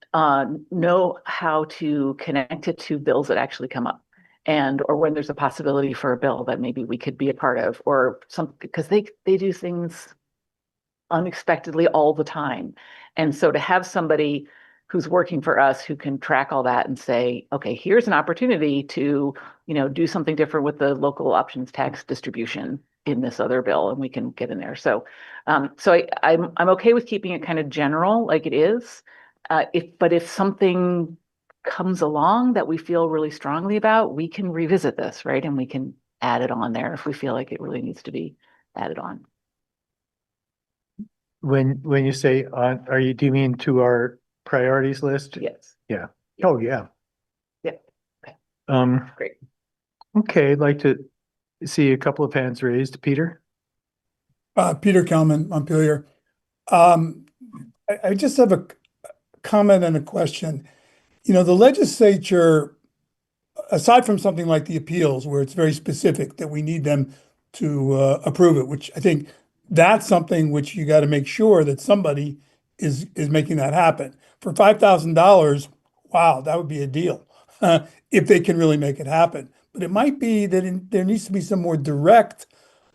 know how to connect it to bills that actually come up, or when there's a possibility for a bill that maybe we could be a part of, or something, because they do things unexpectedly all the time. And so to have somebody who's working for us who can track all that and say, okay, here's an opportunity to, do something different with the local options tax distribution in this other bill, and we can get in there. So, I'm okay with keeping it kind of general like it is. But if something comes along that we feel really strongly about, we can revisit this, right? And we can add it on there if we feel like it really needs to be added on. When you say on, do you mean to our priorities list? Yes. Yeah. Oh, yeah. Yeah. Okay. Great. Okay, I'd like to see a couple of hands raised. Peter? Peter Kelman, Montpelier. I just have a comment and a question. The legislature, aside from something like the appeals, where it's very specific that we need them to approve it, which I think that's something which you got to make sure that somebody is making that happen. For $5,000, wow, that would be a deal if they can really make it happen. But it might be that there needs to be some more direct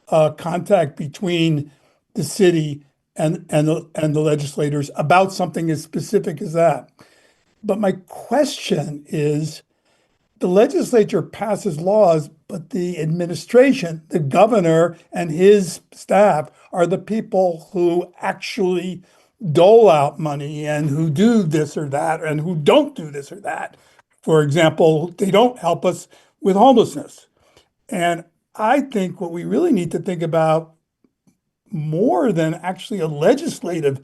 contact between the city and the legislators about something as specific as that. But my question is, the legislature passes laws, but the administration, the governor and his staff are the people who actually dole out money and who do this or that and who don't do this or that. For example, they don't help us with homelessness. And I think what we really need to think about more than actually a legislative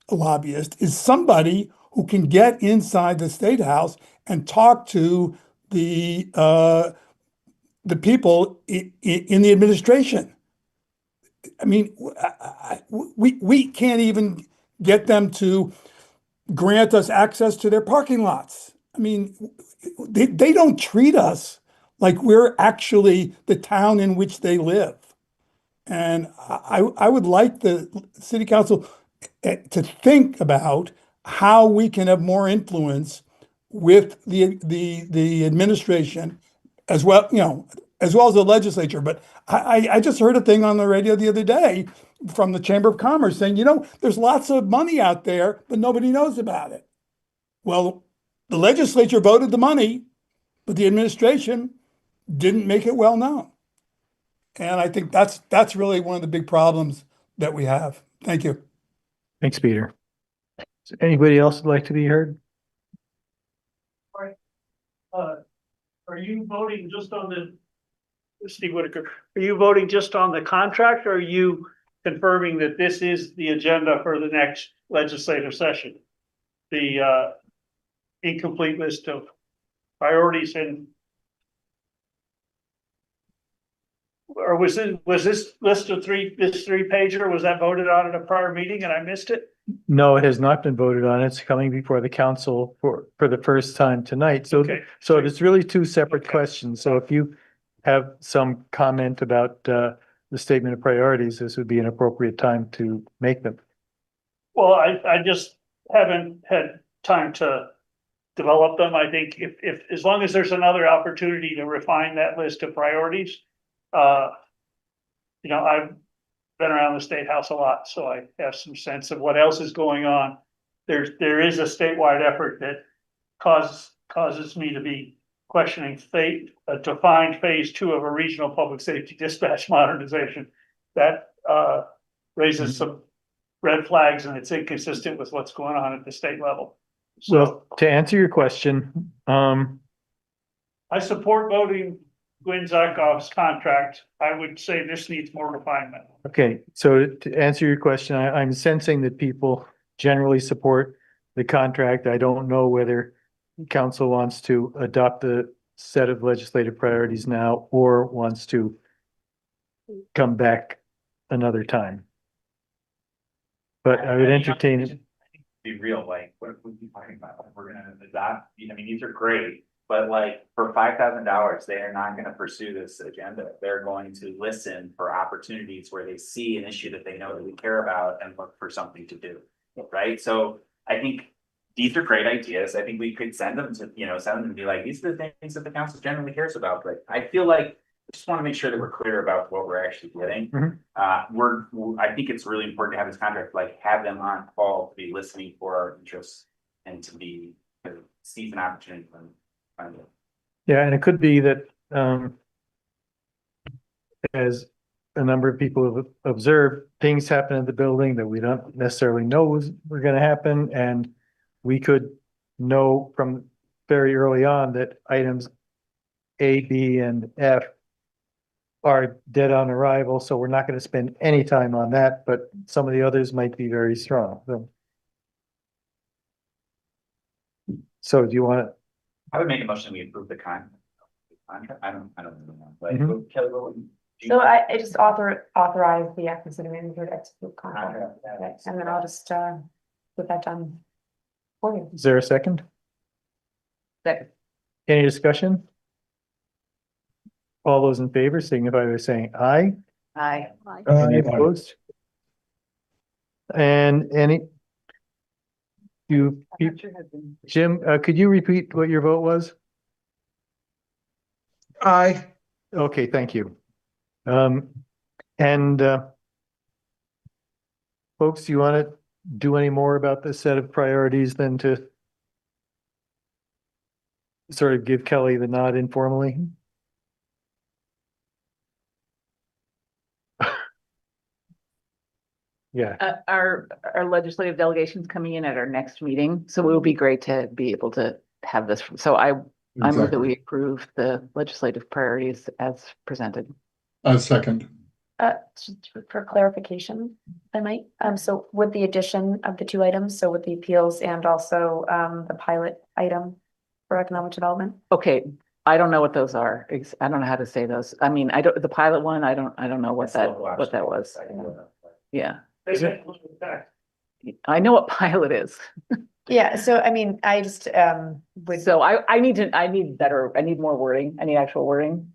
lobbyist is somebody who can get inside the State House and talk to the people in the administration. I mean, we can't even get them to grant us access to their parking lots. I mean, they don't treat us like we're actually the town in which they live. And I would like the city council to think about how we can have more influence with the administration as well, as well as the legislature. But I just heard a thing on the radio the other day from the Chamber of Commerce saying, there's lots of money out there, but nobody knows about it. Well, the legislature voted the money, but the administration didn't make it well known. And I think that's really one of the big problems that we have. Thank you. Thanks, Peter. Is there anybody else would like to be heard? Are you voting just on Steve Whitaker, are you voting just on the contract, or are you confirming that this is the agenda for the next legislative session? The incomplete list of priorities or was this list of this 3-pager, was that voted on at a prior meeting and I missed it? No, it has not been voted on. It's coming before the council for the first time tonight. So, Okay. so it's really two separate questions. So if you have some comment about the statement of priorities, this would be an appropriate time to make them. Well, I just haven't had time to develop them. I think if as long as there's another opportunity to refine that list of priorities, I've been around the State House a lot, so I have some sense of what else is going on. There is a statewide effort that causes me to be questioning a defined phase 2 of a regional public safety dispatch modernization. That raises some red flags, and it's inconsistent with what's going on at the state level. So Well, to answer your question, I support voting Gwen Zykoff's contract. I would say this needs more refinement. okay, so to answer your question, I'm sensing that people generally support the contract. I don't know whether council wants to adopt the set of legislative priorities now or wants to come back another time. But I would entertain it. Be real, like, what are we talking about? We're gonna adopt, these are great, but like, for $5,000, they are not gonna pursue this agenda. They're going to listen for opportunities where they see an issue that they know that we care about and look for something to do, right? So I think these are great ideas. I think we could send them to, send them and be like, these are the things that the council generally cares about. But I feel like I just want to make sure that we're clear about what we're actually getting. I think it's really important to have this contract, like have them on call to be listening for our interests and to seize an opportunity from find it. Yeah, and it could be that, as a number of people have observed, things happen in the building that we don't necessarily know were going to happen, and we could know from very early on that items A, B, and F are dead on arrival, so we're not going to spend any time on that, but some of the others might be very strong. So do you want to? I would make a motion we approve the contract. I don't know. Like, Kelly, what would you? So I just authorize the city manager to execute contract, okay, and then I'll just put that done for you. Is there a second? Second. Any discussion? All those in favor signify by saying aye. Aye. Any opposed? And Jim, could you repeat what your vote was? Aye. Okay, thank you. Folks, do you want to do any more about this set of priorities than to sort of give Kelly the nod informally? Yeah, Our legislative delegation's coming in at our next meeting, so it would be great to be able to have this. So I move that Exactly. we approve the legislative priorities as presented. Second. Just for clarification, if I might, so with the addition of the two items, so with the appeals and also, the pilot item for economic development? Okay, I don't know what those are. I don't know how to say those. I mean, the pilot one, I don't know what that was. Yeah, I know what pilot is. Yeah, so I mean, I just, would, So I need more wording. I need actual wording.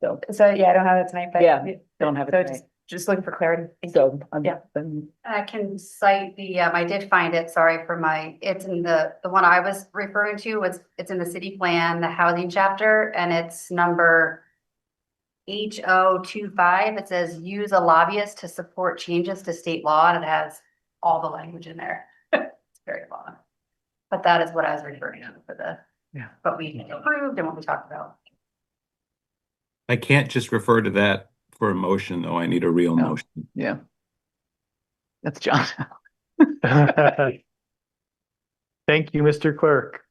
So, yeah, I don't have it tonight, but. Yeah, don't have it So tonight. just looking for clarity. So, Yeah. I can cite the, I did find it, sorry for it's in the one I was referring to, it's in the city plan, the housing chapter, and it's number H025. It says use a lobbyist to support changes to state law, and it has all the language in there. It's very long. But that is what I was referring to for what we approved and what we talked about. I can't just refer to that for a motion, though. I need a real motion. Yeah. That's John. thank you, Mr. Clerk.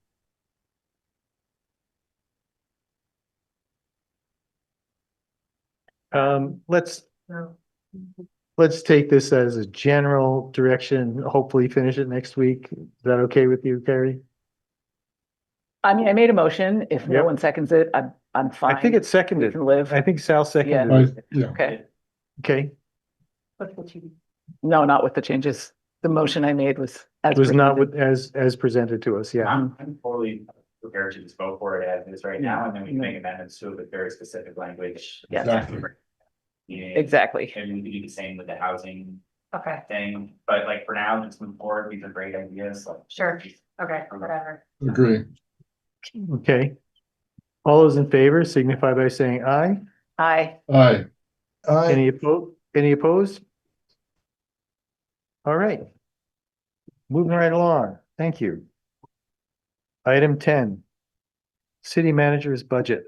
Let's take this as a general direction, hopefully finish it next week. Is that okay with you, Carrie? I mean, I made a motion. If no Yep. one seconds it, I'm fine. I think it's seconded. We can live. I think Sal seconded it. Yeah. Okay. Okay, No, not with the changes. The motion I made was as it was not presented. as presented to us, yeah. I'm totally prepared to just vote for it as is right now, and then we can make amendments to it with very specific language. Yes. Exactly. Exactly. And we could do the same with the housing Okay, thing, but like for now, just move forward. These are great ideas. Like, sure. Okay, whatever. Agree. Okay. All those in favor signify by saying aye. Aye. Aye. Any opposed? All right. Moving right along. Thank you. Item 10. City manager's budget.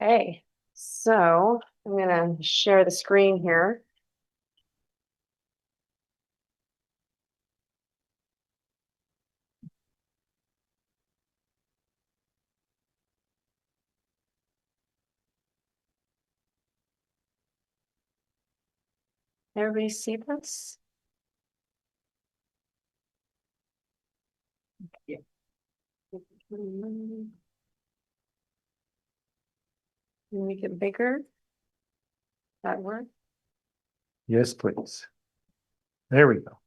Okay, so I'm gonna share the screen here. Everybody see this? Yeah. Make it bigger. That work? Yes, please. There we go.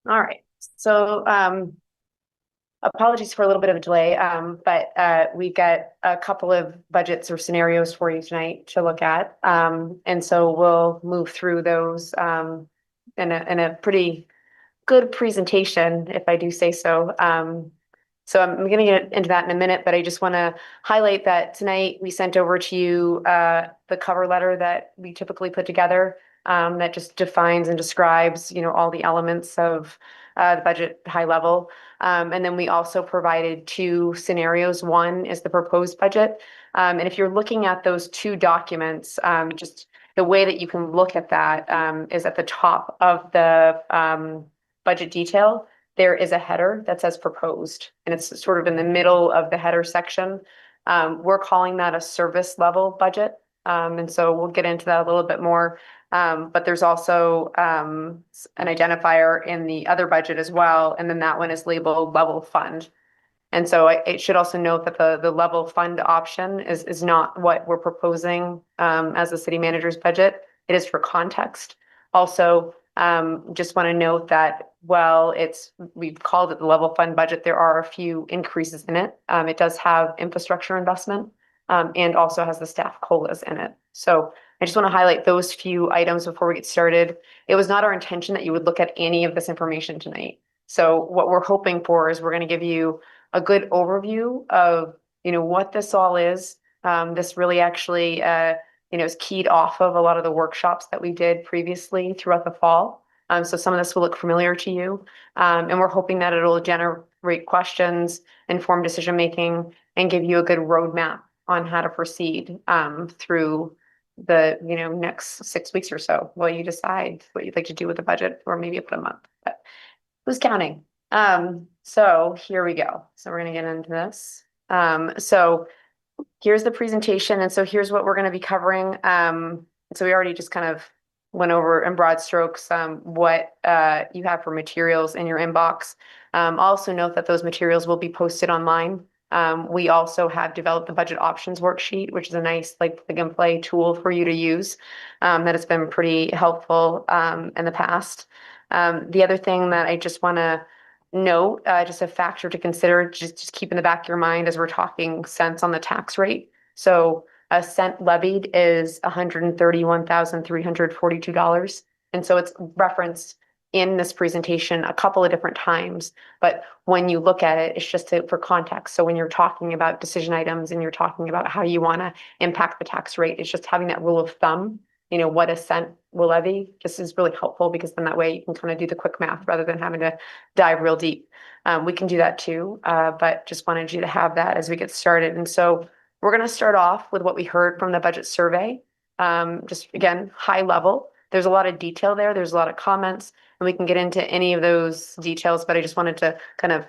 All right, so apologies for a little bit of a delay, but we've got a couple of budgets or scenarios for you tonight to look at. And so we'll move through those in a pretty good presentation, if I do say so. So I'm going to get into that in a minute, but I just want to highlight that tonight we sent over to you the cover letter that we typically put together that just defines and describes, all the elements of the budget high level. And then we also provided two scenarios. One is the proposed budget. And if you're looking at those two documents, just the way that you can look at that is at the top of the budget detail. There is a header that says proposed, and it's sort of in the middle of the header section. We're calling that a service level budget. And so we'll get into that a little bit more. But there's also an identifier in the other budget as well. And then that one is labeled level fund. And so it should also note that the level fund option is not what we're proposing as the city manager's budget. It is for context. Also, just want to note that while we've called it the level fund budget, there are a few increases in it. It does have infrastructure investment and also has the staff COLAs in it. So I just want to highlight those few items before we get started. It was not our intention that you would look at any of this information tonight. So what we're hoping for is we're going to give you a good overview of, what this all is. This really actually, is keyed off of a lot of the workshops that we did previously throughout the fall. So some of this will look familiar to you. And we're hoping that it'll generate questions, inform decision-making, and give you a good roadmap on how to proceed through the, next 6 weeks or so, while you decide what you'd like to do with the budget, or maybe up a month, but who's counting? So here we go. So we're gonna get into this. So here's the presentation, and so here's what we're gonna be covering. So we already just kind of went over in broad strokes what you have for materials in your inbox. Also note that those materials will be posted online. We also have developed the budget options worksheet, which is a nice like plug and play tool for you to use. That has been pretty helpful in the past. The other thing that I just want to note, just a factor to consider, just keep in the back of your mind as we're talking cents on the tax rate. So a cent levied is $131,342. And so it's referenced in this presentation a couple of different times, but when you look at it, it's just for context. So when you're talking about decision items and you're talking about how you want to impact the tax rate, it's just having that rule of thumb, what a cent will levy. This is really helpful because then that way you can kind of do the quick math rather than having to dive real deep. We can do that too, but just wanted you to have that as we get started. And so we're going to start off with what we heard from the budget survey. Just again, high level. There's a lot of detail there. There's a lot of comments, and we can get into any of those details, but I just wanted to kind of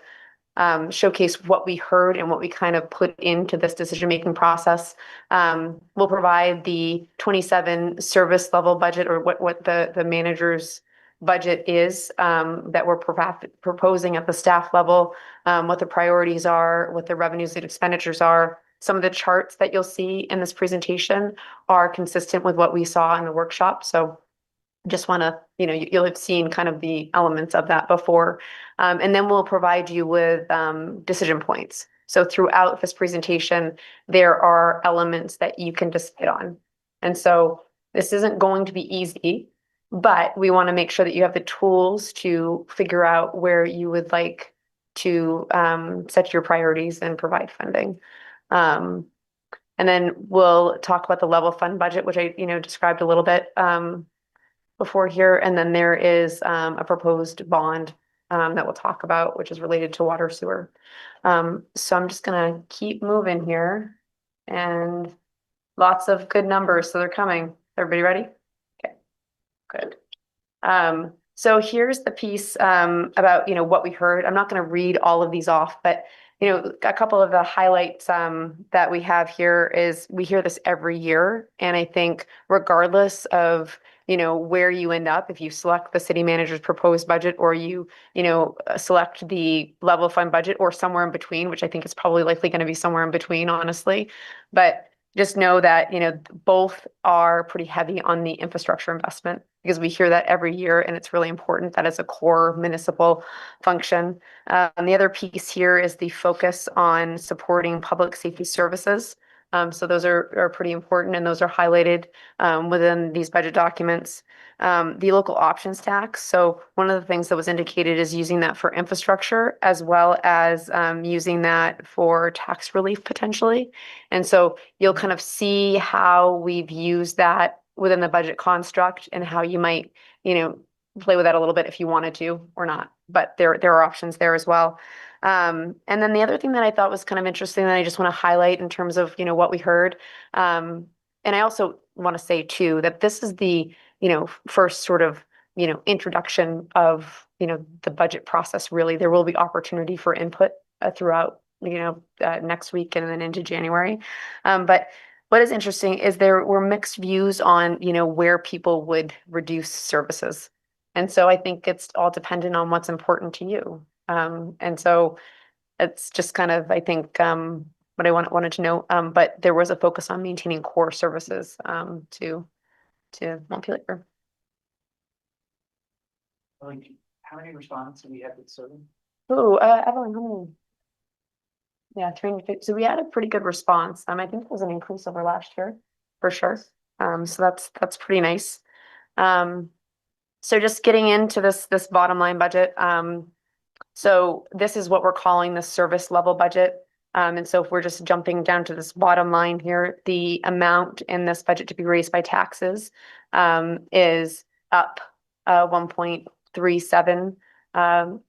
showcase what we heard and what we kind of put into this decision-making process. We'll provide the 27 service level budget, or what the manager's budget is that we're proposing at the staff level, what the priorities are, what the revenues and expenditures are. Some of the charts that you'll see in this presentation are consistent with what we saw in the workshop. So just want to, you'll have seen kind of the elements of that before. And then we'll provide you with decision points. So throughout this presentation, there are elements that you can decide on. And so this isn't going to be easy, but we want to make sure that you have the tools to figure out where you would like to set your priorities and provide funding. And then we'll talk about the level fund budget, which I, described a little bit before here. And then there is a proposed bond that we'll talk about, which is related to water sewer. So I'm just gonna keep moving here, and lots of good numbers, so they're coming. Everybody ready? Okay, good. So here's the piece about, what we heard. I'm not gonna read all of these off, but a couple of the highlights that we have here is we hear this every year. And I think regardless of, where you end up, if you select the city manager's proposed budget, or you, select the level fund budget, or somewhere in between, which I think is probably likely going to be somewhere in between, honestly. But just know that, both are pretty heavy on the infrastructure investment, because we hear that every year, and it's really important. That is a core municipal function. And the other piece here is the focus on supporting public safety services. So those are pretty important, and those are highlighted within these budget documents. The local options tax. So one of the things that was indicated is using that for infrastructure, as well as using that for tax relief potentially. And so you'll kind of see how we've used that within the budget construct, and how you might, play with that a little bit if you wanted to or not. But there are options there as well. And then the other thing that I thought was kind of interesting that I just want to highlight in terms of, what we heard. And I also want to say too, that this is the, first sort of, introduction of, the budget process. Really, there will be opportunity for input throughout, next week and then into January. But what is interesting is there were mixed views on, where people would reduce services. And so I think it's all dependent on what's important to you. And so it's just kind of, I think, what I wanted to know. But there was a focus on maintaining core services to Montpelier. How many respondents do we have with survey? Oh, Evelyn, how many? Yeah, 350. So we had a pretty good response. I think it was an increase over last year, for sure. So that's pretty nice. So just getting into this bottom line budget. So this is what we're calling the service level budget. And so if we're just jumping down to this bottom line here, the amount in this budget to be raised by taxes is up 1.37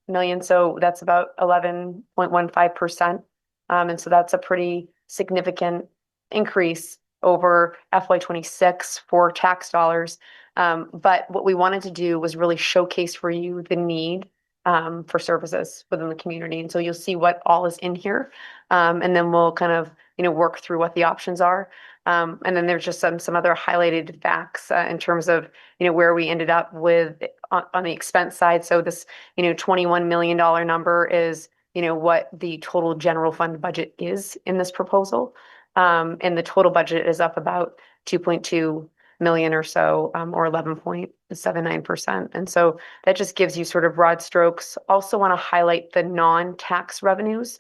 million. So that's about 11.15%. And so that's a pretty significant increase over FY26 for tax dollars. But what we wanted to do was really showcase for you the need for services within the community. And so you'll see what all is in here. And then we'll kind of, work through what the options are. And then there's just some other highlighted facts in terms of, where we ended up with on the expense side. So this, $21 million number is, what the total general fund budget is in this proposal. And the total budget is up about 2.2 million or so, or 11.79%. And so that just gives you sort of broad strokes. Also want to highlight the non-tax revenues.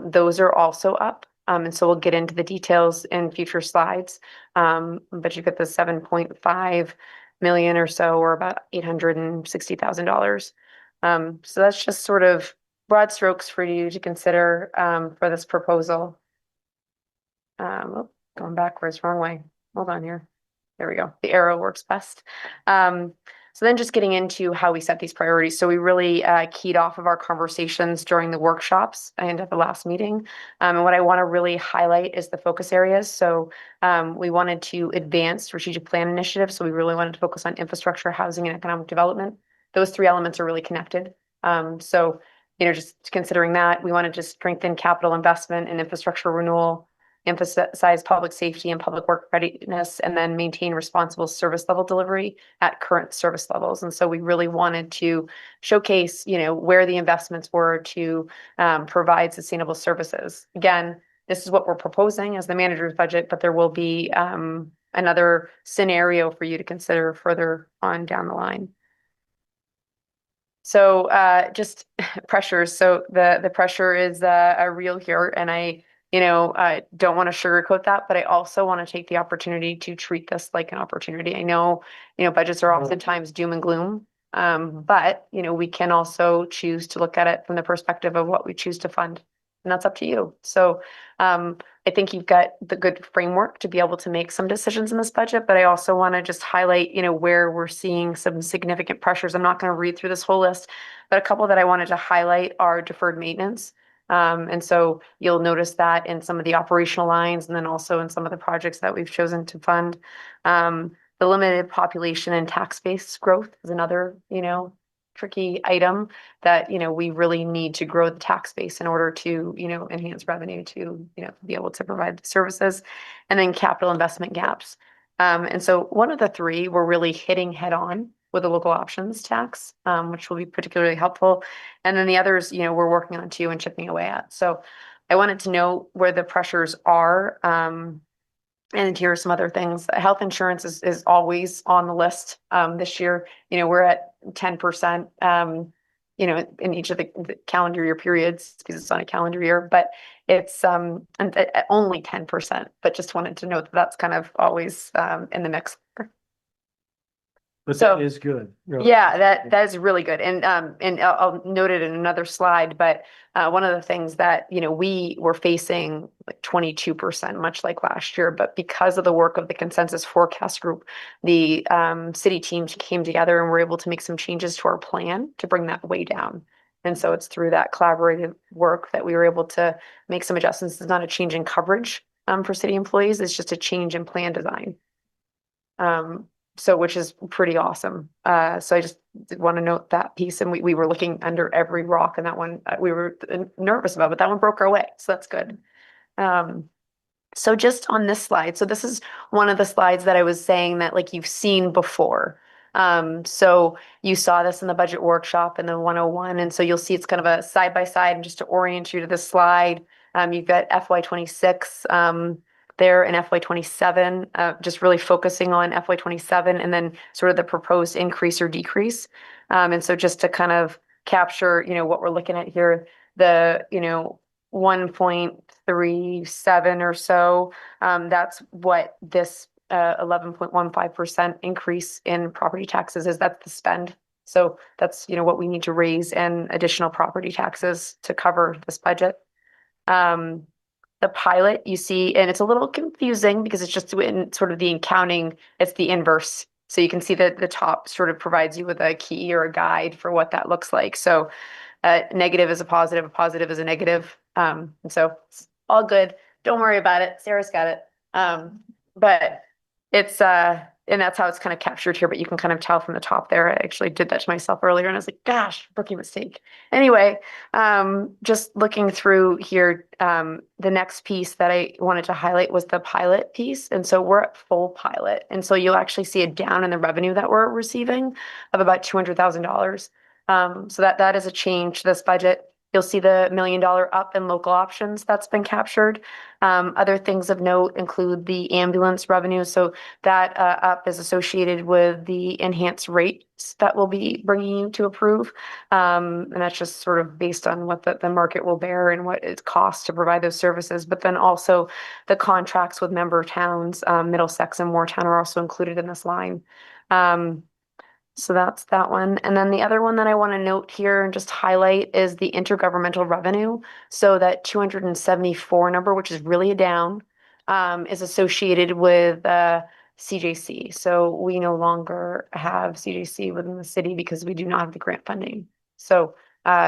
Those are also up. And so we'll get into the details in future slides. But you get the 7.5 million or so, or about $860,000. So that's just sort of broad strokes for you to consider for this proposal. Going backwards, wrong way. Hold on here. There we go. The arrow works best. So then just getting into how we set these priorities. So we really keyed off of our conversations during the workshops and at the last meeting. And what I want to really highlight is the focus areas. So we wanted to advance strategic plan initiatives. So we really wanted to focus on infrastructure, housing, and economic development. Those three elements are really connected. So, just considering that, we wanted to strengthen capital investment and infrastructure renewal, emphasize public safety and public work readiness, and then maintain responsible service level delivery at current service levels. And so we really wanted to showcase, where the investments were to provide sustainable services. Again, this is what we're proposing as the manager's budget, but there will be another scenario for you to consider further on down the line. So just pressures. So the pressure is real here, and I don't want to sugarcoat that, but I also want to take the opportunity to treat this like an opportunity. I know, budgets are oftentimes doom and gloom, but, we can also choose to look at it from the perspective of what we choose to fund, and that's up to you. So I think you've got the good framework to be able to make some decisions in this budget, but I also want to just highlight, where we're seeing some significant pressures. I'm not going to read through this whole list, but a couple that I wanted to highlight are deferred maintenance. And so you'll notice that in some of the operational lines, and then also in some of the projects that we've chosen to fund. The limited population and tax base growth is another, tricky item that, we really need to grow the tax base in order to, enhance revenue to, be able to provide the services, and then capital investment gaps. And so one of the three we're really hitting head on with the local options tax, which will be particularly helpful. And then the others, we're working on too and chipping away at. So I wanted to know where the pressures are. And here are some other things. Health insurance is always on the list. This year, we're at 10%, in each of the calendar year periods, because it's on a calendar year, but it's only 10%, but just wanted to note that that's kind of always in the mix. But So- that is good. Yeah, that is really good. And I'll note it in another slide, but one of the things that, we were facing like 22%, much like last year, but because of the work of the consensus forecast group, the city teams came together and were able to make some changes to our plan to bring that way down. And so it's through that collaborative work that we were able to make some adjustments. It's not a change in coverage for city employees, it's just a change in plan design. So which is pretty awesome. So I just want to note that piece. And we were looking under every rock, and that one we were nervous about, but that one broke our way. So that's good. So just on this slide, so this is one of the slides that I was saying that like you've seen before. So you saw this in the budget workshop and the 101. And so you'll see it's kind of a side by side, and just to orient you to this slide, you've got FY26, there in FY27, just really focusing on FY27 and then sort of the proposed increase or decrease. And so just to kind of capture, what we're looking at here, the, 1.37 or so, that's what this 11.15% increase in property taxes is that's the spend. So that's, what we need to raise and additional property taxes to cover this budget. The pilot you see, and it's a little confusing because it's just in sort of the accounting, it's the inverse. So you can see that the top sort of provides you with a key or a guide for what that looks like. So negative is a positive is a negative. And so it's all good. Don't worry about it. Sarah's got it. But it's and that's how it's kind of captured here, but you can kind of tell from the top there. I actually did that to myself earlier and I was like, gosh, rookie mistake. Anyway, just looking through here, the next piece that I wanted to highlight was the pilot piece. And so we're at full pilot. And so you'll actually see it down in the revenue that we're receiving of about $200,000. So that is a change to this budget. You'll see the $1 million up in local options that's been captured. Other things of note include the ambulance revenue. So that up is associated with the enhanced rates that we'll be bringing you to approve. And that's just sort of based on what the market will bear and what it costs to provide those services. But then also the contracts with member towns, Middlesex and Moortown are also included in this line. So that's that one. And then the other one that I want to note here and just highlight is the intergovernmental revenue. So that 274 number, which is really a down, is associated with CJC. So we no longer have CJC within the city because we do not have the grant funding. So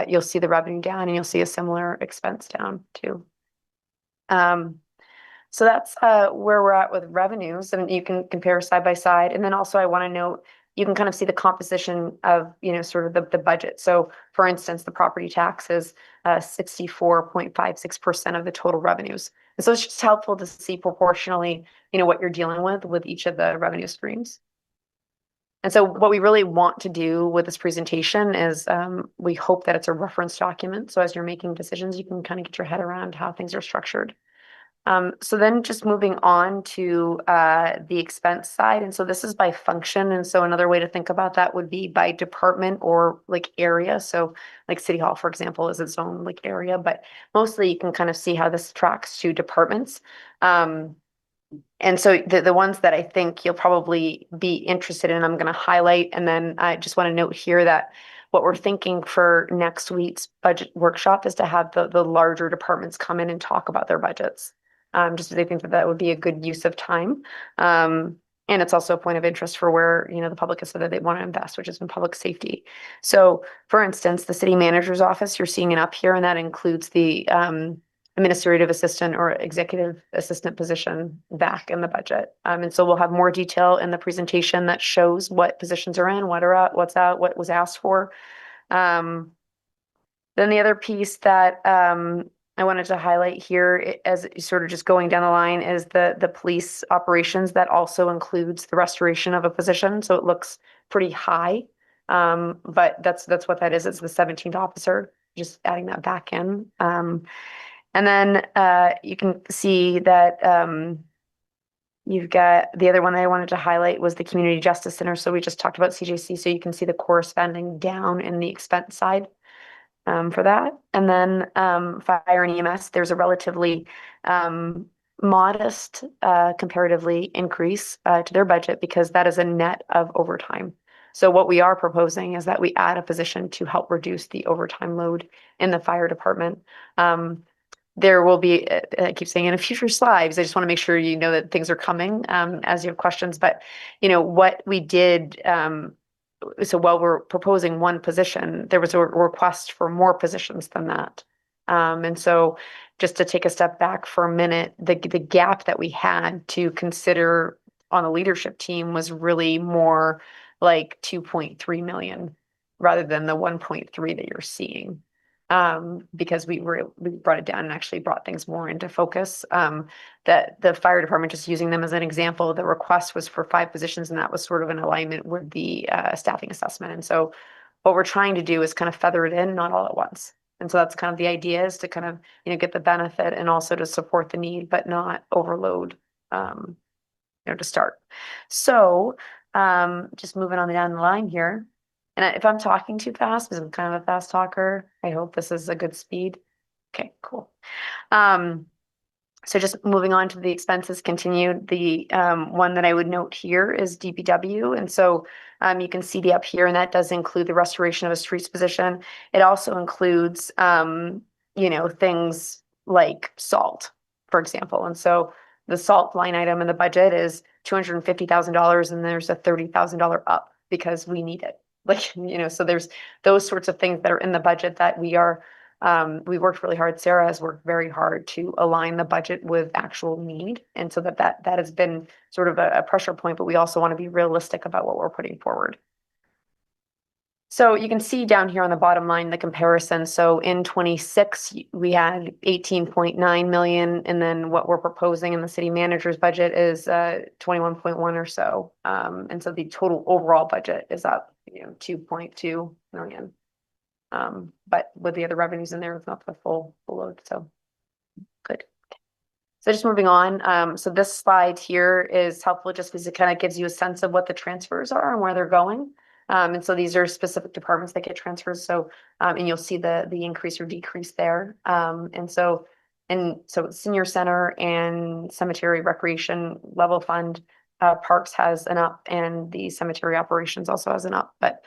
you'll see the revenue down and you'll see a similar expense down too. So that's where we're at with revenues, and you can compare side by side. And then also I want to note, you can kind of see the composition of, sort of the budget. So for instance, the property tax is 64.56% of the total revenues. And so it's just helpful to see proportionally, what you're dealing with each of the revenue streams. And so what we really want to do with this presentation is we hope that it's a reference document. So as you're making decisions, you can kind of get your head around how things are structured. So then just moving on to the expense side. And so this is by function. And so another way to think about that would be by department or like area. So like City Hall, for example, is its own like area, but mostly you can kind of see how this tracks to departments. And so the ones that I think you'll probably be interested in, I'm going to highlight. And then I just want to note here that what we're thinking for next week's budget workshop is to have the larger departments come in and talk about their budgets. Just because I think that would be a good use of time. And it's also a point of interest for where, the public has said that they want to invest, which is in public safety. So for instance, the city manager's office, you're seeing it up here, and that includes the administrative assistant or executive assistant position back in the budget. And so we'll have more detail in the presentation that shows what positions are in, what are out, what's out, what was asked for. Then the other piece that I wanted to highlight here as sort of just going down the line is the police operations. That also includes the restoration of a position. So it looks pretty high, but that's what that is. It's the 17th officer, just adding that back in. And then you can see that you've got the other one that I wanted to highlight was the Community Justice Center. So we just talked about CJC. So you can see the corresponding down in the expense side. For that. And then fire and EMS, there's a relatively modest comparatively increase to their budget because that is a net of overtime. So what we are proposing is that we add a position to help reduce the overtime load in the fire department. There will be, I keep saying in a future slides, I just want to make sure you know that things are coming as you have questions. But, what we did so while we're proposing one position, there was a request for more positions than that. And so just to take a step back for a minute, the gap that we had to consider on the leadership team was really more like 2.3 million rather than the 1.3 that you're seeing. Because we brought it down and actually brought things more into focus. That the fire department, just using them as an example, the request was for 5 positions, and that was sort of in alignment with the staffing assessment. And so what we're trying to do is kind of feather it in, not all at once. And so that's kind of the idea, is to kind of, get the benefit and also to support the need, but not overload, to start. So just moving on down the line here. And if I'm talking too fast, because I'm kind of a fast talker, I hope this is a good speed. Okay, cool. So just moving on to the expenses continued, the one that I would note here is DPW. And so you can see the up here, and that does include the restoration of a streets position. It also includes, things like salt, for example. And so the salt line item in the budget is $250,000, and there's a $30,000 up because we need it. So there's those sorts of things that are in the budget that we worked really hard. Sarah has worked very hard to align the budget with actual need. And so that has been sort of a pressure point, but we also want to be realistic about what we're putting forward. So you can see down here on the bottom line, the comparison. So in 26, we had 18.9 million. And then what we're proposing in the city manager's budget is 21.1 or so. And so the total overall budget is up, 2.2 million. But with the other revenues in there, it's not the full load. So good. So just moving on. So this slide here is helpful just because it kind of gives you a sense of what the transfers are and where they're going. And so these are specific departments that get transfers. So, and you'll see the increase or decrease there. And so senior center and cemetery recreation level fund, parks has an up, and the cemetery operations also has an up, but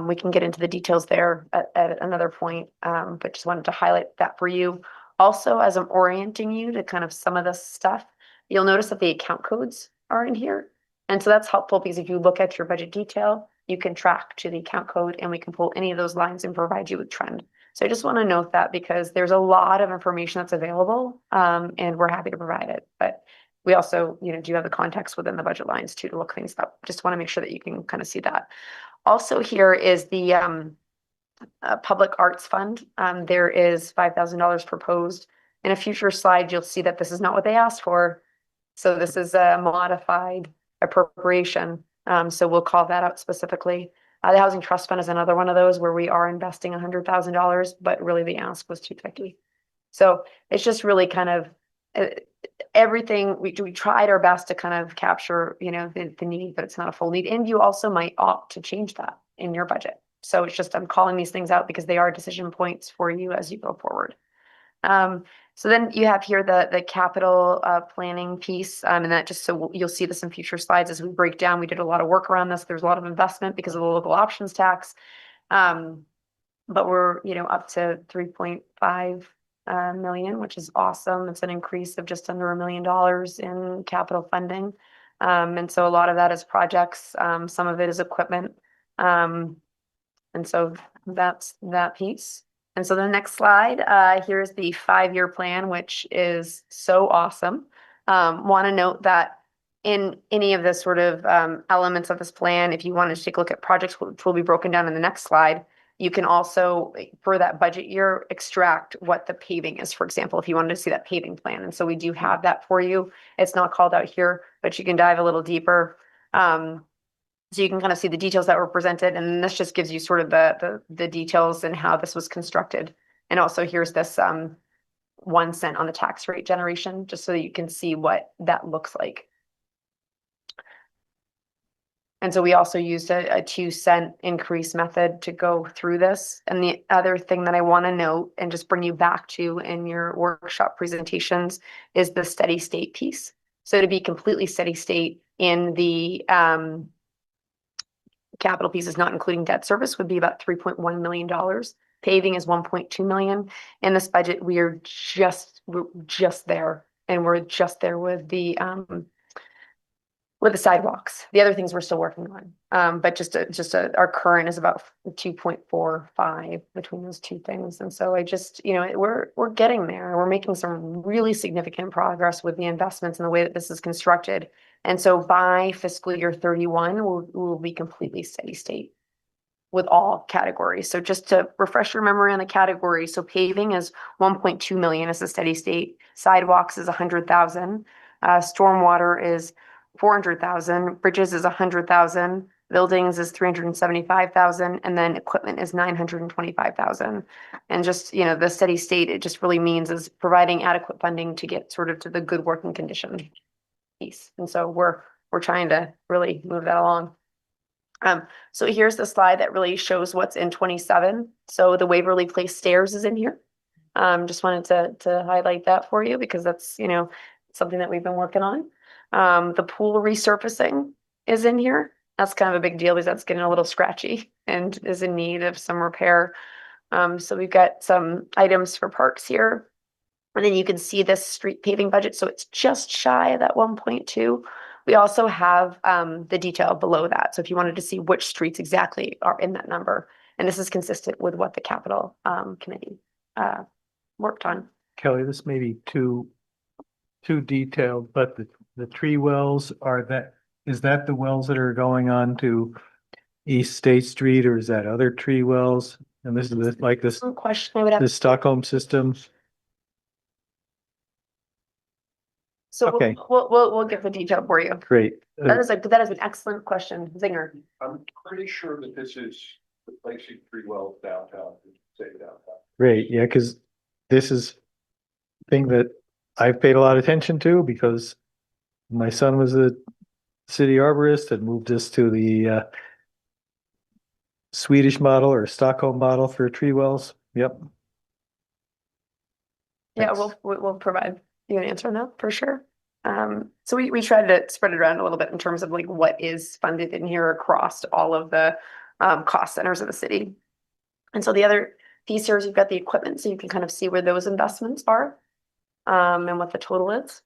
we can get into the details there at another point. But just wanted to highlight that for you. Also, as I'm orienting you to kind of some of this stuff, you'll notice that the account codes are in here. And so that's helpful because if you look at your budget detail, you can track to the account code, and we can pull any of those lines and provide you with trend. So I just want to note that because there's a lot of information that's available, and we're happy to provide it. But we also, do have the context within the budget lines too to look things up. Just want to make sure that you can kind of see that. Also here is the Public Arts Fund. There is $5,000 proposed. In a future slide, you'll see that this is not what they asked for. So this is a modified appropriation. So we'll call that out specifically. The Housing Trust Fund is another one of those where we are investing $100,000, but really the ask was $250,000. So it's just really kind of everything. We tried our best to kind of capture, the need, but it's not a full need. And you also might opt to change that in your budget. So it's just, I'm calling these things out because they are decision points for you as you go forward. So then you have here the capital planning piece, and that just so you'll see this in future slides as we break down. We did a lot of work around this. There's a lot of investment because of the local options tax, but we're up to 3.5 million, which is awesome. It's an increase of just under $1 million in capital funding, and so a lot of that is projects. Some of it is equipment, and so that's that piece. And so the next slide, here's the 5-year plan, which is so awesome. Want to note that in any of the sort of elements of this plan, if you want to take a look at projects, which will be broken down in the next slide, you can also, for that budget year, extract what the paving is, for example, if you wanted to see that paving plan. And so we do have that for you. It's not called out here, but you can dive a little deeper. So you can kind of see the details that were presented, and this just gives you sort of the details and how this was constructed. And also here's this 1 cent on the tax rate generation, just so that you can see what that looks like. And so we also used a 2 cent increase method to go through this. And the other thing that I want to note and just bring you back to in your workshop presentations is the steady state piece. So to be completely steady state in the capital pieces, not including debt service, would be about $3.1 million. Paving is 1.2 million. In this budget, we're just there, and we're just there with the sidewalks. The other things we're still working on, but our current is about 2.45 between those two things. And so I just, we're getting there. We're making some really significant progress with the investments and the way that this is constructed. And so by fiscal year 31, we'll be completely steady state with all categories. So just to refresh your memory on the categories, so paving is 1.2 million as a steady state. Sidewalks is 100,000. Stormwater is 400,000. Bridges is 100,000. Buildings is 375,000, and then equipment is 925,000. And just, the steady state, it just really means is providing adequate funding to get sort of to the good working condition piece. And so we're trying to really move that along. So here's the slide that really shows what's in 27. So the Waverly Place stairs is in here. Just wanted to highlight that for you because that's, you know, something that we've been working on. The pool resurfacing is in here. That's kind of a big deal because that's getting a little scratchy and is in need of some repair. So we've got some items for parks here. And then you can see this street paving budget, so it's just shy of that 1.2. We also have the detail below that. So if you wanted to see which streets exactly are in that number, and this is consistent with what the capital committee worked on. Kelly, this may be too detailed, but the tree wells is that the wells that are going on to East State Street, or is that other tree wells? And this is like this, Some question I would have. the Stockholm system. So Okay. we'll get the detail for you. Great. That is an excellent question, Zinger. I'm pretty sure that this is replacing three wells downtown, say downtown. Great, yeah, because this is thing that I've paid a lot of attention to because my son was a city arborist and moved us to the Swedish model or Stockholm model for tree wells. Yep. Yeah, Thanks. we'll provide you an answer on that for sure. So we tried to spread it around a little bit in terms of like what is funded in here across all of the cost centers of the city. And so the other piece here is you've got the equipment, so you can kind of see where those investments are and what the total is.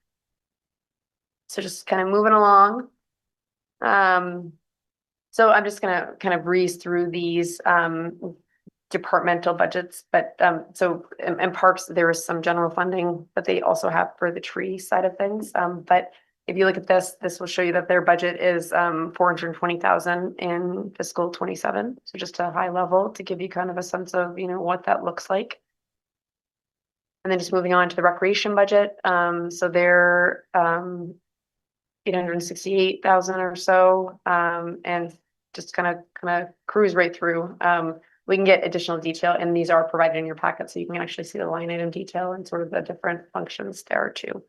So just kind of moving along. So I'm just gonna kind of breeze through these departmental budgets, but so in parks, there is some general funding that they also have for the tree side of things. But if you look at this will show you that their budget is 420,000 in fiscal 27. So just a high level to give you kind of a sense of, you know, what that looks like. And then just moving on to the recreation budget. So they're 868,000 or so, and just kind of cruise right through. We can get additional detail, and these are provided in your packet, so you can actually see the line item detail and sort of the different functions there too.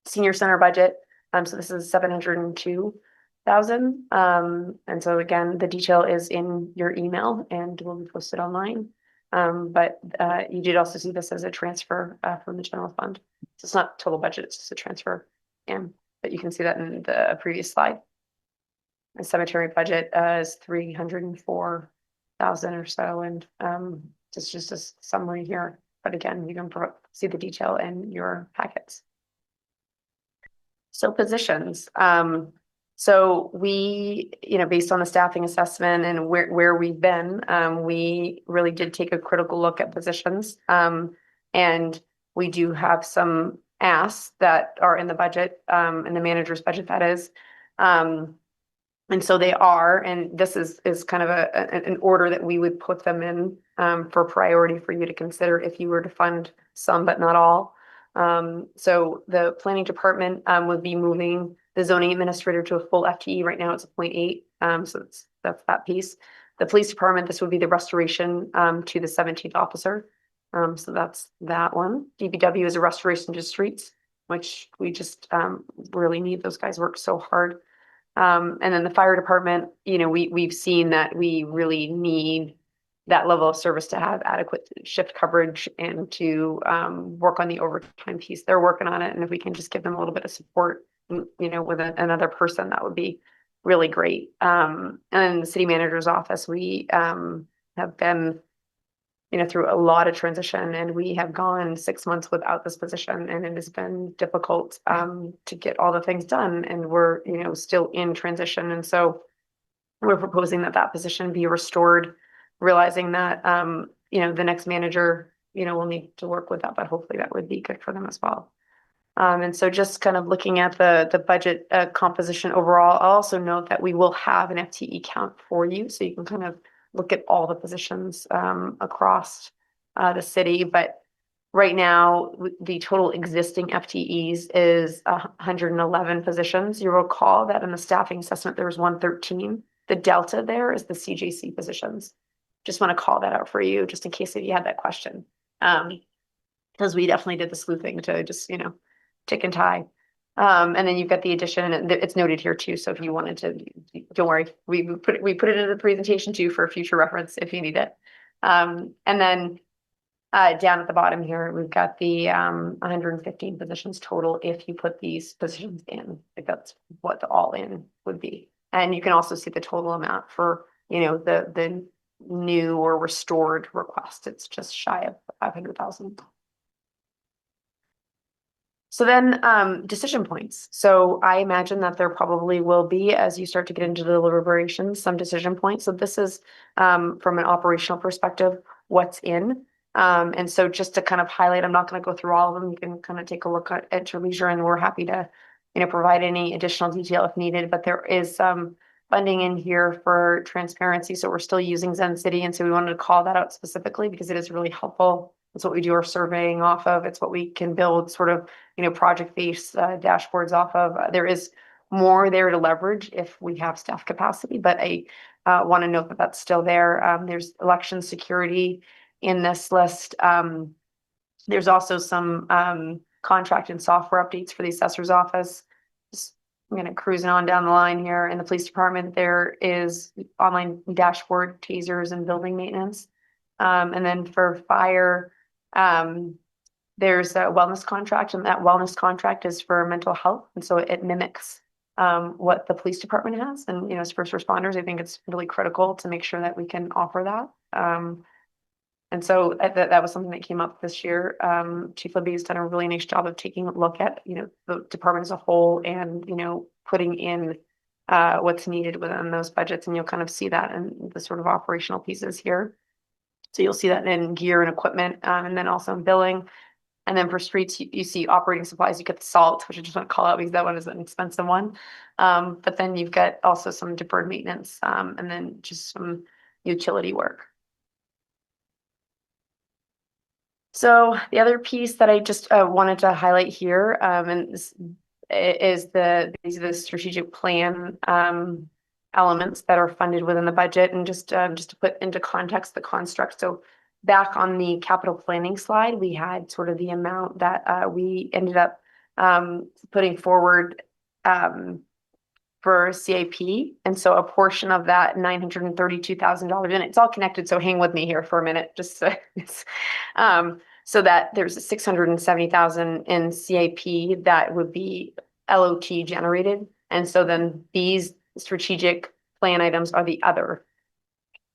Senior center budget, so this is 702,000. And so again, the detail is in your email and will be posted online. But you did also see this as a transfer from the general fund. So it's not total budget, it's just a transfer. But you can see that in the previous slide. The cemetery budget is 304,000 or so, and it's just a summary here. But again, you can see the detail in your packets. So positions. So we, you know, based on the staffing assessment and where we've been, we really did take a critical look at positions. And we do have some asks that are in the budget, in the manager's budget, that is. And so they are, and this is kind of an order that we would put them in for priority for you to consider if you were to fund some, but not all. So the planning department would be moving the zoning administrator to a full FTE. Right now it's a 0.8. So that's that piece. The police department, this would be the restoration to the 17th officer. So that's that one. DPW is a restoration to streets, which we just really need. Those guys work so hard. And then the fire department, you know, we've seen that we really need that level of service to have adequate shift coverage and to work on the overtime piece. They're working on it. And if we can just give them a little bit of support, you know, with another person, that would be really great. And in the city manager's office, we have been, you know, through a lot of transition, and we have gone 6 months without this position, and it has been difficult to get all the things done, and we're, you know, still in transition. And so we're proposing that position be restored, realizing that, you know, the next manager, you know, will need to work with that, but hopefully that would be good for them as well. And so just kind of looking at the budget composition overall, I'll also note that we will have an FTE count for you, so you can kind of look at all the positions across the city. But right now, the total existing FTEs is 111 positions. You recall that in the staffing assessment, there was 113. The delta there is the CJC positions. Just want to call that out for you, just in case if you had that question. Because we definitely did the sleuthing to just, you know, tick and tie. And then you've got the addition, and it's noted here too. So if you wanted to, don't worry, we put it in the presentation too for future reference if you need it. And then down at the bottom here, we've got the 115 positions total if you put these positions in. Like that's what the all-in would be. And you can also see the total amount for, the new or restored request. It's just shy of 500,000. So then decision points. So I imagine that there probably will be, as you start to get into the deliberations, some decision points. So this is from an operational perspective, what's in. And so just to kind of highlight, I'm not going to go through all of them. You can kind of take a look at your leisure, and we're happy to, provide any additional detail if needed. But there is some funding in here for transparency. So we're still using Zen City. And so we wanted to call that out specifically because it is really helpful. It's what we do our surveying off of. It's what we can build sort of, project-based dashboards off of. There is more there to leverage if we have staff capacity, but I want to note that that's still there. There's election security in this list. There's also some contract and software updates for the assessor's office. I'm going to cruising on down the line here. In the police department, there is online dashboard, tasers, and building maintenance. And then for fire, there's a wellness contract, and that wellness contract is for mental health. And so it mimics what the police department has. And, as first responders, I think it's really critical to make sure that we can offer that. And so that was something that came up this year. Chief Libby has done a really nice job of taking a look at, the department as a whole and, putting in what's needed within those budgets. And you'll kind of see that in the sort of operational pieces here. So you'll see that in gear and equipment, and then also in billing. And then for streets, you see operating supplies, you get the salt, which I just want to call out because that one is an expensive one. But then you've got also some deferred maintenance, and then just some utility work. So the other piece that I just wanted to highlight here, and this is these are the strategic plan elements that are funded within the budget, and just to put into context the construct. So back on the capital planning slide, we had sort of the amount that we ended up putting forward for CAP. And so a portion of that $932,000, and it's all connected. So hang with me here for a minute, just so that there's a $670,000 in CAP that would be LOT generated. And so then these strategic plan items are the other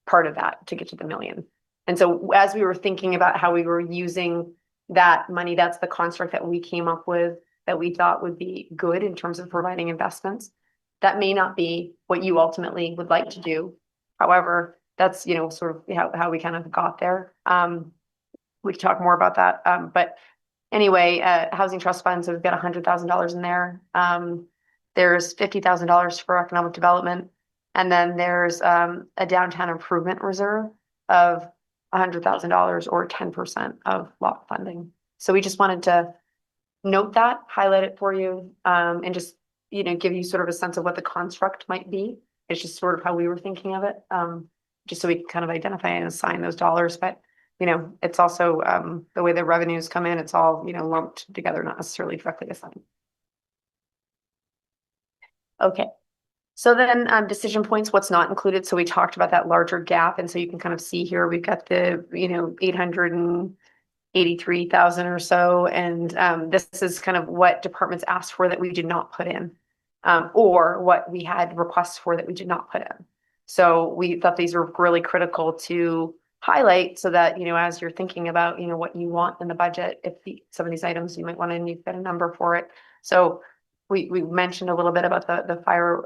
part of that to get to the million. And so as we were thinking about how we were using that money, that's the construct that we came up with that we thought would be good in terms of providing investments. That may not be what you ultimately would like to do. However, that's, sort of how we kind of got there. We could talk more about that. But anyway, housing trust funds, so we've got $100,000 in there. There's $50,000 for economic development. And then there's a downtown improvement reserve of $100,000 or 10% of lot funding. So we just wanted to note that, highlight it for you, and just, give you sort of a sense of what the construct might be. It's just sort of how we were thinking of it, just so we can kind of identify and assign those dollars. But, it's also the way the revenues come in, it's all, lumped together, not necessarily directly assigned. Okay. So then decision points, what's not included. So we talked about that larger gap. And so you can kind of see here, we've got the, 883,000 or so. And this is kind of what departments asked for that we did not put in, or what we had requests for that we did not put in. So we thought these were really critical to highlight so that, as you're thinking about, what you want in the budget, if some of these items you might want to, and you've got a number for it. So we mentioned a little bit about the fire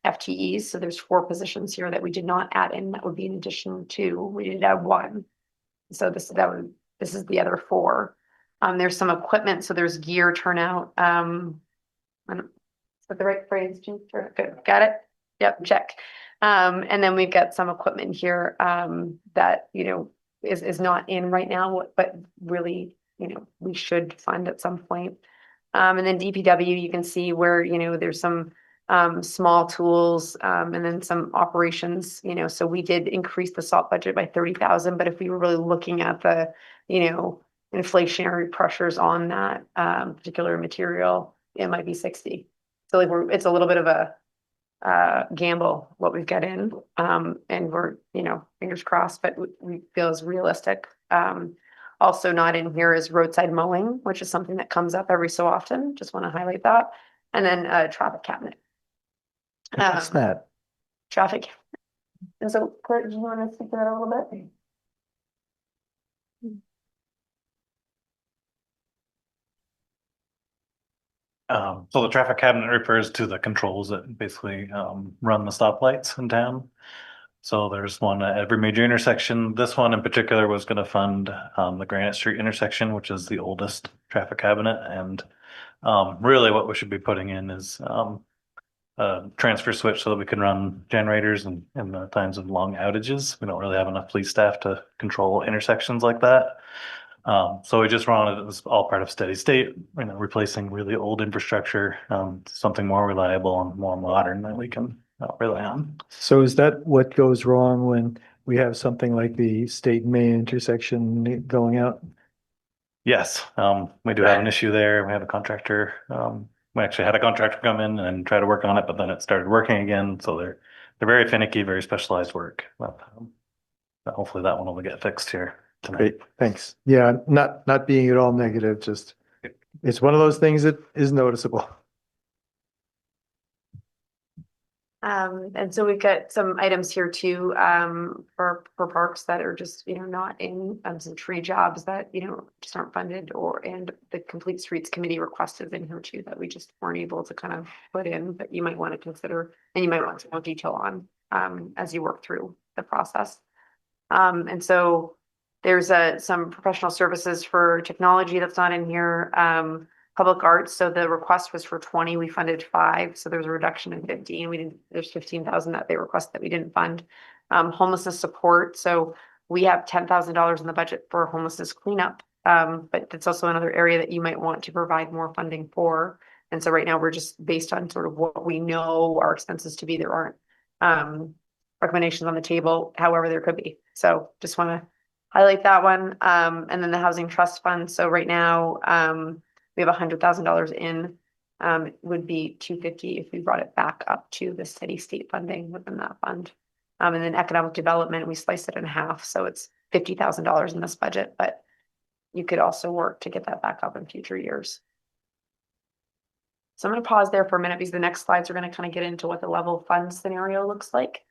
FTEs. So there's 4 positions here that we did not add in. That would be in addition to, we did add 1. So this is the other 4. There's some equipment. So there's gear turnout. Is that the right phrase, Jean? Good. Got it? Yep, check. And then we've got some equipment here that, is not in right now, but really, we should fund at some point. And then DPW, you can see where, there's some small tools and then some operations, so we did increase the salt budget by 30,000. But if we were really looking at the, inflationary pressures on that particular material, it might be 60. So like it's a little bit of a gamble what we've got in, and we're, fingers crossed, but we feel is realistic. Also not in here is roadside mowing, which is something that comes up every so often. Just want to highlight that. And then a traffic cabinet. What's that? Traffic. And so, Kurt, do you want to speak to that a little bit? So the traffic cabinet refers to the controls that basically run the stoplights in town. So there's one at every major intersection. This one in particular was going to fund the Granite Street intersection, which is the oldest traffic cabinet. And really what we should be putting in is a transfer switch so that we can run generators in the times of long outages. We don't really have enough police staff to control intersections like that. So we just wanted, it was all part of steady state, replacing really old infrastructure, something more reliable and more modern that we can rely on. So is that what goes wrong when we have something like the State and Main intersection going out? Yes, we do have an issue there. We have a contractor. We actually had a contractor come in and try to work on it, but then it started working again. So they're very finicky, very specialized work. But hopefully that one will get fixed here tonight. Great, thanks. Yeah, not being at all negative, just it's one of those things that is noticeable. And so we've got some items here too, for parks that are just, not in, some tree jobs that, just aren't funded, and the Complete Streets Committee requested in here too, that we just weren't able to kind of put in, but you might want to consider, and you might want some more detail on, as you work through the process. And so there's some professional services for technology that's not in here. Public arts, so the request was for 20, we funded 5, so there's a reduction in 15. There's 15,000 that they requested that we didn't fund. Homelessness support, so we have $10,000 in the budget for homelessness cleanup, but it's also another area that you might want to provide more funding for. And so right now we're just based on sort of what we know our expenses to be. There aren't recommendations on the table, however there could be. So just want to highlight that one. And then the housing trust fund, so right now we have $100,000 in, it would be 250 if we brought it back up to the steady state funding within that fund. And then economic development, we sliced it in half, so it's $50,000 in this budget, but you could also work to get that back up in future years. So I'm going to pause there for a minute because the next slides are going to kind of get into what the level fund scenario looks like.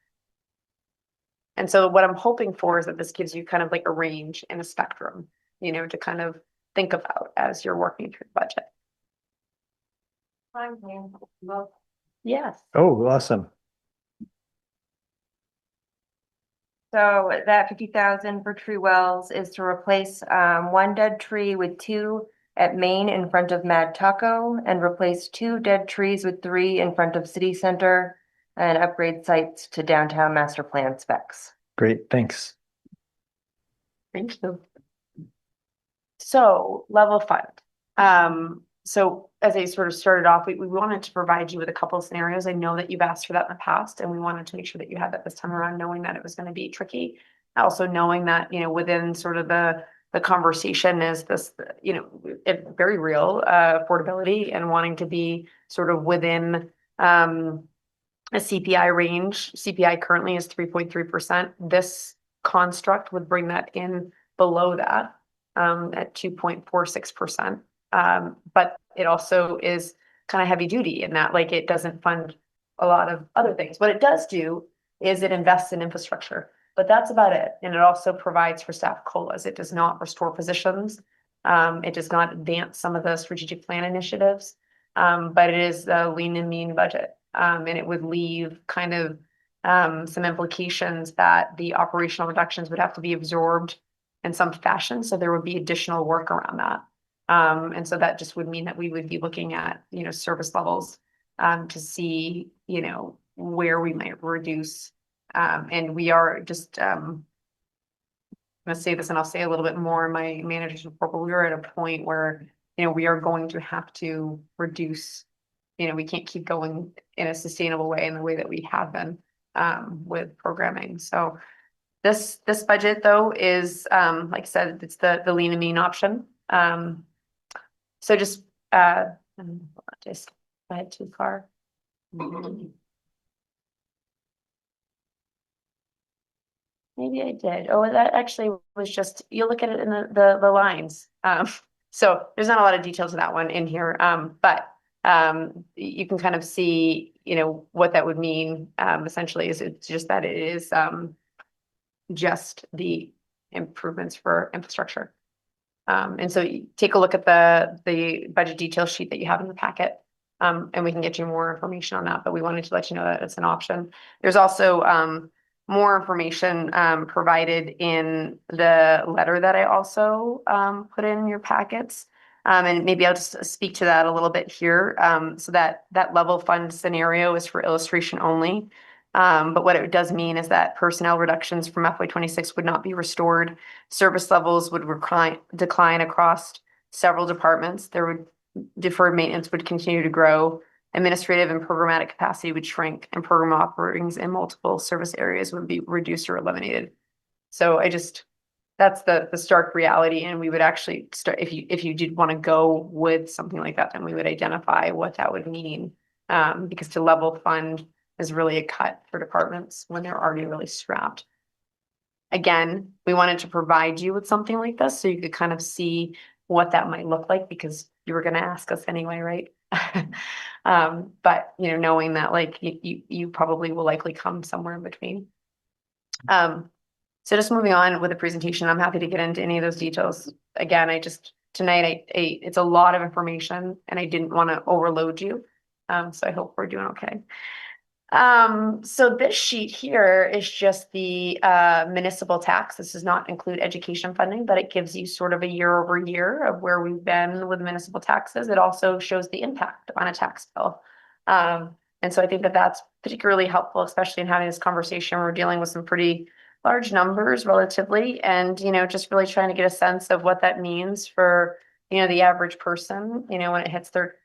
And so what I'm hoping for is that this gives you kind of like a range and a spectrum, to kind of think about as you're working through the budget. Yes. Oh, awesome. So that 50,000 for tree wells is to replace one dead tree with 2 at Main in front of Mad Taco, and replace 2 dead trees with 3 in front of City Center, and upgrade sites to downtown master plan specs. Great, thanks. Thank you. So level fund. So as I sort of started off, we wanted to provide you with a couple of scenarios. I know that you've asked for that in the past, and we wanted to make sure that you had that this time around, knowing that it was going to be tricky. Also knowing that, within sort of the conversation is this, very real affordability, and wanting to be sort of within a CPI range. CPI currently is 3.3%. This construct would bring that in below that, at 2.46%. But it also is kind of heavy duty in that, like, it doesn't fund a lot of other things. What it does do is it invests in infrastructure, but that's about it. And it also provides for staff COLAs. It does not restore positions. It does not advance some of the strategic plan initiatives. But it is a lean and mean budget. And it would leave kind of some implications that the operational reductions would have to be absorbed in some fashion. So there would be additional work around that. And so that just would mean that we would be looking at, service levels to see, where we might reduce. And we are just, I'm going to say this, and I'll say a little bit more in my manager's report, but we are at a point where, we are going to have to reduce. We can't keep going in a sustainable way, in the way that we have been with programming. So this budget though is, like I said, it's the lean and mean option. So just I had too far. Maybe I did. Oh, that actually was just, you look at it in the lines. So there's not a lot of details of that one in here. But you can kind of see, you know, what that would mean. Essentially is it's just that it is just the improvements for infrastructure. And so you take a look at the budget detail sheet that you have in the packet. And we can get you more information on that, but we wanted to let you know that it's an option. There's also more information provided in the letter that I also put in your packets. And maybe I'll just speak to that a little bit here. So that level fund scenario is for illustration only. But what it does mean is that personnel reductions from FY26 would not be restored. Service levels would decline across several departments. Deferred maintenance would continue to grow. Administrative and programmatic capacity would shrink, and program offerings in multiple service areas would be reduced or eliminated. So that's the stark reality. And we would actually start, if you did want to go with something like that, then we would identify what that would mean. Because to level fund is really a cut for departments when they're already really strapped. Again, we wanted to provide you with something like this so you could kind of see what that might look like, because you were going to ask us anyway, right? But you know, knowing that like you probably will likely come somewhere in between. So just moving on with the presentation, I'm happy to get into any of those details. Again, tonight it's a lot of information and I didn't want to overload you. So I hope we're doing okay. So this sheet here is just the municipal tax. This does not include education funding, but it gives you sort of a year over year of where we've been with municipal taxes. It also shows the impact on a tax bill. And so I think that that's particularly helpful, especially in having this conversation. We're dealing with some pretty large numbers relatively, and, you know, just really trying to get a sense of what that means for, you know, the average person, you know, when it hits their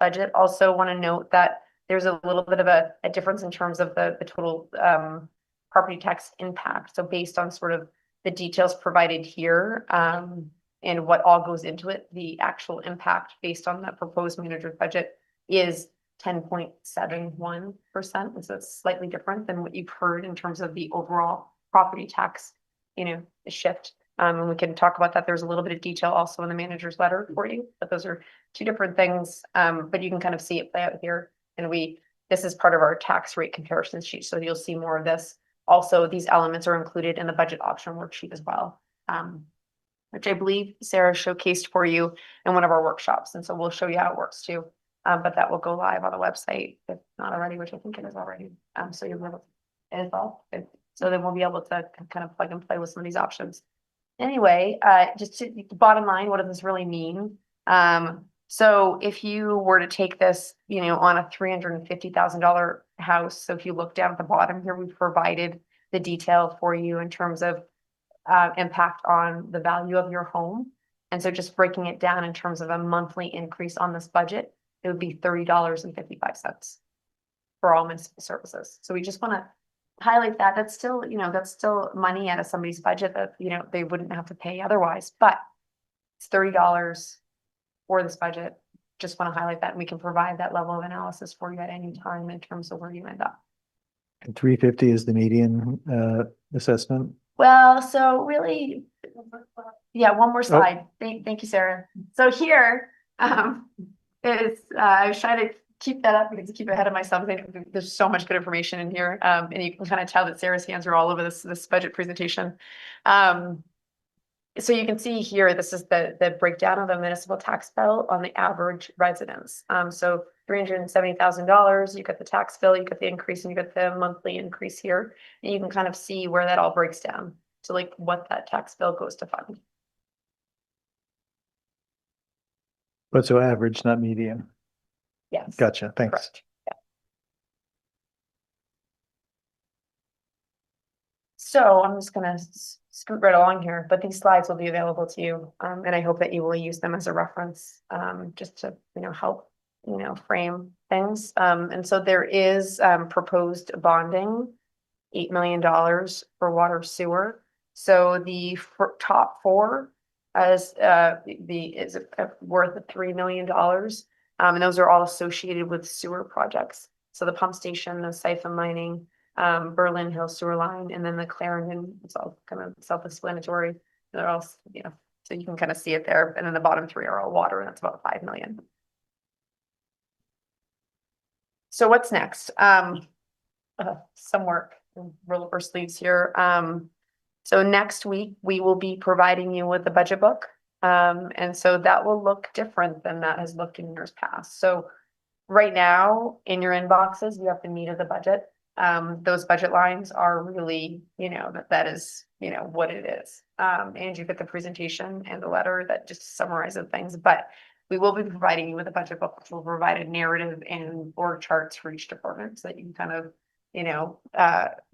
budget. Also want to note that there's a little bit of a difference in terms of the total property tax impact. So based on sort of the details provided here and what all goes into it, the actual impact based on the proposed manager's budget is 10.71%. And so it's slightly different than what you've heard in terms of the overall property tax, you know, shift. And we can talk about that. There's a little bit of detail also in the manager's letter for you, but those are two different things. But you can kind of see it play out here. And this is part of our tax rate comparison sheet. So you'll see more of this. Also, these elements are included in the budget option worksheet as well, which I believe Sarah showcased for you in one of our workshops. And so we'll show you how it works too. But that will go live on the website, if not already, which I think it is already. So you'll be able to install it. So then we'll be able to kind of plug and play with some of these options. Anyway, just to the bottom line, what does this really mean? So if you were to take this, you know, on a $350,000 house, so if you look down at the bottom here, we've provided the detail for you in terms of impact on the value of your home. And so just breaking it down in terms of a monthly increase on this budget, it would be $30.55 for all municipal services. So we just want to highlight that. That's still, you know, that's still money out of somebody's budget that, you know, they wouldn't have to pay otherwise, but it's $30 for this budget. Just want to highlight that, and we can provide that level of analysis for you at any time in terms of where you end up. 350 is the median assessment. Well, so really, yeah, one more slide. Thank you, Sarah. So here is, I was trying to keep that up because I keep ahead of myself. There's so much good information in here. And you can kind of tell that Sarah's hands are all over this budget presentation. So you can see here, this is the breakdown of the municipal tax bill on the average residence. So $370,000, you got the tax bill, you got the increase, and you got the monthly increase here. And you can kind of see where that all breaks down to like what that tax bill goes to fund. But so average, not median. Yes. Gotcha. Thanks. Correct. Yeah. So I'm just gonna scoot right along here, but these slides will be available to you, and I hope that you will use them as a reference, just to, you know, help, you know, frame things. And so there is proposed bonding, $8 million for water sewer. So the top four is worth $3 million, and those are all associated with sewer projects. So the pump station, the siphon lining, Berlin Hill sewer line, and then the Clarendon, it's all kind of self-explanatory. They're all, you know, so you can kind of see it there. And then the bottom three are all water, and that's about 5 million. So what's next? Some work, roll up our sleeves here. So next week we will be providing you with the budget book. And so that will look different than that has looked in years past. So right now in your inboxes, you have the meat of the budget. Those budget lines are really, you know, that is, you know, what it is. And you get the presentation and the letter that just summarizes things, but we will be providing you with a budget book, which will provide a narrative and org charts for each department so that you can kind of, you know,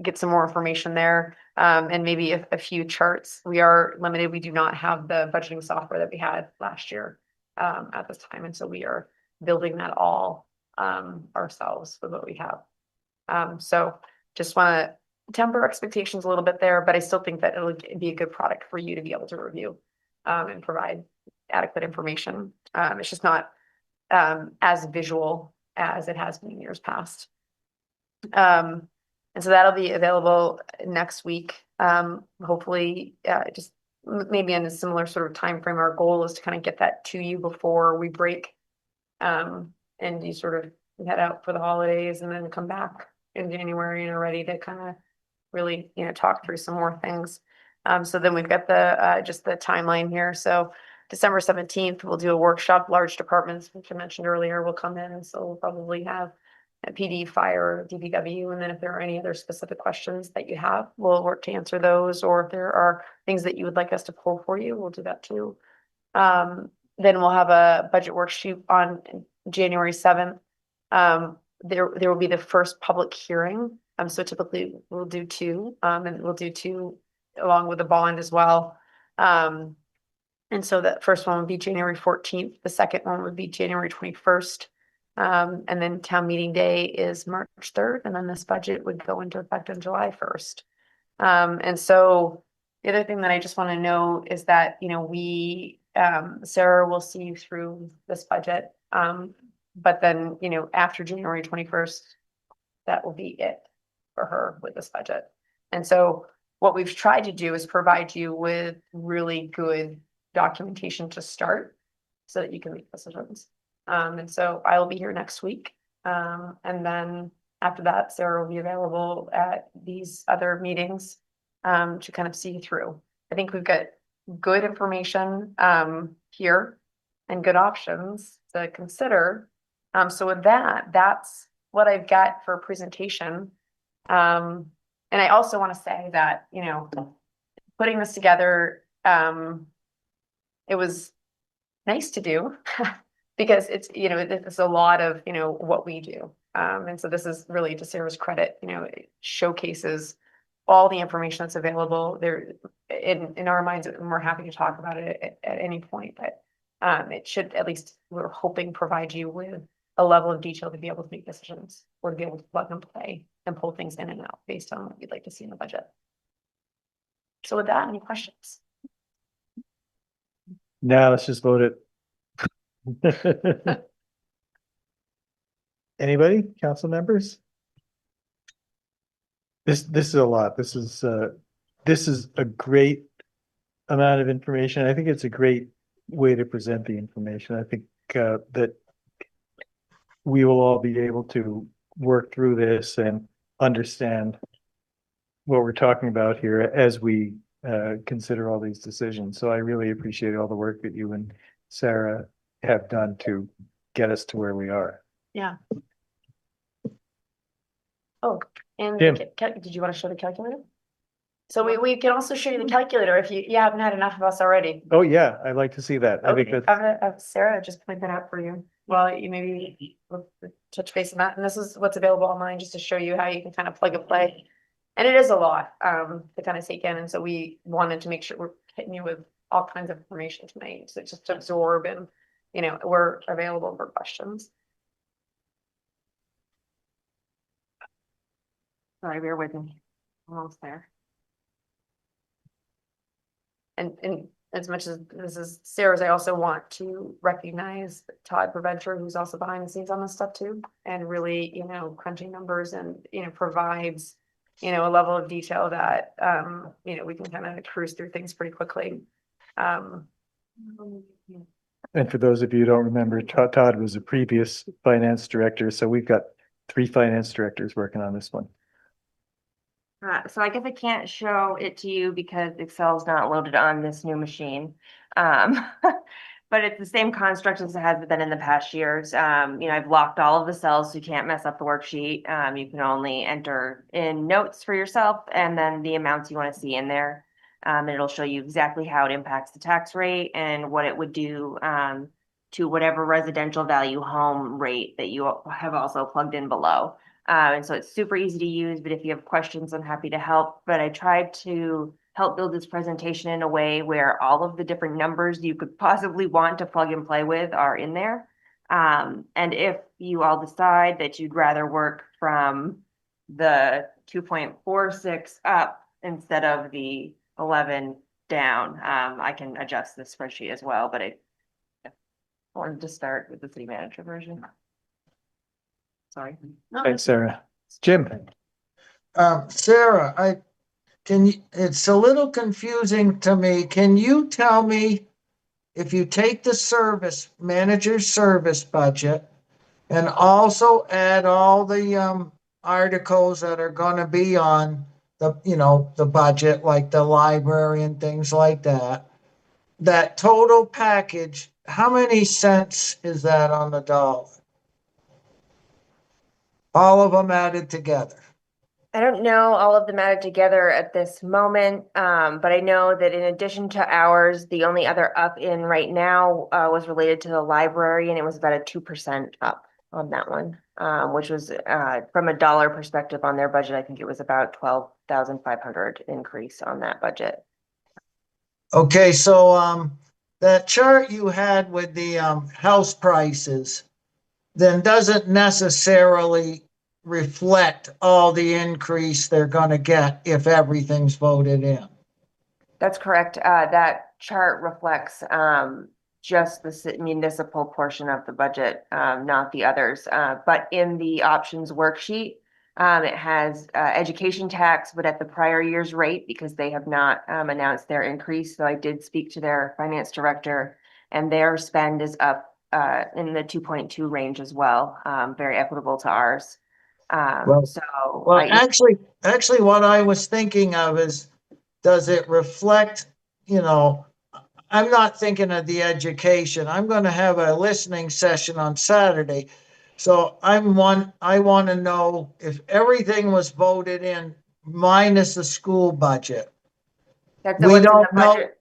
get some more information there. And maybe a few charts. We are limited. We do not have the budgeting software that we had last year at this time. And so we are building that all ourselves with what we have. So just want to temper expectations a little bit there, but I still think that it'll be a good product for you to be able to review and provide adequate information. It's just not as visual as it has been in years past. And so that'll be available next week. Hopefully, just maybe in a similar sort of time frame. Our goal is to kind of get that to you before we break, and you sort of head out for the holidays and then come back in January and are ready to kind of really, you know, talk through some more things. So then we've got the just the timeline here. So December 17th, we'll do a workshop. Large departments, which I mentioned earlier, will come in. So we'll probably have a PD, fire, DPW, and then if there are any other specific questions that you have, we'll work to answer those. Or if there are things that you would like us to pull for you, we'll do that too. Then we'll have a budget worksheet on January 7th. There will be the first public hearing. So typically we'll do two, and we'll do two along with the bond as well. And so that first one would be January 14th. The second one would be January 21st. And then town meeting day is March 3rd. And then this budget would go into effect on July 1st. And so the other thing that I just want to know is that, you know, we, Sarah will see you through this budget. But then, you know, after January 21st, that will be it for her with this budget. And so what we've tried to do is provide you with really good documentation to start so that you can make decisions. And so I will be here next week. And then after that, Sarah will be available at these other meetings to kind of see you through. I think we've got good information here and good options to consider. So with that, that's what I've got for a presentation. And I also want to say that, you know, putting this together, it was nice to do because it's, you know, it's a lot of, you know, what we do. And so this is really to Sarah's credit, you know, it showcases all the information that's available there in our minds, and we're happy to talk about it at any point, but it should at least, we're hoping, provide you with a level of detail to be able to make decisions or to be able to plug and play and pull things in and out based on what you'd like to see in the budget. So with that, any questions? Now let's just vote it. Anybody, council members? This is a lot. This is a great amount of information. I think it's a great way to present the information. I think that we will all be able to work through this and understand what we're talking about here as we consider all these decisions. So I really appreciate all the work that you and Sarah have done to get us to where we are. Yeah. Oh, and Jim. Did you want to show the calculator? So we can also show you the calculator if you haven't had enough of us already. Oh, yeah, I'd like to see that. I think Okay, that I'm gonna have Sarah just point that out for you. Well, you maybe touch base on that. And this is what's available online just to show you how you can kind of plug and play. And it is a lot to kind of take in. And so we wanted to make sure we're hitting you with all kinds of information tonight. So just to absorb, and, you know, we're available for questions. Sorry, bear with me. Almost there. And as much as this is Sarah's, I also want to recognize Todd Preventer, who's also behind the scenes on this stuff too, and really, you know, crunching numbers and, you know, provides a level of detail that, we can kind of cruise through things pretty quickly. Um, And for those of you who don't remember, Todd was a previous finance director, so we've got 3 finance directors working on this one. So I guess I can't show it to you because Excel's not loaded on this new machine. But it's the same construct as it has been in the past years. I've locked all of the cells, so you can't mess up the worksheet. You can only enter in notes for yourself and then the amounts you want to see in there. And it'll show you exactly how it impacts the tax rate and what it would do to whatever residential value home rate that you have also plugged in below. And so it's super easy to use, but if you have questions, I'm happy to help. But I tried to help build this presentation in a way where all of the different numbers you could possibly want to plug and play with are in there. And if you all decide that you'd rather work from the 2.46 up instead of the 11 down, I can adjust this spreadsheet as well, but I wanted to start with the city manager version. Sorry. Thanks, Sarah. Jim. Sarah, it's a little confusing to me. Can you tell me if you take the service manager's service budget and also add all the articles that are going to be on the budget, like the library and things like that, that total package, how many cents is that on the dollar? All of them added together. I don't know all of them added together at this moment, but I know that in addition to ours, the only other up in right now was related to the library, and it was about a 2% up on that one, which was from a dollar perspective on their budget. I think it was about 12,500 increase on that budget. Okay, so that chart you had with the house prices then doesn't necessarily reflect all the increase they're going to get if everything's voted in. That's correct. That chart reflects just the municipal portion of the budget, not the others. But in the options worksheet, it has education tax, but at the prior year's rate because they have not announced their increase. So I did speak to their finance director, and their spend is up in the 2.2 range as well, very equitable to ours. Actually, what I was thinking of is, does it reflect, I'm not thinking of the education. I'm going to have a listening session on Saturday. So I want to know if everything was voted in minus the school budget. That's what's in the budget.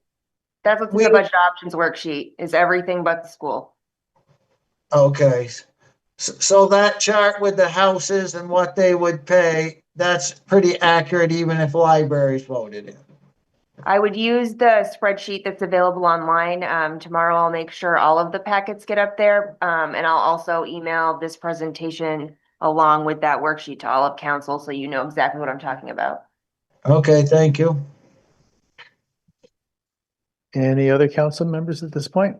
That's what's in the budget options worksheet, is everything but the school. Okay. So that chart with the houses and what they would pay, that's pretty accurate even if libraries voted in. I would use the spreadsheet that's available online. Tomorrow I'll make sure all of the packets get up there. And I'll also email this presentation along with that worksheet to all of council so you know exactly what I'm talking about. Okay, thank you. Any other council members at this point?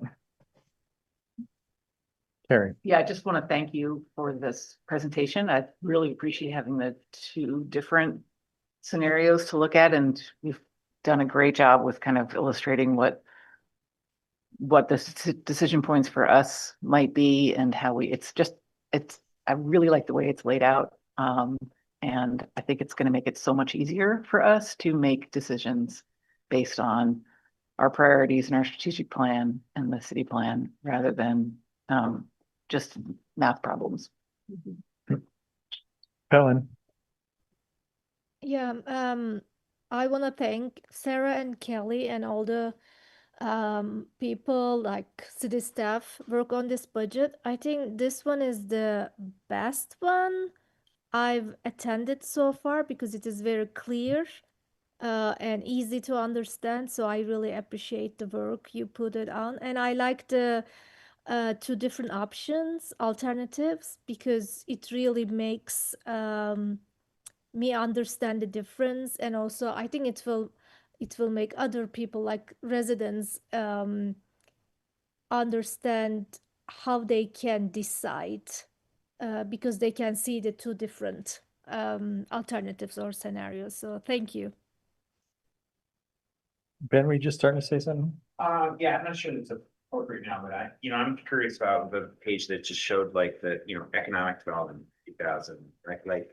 Carrie. Yeah, I just want to thank you for this presentation. I really appreciate having the 2 different scenarios to look at, and you've done a great job with kind of illustrating what the decision points for us might be and how I really like the way it's laid out. And I think it's going to make it so much easier for us to make decisions based on our priorities and our strategic plan and the city plan rather than just math problems. Helen. Yeah, I want to thank Sarah and Kelly and all the people like city staff work on this budget. I think this one is the best one I've attended so far because it is very clear and easy to understand. So I really appreciate the work you put it on, and I like the 2 different options, alternatives, because it really makes me understand the difference, and also I think it will make other people like residents understand how they can decide because they can see the 2 different alternatives or scenarios. So thank you. Ben, were you just starting to say something? Yeah, I'm not sure it's appropriate now, but I'm curious about the page that just showed like the, economic development, 2000, right?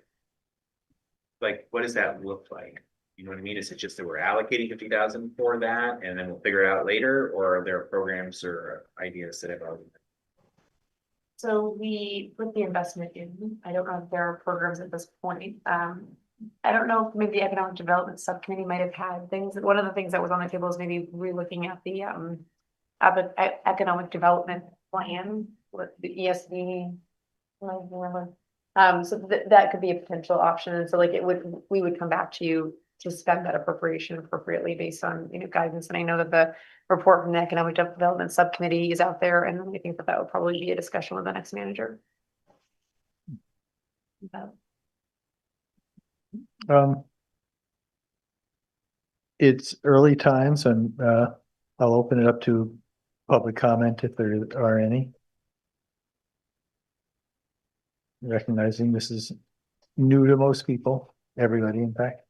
Like, what does that look like? You know what I mean? Is it just that we're allocating 50,000 for that and then we'll figure it out later, or are there programs or ideas that have already? So we put the investment in. I don't know if there are programs at this point. I don't know if maybe the economic development subcommittee might have had things. One of the things that was on the table is maybe relooking at the economic development plan with the ESD. I don't remember. So that could be a potential option. And so like we would come back to you to spend that appropriation appropriately based on, guidance. And I know that the report from the economic development subcommittee is out there, and I think that would probably be a discussion with the next manager. It's early times and I'll open it up to public comment if there are any. Recognizing this is new to most people, everybody in fact.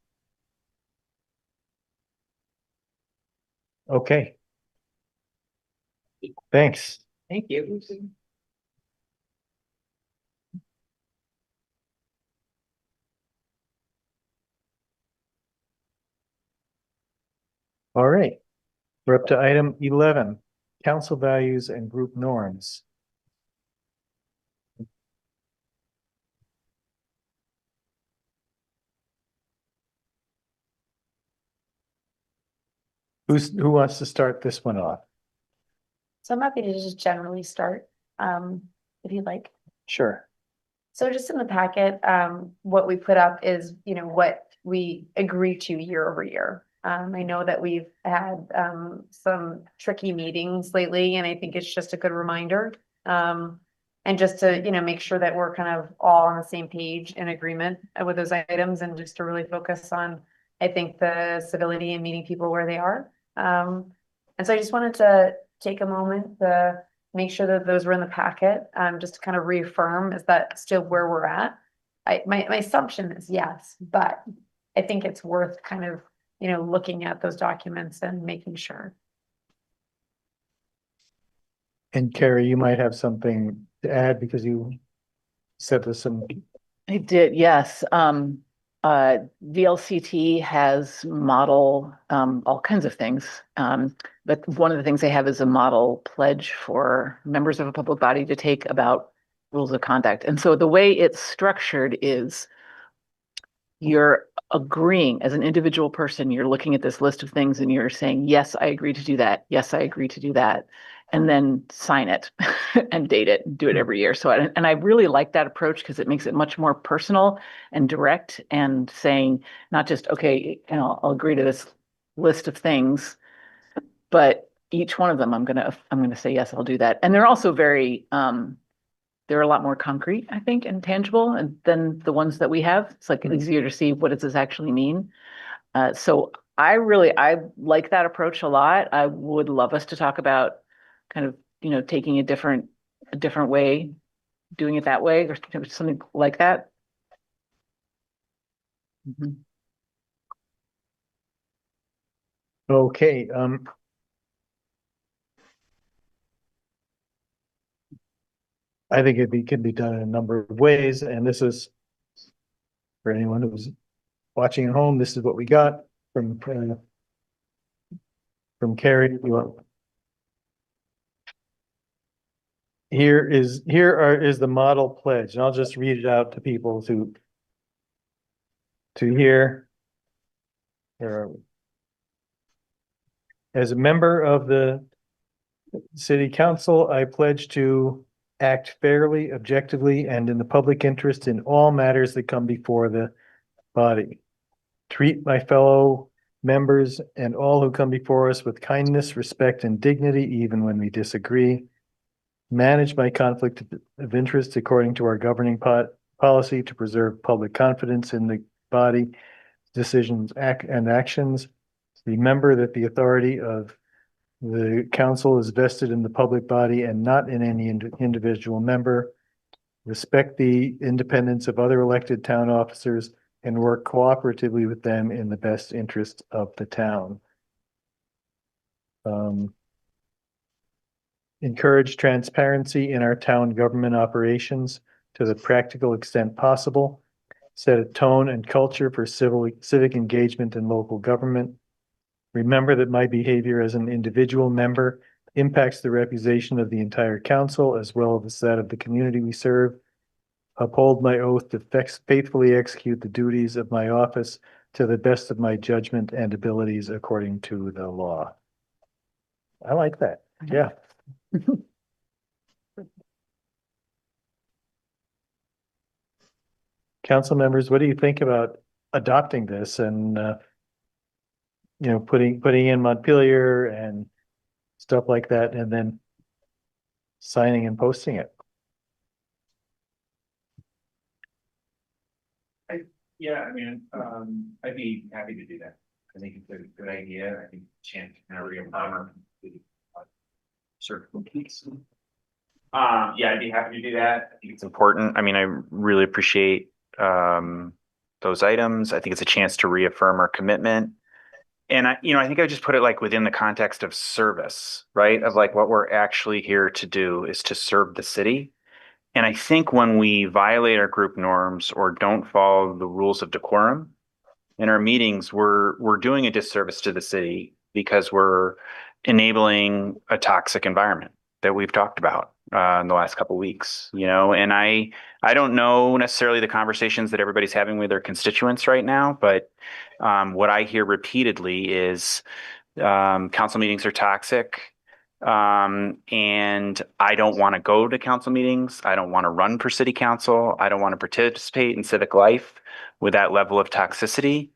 Okay. Thanks. Thank you. All right. We're up to item 11, council values and group norms. Who wants to start this one off? So I'm happy to just generally start, if you'd like. Sure. So just in the packet, what we put up is, what we agree to year over year. I know that we've had some tricky meetings lately, and I think it's just a good reminder. And just to, make sure that we're kind of all on the same page in agreement with those items, and just to really focus on, I think, the civility and meeting people where they are. And so I just wanted to take a moment to make sure that those were in the packet, just to kind of reaffirm, is that still where we're at? My assumption is yes, but I think it's worth kind of, looking at those documents and making sure. And Carrie, you might have something to add because you said there's some. I did, yes. VLCT has model all kinds of things. But one of the things they have is a model pledge for members of a public body to take about rules of conduct. And so the way it's structured is you're agreeing as an individual person, you're looking at this list of things and you're saying, yes, I agree to do that. Yes, I agree to do that. And then sign it and date it, and do it every year. So, and I really like that approach because it makes it much more personal and direct, and saying not just, okay, I'll agree to this list of things, but each one of them, I'm gonna say, yes, I'll do that. And they're also very, they're a lot more concrete, I think, and tangible, and than the ones that we have. It's like easier to see what does this actually mean. So I like that approach a lot. I would love us to talk about kind of, taking a different way, doing it that way, or something like that. Okay, I think it can be done in a number of ways, and this is for anyone who's watching at home. This is what we got from Carrie. Here is the model pledge, and I'll just read it out to people to hear. Where are we? As a member of the City Council, I pledge to act fairly, objectively, and in the public interest in all matters that come before the body. Treat my fellow members and all who come before us with kindness, respect, and dignity, even when we disagree. Manage my conflict of interest according to our governing policy to preserve public confidence in the body, decisions, and actions. Remember that the authority of the council is vested in the public body and not in any individual member. respect the independence of other elected town officers, and work cooperatively with them in the best interest of the town. Encourage transparency in our town government operations to the practical extent possible. Set a tone and culture for civic engagement in local government. Remember that my behavior as an individual member impacts the reputation of the entire council as well as that of the community we serve. Uphold my oath to faithfully execute the duties of my office to the best of my judgment and abilities according to the law. I like that. Yeah. Council members, what do you think about adopting this and, putting in Montpelier and stuff like that, and then signing and posting it? Yeah, I mean, I'd be happy to do that. I think it's a good idea. I think chance to kind of reaffirm certain piece. Yeah, I'd be happy to do that. I think it's important. I mean, I really appreciate those items. I think it's a chance to reaffirm our commitment. And I think I just put it like within the context of service, right? Of like what we're actually here to do is to serve the city. And I think when we violate our group norms or don't follow the rules of decorum in our meetings, we're doing a disservice to the city because we're enabling a toxic environment that we've talked about in the last couple of weeks, and I don't know necessarily the conversations that everybody's having with their constituents right now, but what I hear repeatedly is council meetings are toxic. And I don't want to go to council meetings. I don't want to run for city council. I don't want to participate in civic life with that level of toxicity.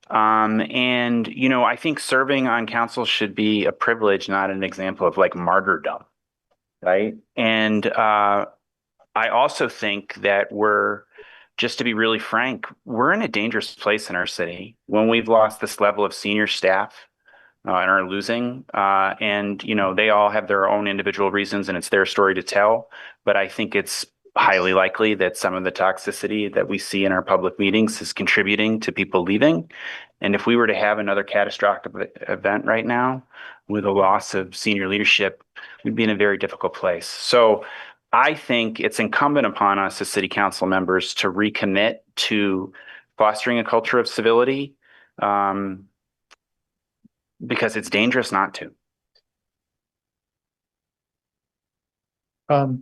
I think serving on council should be a privilege, not an example of like martyrdom, right? And I also think that just to be really frank, we're in a dangerous place in our city when we've lost this level of senior staff and are losing. They all have their own individual reasons and it's their story to tell. But I think it's highly likely that some of the toxicity that we see in our public meetings is contributing to people leaving. And if we were to have another catastrophic event right now with a loss of senior leadership, we'd be in a very difficult place. So I think it's incumbent upon us as city council members to recommit to fostering a culture of civility, because it's dangerous not to.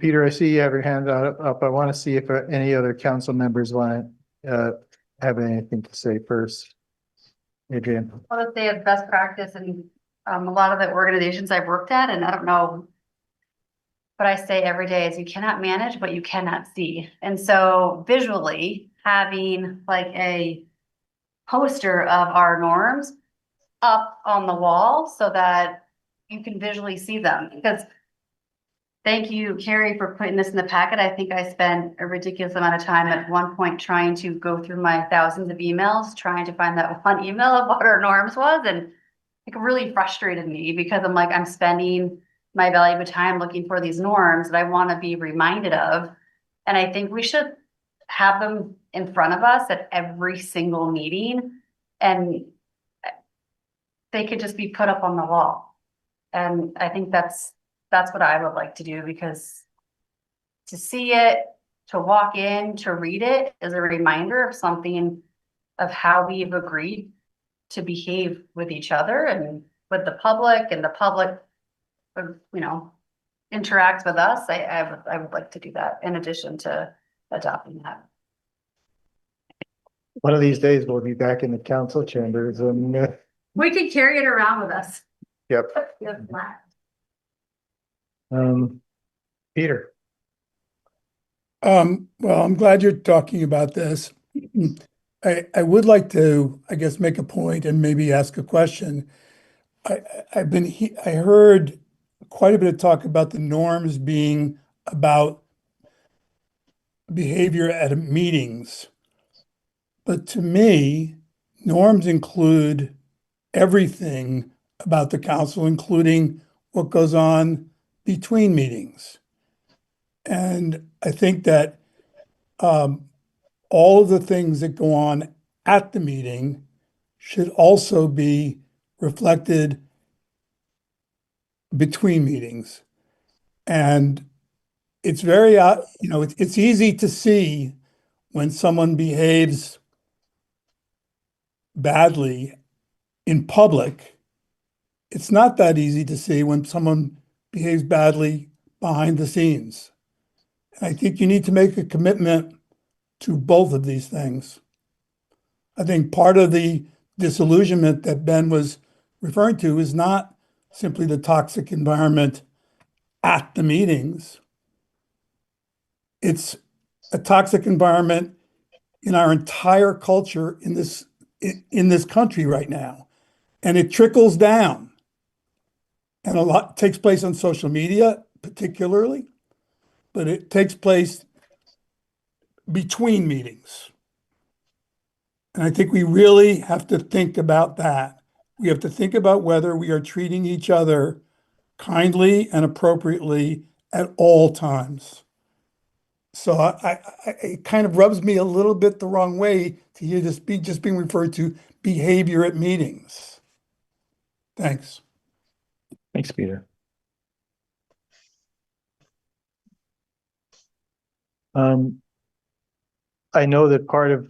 Peter, I see you have your hand up. I want to see if any other council members want to have anything to say first. Adrian. I want to say it's best practice in a lot of the organizations I've worked at, and I don't know, but I say every day is you cannot manage what you cannot see. And so visually having like a poster of our norms up on the wall so that you can visually see them, because thank you, Carrie, for putting this in the packet. I think I spent a ridiculous amount of time at one point trying to go through my thousands of emails, trying to find that one email of what our norms was. And it really frustrated me because I'm like, I'm spending my valuable time looking for these norms that I want to be reminded of. And I think we should have them in front of us at every single meeting. And they could just be put up on the wall. And I think that's what I would like to do, because to see it, to walk in, to read it is a reminder of something, of how we've agreed to behave with each other and with the public, and the public, interacts with us. I would like to do that in addition to adopting that. One of these days we'll be back in the council chambers and We could carry it around with us. Yep. Peter. Well, I'm glad you're talking about this. I would like to, I guess, make a point and maybe ask a question. I heard quite a bit of talk about the norms being about behavior at meetings. But to me, norms include everything about the council, including what goes on between meetings. And I think that all of the things that go on at the meeting should also be reflected between meetings. And it's very, it's easy to see when someone behaves badly in public. It's not that easy to see when someone behaves badly behind the scenes. And I think you need to make a commitment to both of these things. I think part of the disillusionment that Ben was referring to is not simply the toxic environment at the meetings. It's a toxic environment in our entire culture in this country right now. And it trickles down. And a lot takes place on social media, particularly, but it takes place between meetings. And I think we really have to think about that. We have to think about whether we are treating each other kindly and appropriately at all times. So it kind of rubs me a little bit the wrong way to hear this just being referred to behavior at meetings. Thanks. Thanks, Peter. I know that part of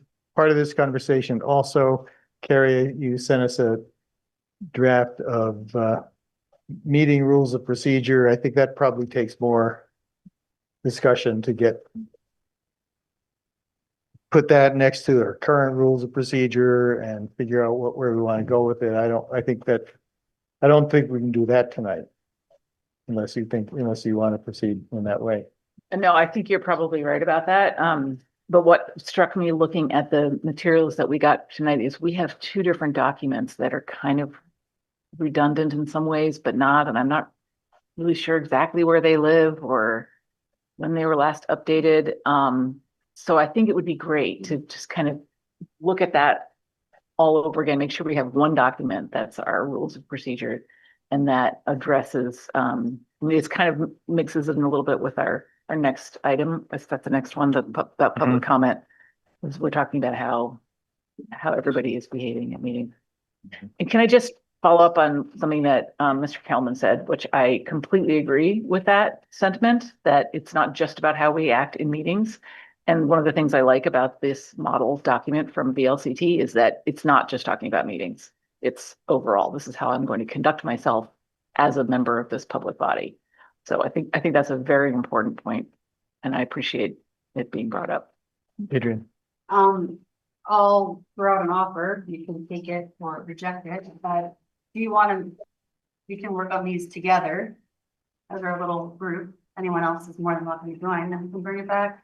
this conversation also, Carrie, you sent us a draft of meeting rules of procedure. I think that probably takes more discussion to put that next to our current rules of procedure and figure out where we want to go with it. I don't think we can do that tonight. Unless you want to proceed in that way. No, I think you're probably right about that. But what struck me looking at the materials that we got tonight is we have two different documents that are kind of redundant in some ways, but not. And I'm not really sure exactly where they live or when they were last updated. So I think it would be great to just kind of look at that all over again, make sure we have one document that's our rules of procedure and that addresses, it's kind of mixes it in a little bit with our next item. That's the next one, that public comment. We're talking about how everybody is behaving at meetings. And can I just follow up on something that Mr. Kelman said, which I completely agree with that sentiment, that it's not just about how we act in meetings. And one of the things I like about this model document from VLCT is that it's not just talking about meetings. It's overall, this is how I'm going to conduct myself as a member of this public body. So I think that's a very important point, and I appreciate it being brought up. Adrian. I'll throw out an offer. You can take it or reject it, but do you want to, we can work on these together as our little group. Anyone else is more than welcome to join, and we can bring it back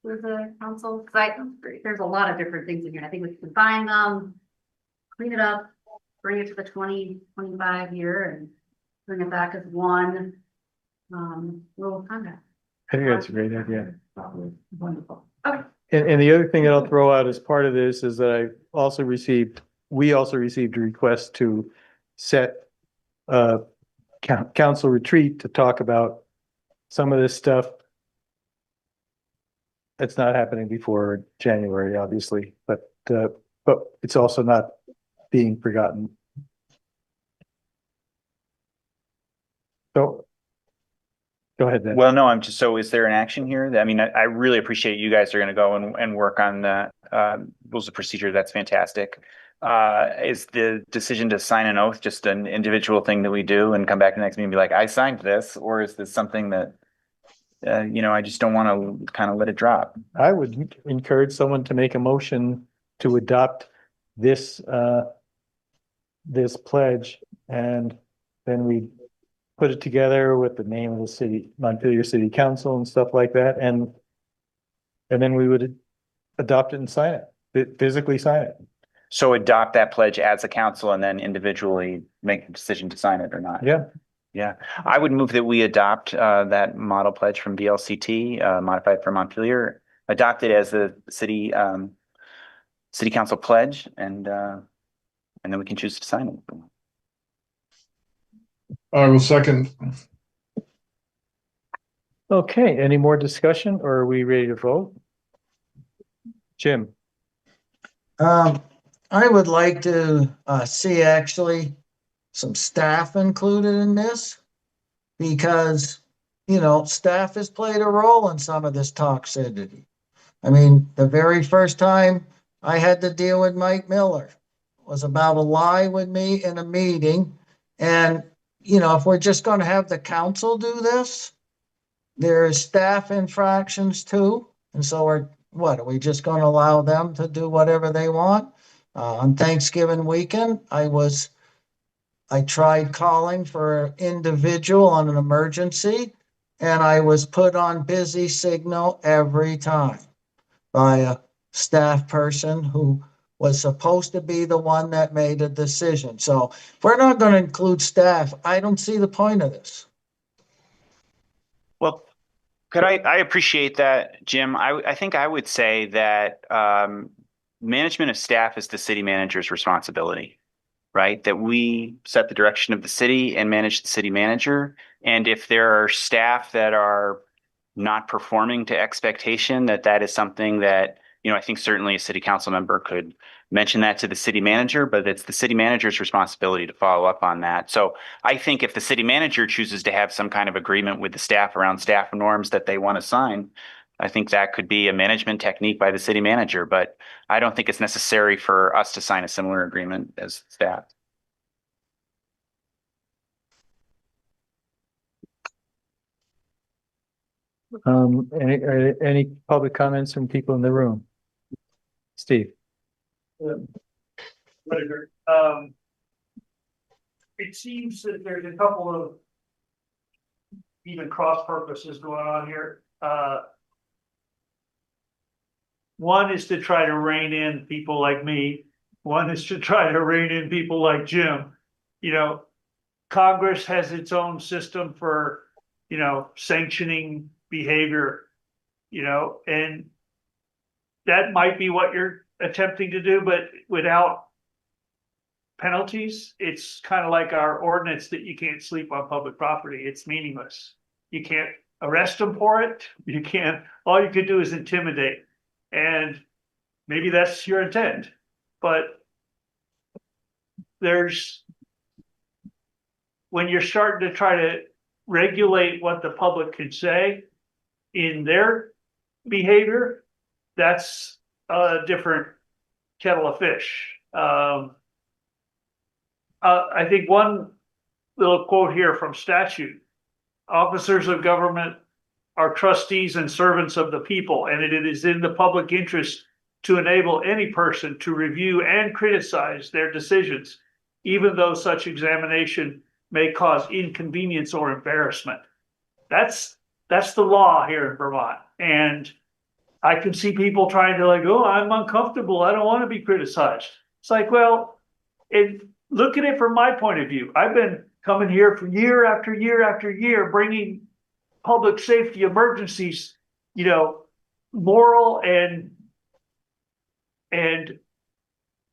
to the council. Because there's a lot of different things in here. I think we can combine them, clean it up, bring it to the 2025 year and bring it back as one rule of conduct. I think that's a great idea. Wonderful. Okay. And the other thing that I'll throw out as part of this is that we also received a request to set a council retreat to talk about some of this stuff. It's not happening before January, obviously, but it's also not being forgotten. So go ahead, then. Well, no, so is there an action here? I mean, I really appreciate you guys are going to go and work on the rules of procedure. That's fantastic. Is the decision to sign an oath just an individual thing that we do and come back the next meeting and be like, I signed this? Or is this something that, I just don't want to kind of let it drop? I would encourage someone to make a motion to adopt this pledge, and then we put it together with the name of the city, Montpelier City Council and stuff like that. And then we would adopt it and sign it, physically sign it. So adopt that pledge as a council and then individually make a decision to sign it or not. Yeah. Yeah. I would move that we adopt that model pledge from VLCT, modified for Montpelier, adopt it as the city council pledge, and then we can choose to sign it. I will second. Okay, any more discussion, or are we ready to vote? Jim? I would like to see actually some staff included in this because, staff has played a role in some of this toxicity. I mean, the very first time I had to deal with Mike Miller was about a lie with me in a meeting. And, if we're just going to have the council do this, there's staff infractions too. And so are we just going to allow them to do whatever they want? On Thanksgiving weekend, I tried calling for an individual on an emergency, and I was put on busy signal every time by a staff person who was supposed to be the one that made a decision. So if we're not going to include staff, I don't see the point of this. Well, I appreciate that, Jim. I think I would say that management of staff is the city manager's responsibility, right? That we set the direction of the city and manage the city manager. And if there are staff that are not performing to expectation, that is something that, I think certainly a city council member could mention that to the city manager, but it's the city manager's responsibility to follow up on that. So I think if the city manager chooses to have some kind of agreement with the staff around staff norms that they want to sign, I think that could be a management technique by the city manager, but I don't think it's necessary for us to sign a similar agreement as staff. Any public comments from people in the room? Steve? It seems that there's a couple of even cross purposes going on here. One is to try to rein in people like me. One is to try to rein in people like Jim. Congress has its own system for, sanctioning behavior, and that might be what you're attempting to do, but without penalties, it's kind of like our ordinance that you can't sleep on public property. It's meaningless. You can't arrest them for it. You can't, all you could do is intimidate. And maybe that's your intent, but when you're starting to try to regulate what the public can say in their behavior, that's a different kettle of fish. I think one little quote here from statute: officers of government are trustees and servants of the people, and it is in the public interest to enable any person to review and criticize their decisions, even though such examination may cause inconvenience or embarrassment. That's the law here in Vermont. And I can see people trying to I'm uncomfortable, I don't want to be criticized. It's like, well, look at it from my point of view. I've been coming here for year after year after year, bringing public safety emergencies, moral and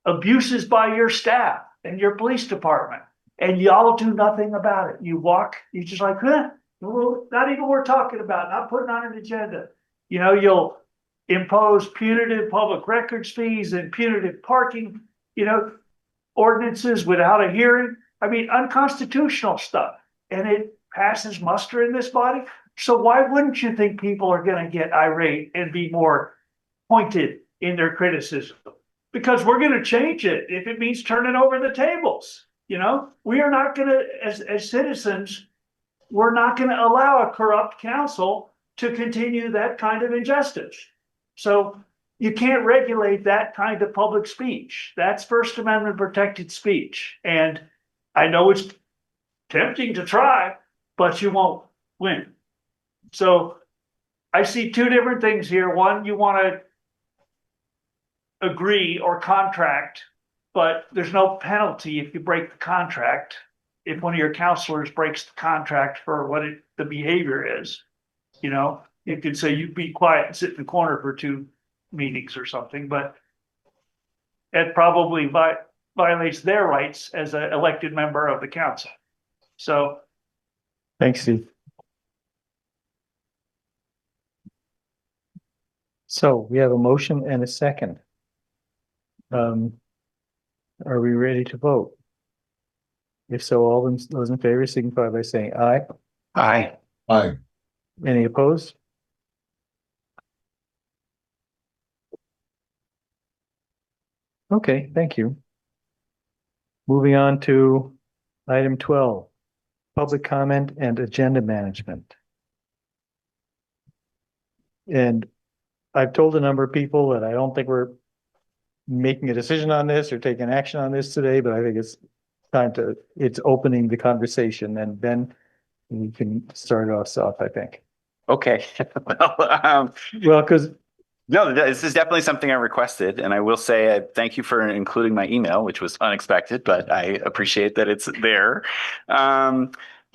abuses by your staff and your police department, and y'all do nothing about it. You're just like, well, not even worth talking about, not putting on an agenda. You'll impose punitive public records fees and punitive parking, ordinances without a hearing. I mean, unconstitutional stuff, and it passes muster in this body. So why wouldn't you think people are going to get irate and be more pointed in their criticism? Because we're going to change it if it means turning over the tables. We are not going to, as citizens, we're not going to allow a corrupt council to continue that kind of injustice. So you can't regulate that kind of public speech. That's First Amendment protected speech. And I know it's tempting to try, but you won't win. So I see two different things here. One, you want to agree or contract, but there's no penalty if you break the contract. If one of your counselors breaks the contract for what the behavior is, you could say you be quiet and sit in the corner for 2 meetings or something, but it probably violates their rights as an elected member of the council. So. Thanks, Steve. So we have a motion and a second. Are we ready to vote? If so, all those in favor signify by saying aye. Aye. Aye. Any opposed? Okay, thank you. Moving on to item 12, public comment and agenda management. And I've told a number of people that I don't think we're making a decision on this or taking action on this today, but I think it's it's opening the conversation. And Ben, you can start us off, I think. Okay. Well, because no, this is definitely something I requested, and I will say thank you for including my email, which was unexpected, but I appreciate that it's there.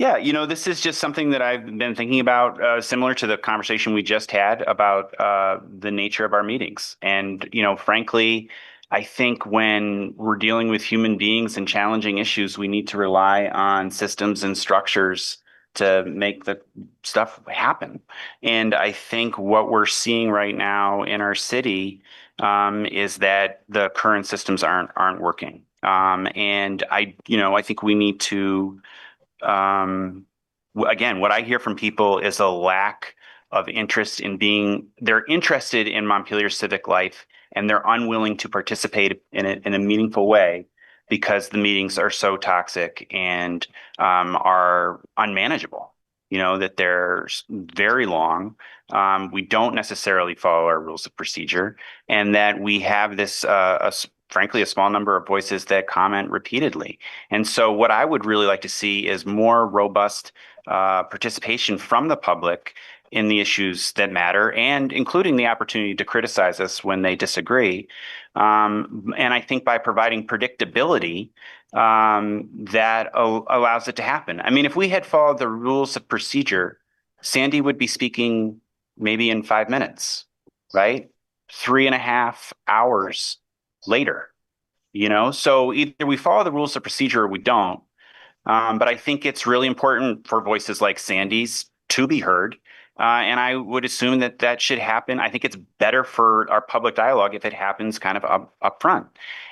Yeah, this is just something that I've been thinking about, similar to the conversation we just had about the nature of our meetings. And, frankly, I think when we're dealing with human beings and challenging issues, we need to rely on systems and structures to make the stuff happen. And I think what we're seeing right now in our city is that the current systems aren't working. And I think we need to again, what I hear from people is a lack of interest they're interested in Montpelier civic life, and they're unwilling to participate in it in a meaningful way because the meetings are so toxic and are unmanageable. That they're very long. We don't necessarily follow our rules of procedure, and that we have this, frankly, a small number of voices that comment repeatedly. And so what I would really like to see is more robust participation from the public in the issues that matter, and including the opportunity to criticize us when they disagree. And I think by providing predictability, that allows it to happen. I mean, if we had followed the rules of procedure, Sandy would be speaking maybe in 5 minutes, right? 3.5 hours later, so either we follow the rules of procedure or we don't. But I think it's really important for voices like Sandy's to be heard. And I would assume that should happen. I think it's better for our public dialogue if it happens kind of up front.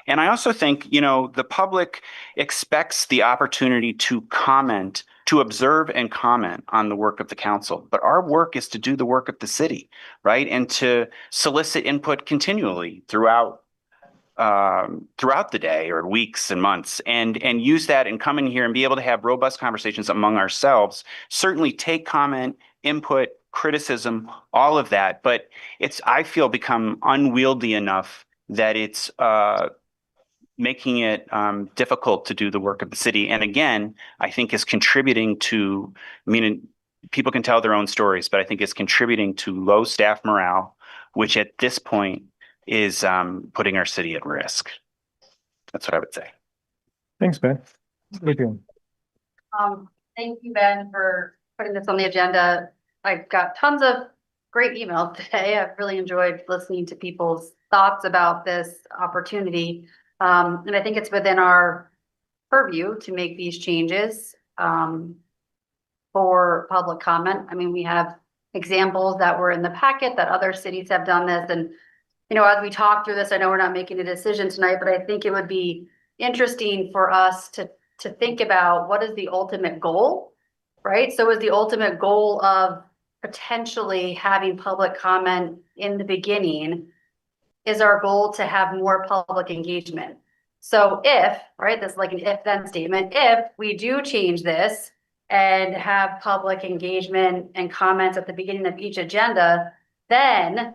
And I also think, the public expects the opportunity to comment, to observe and comment on the work of the council. But our work is to do the work of the city, right? And to solicit input continually throughout the day or weeks and months, and use that and come in here and be able to have robust conversations among ourselves. Certainly take comment, input, criticism, all of that, but I feel, become unwieldy enough that it's making it difficult to do the work of the city. And again, I think is contributing to, people can tell their own stories, but I think it's contributing to low staff morale, which at this point is putting our city at risk. That's what I would say. Thanks, Ben. Adrian. Thank you, Ben, for putting this on the agenda. I've got tons of great emails today. I've really enjoyed listening to people's thoughts about this opportunity. And I think it's within our purview to make these changes for public comment. I mean, we have examples that were in the packet that other cities have done this. And as we talk through this, I know we're not making a decision tonight, but I think it would be interesting for us to think about what is the ultimate goal, right? So is the ultimate goal of potentially having public comment in the beginning, is our goal to have more public engagement? So if, right, this is like an if-then statement, if we do change this and have public engagement and comments at the beginning of each agenda, then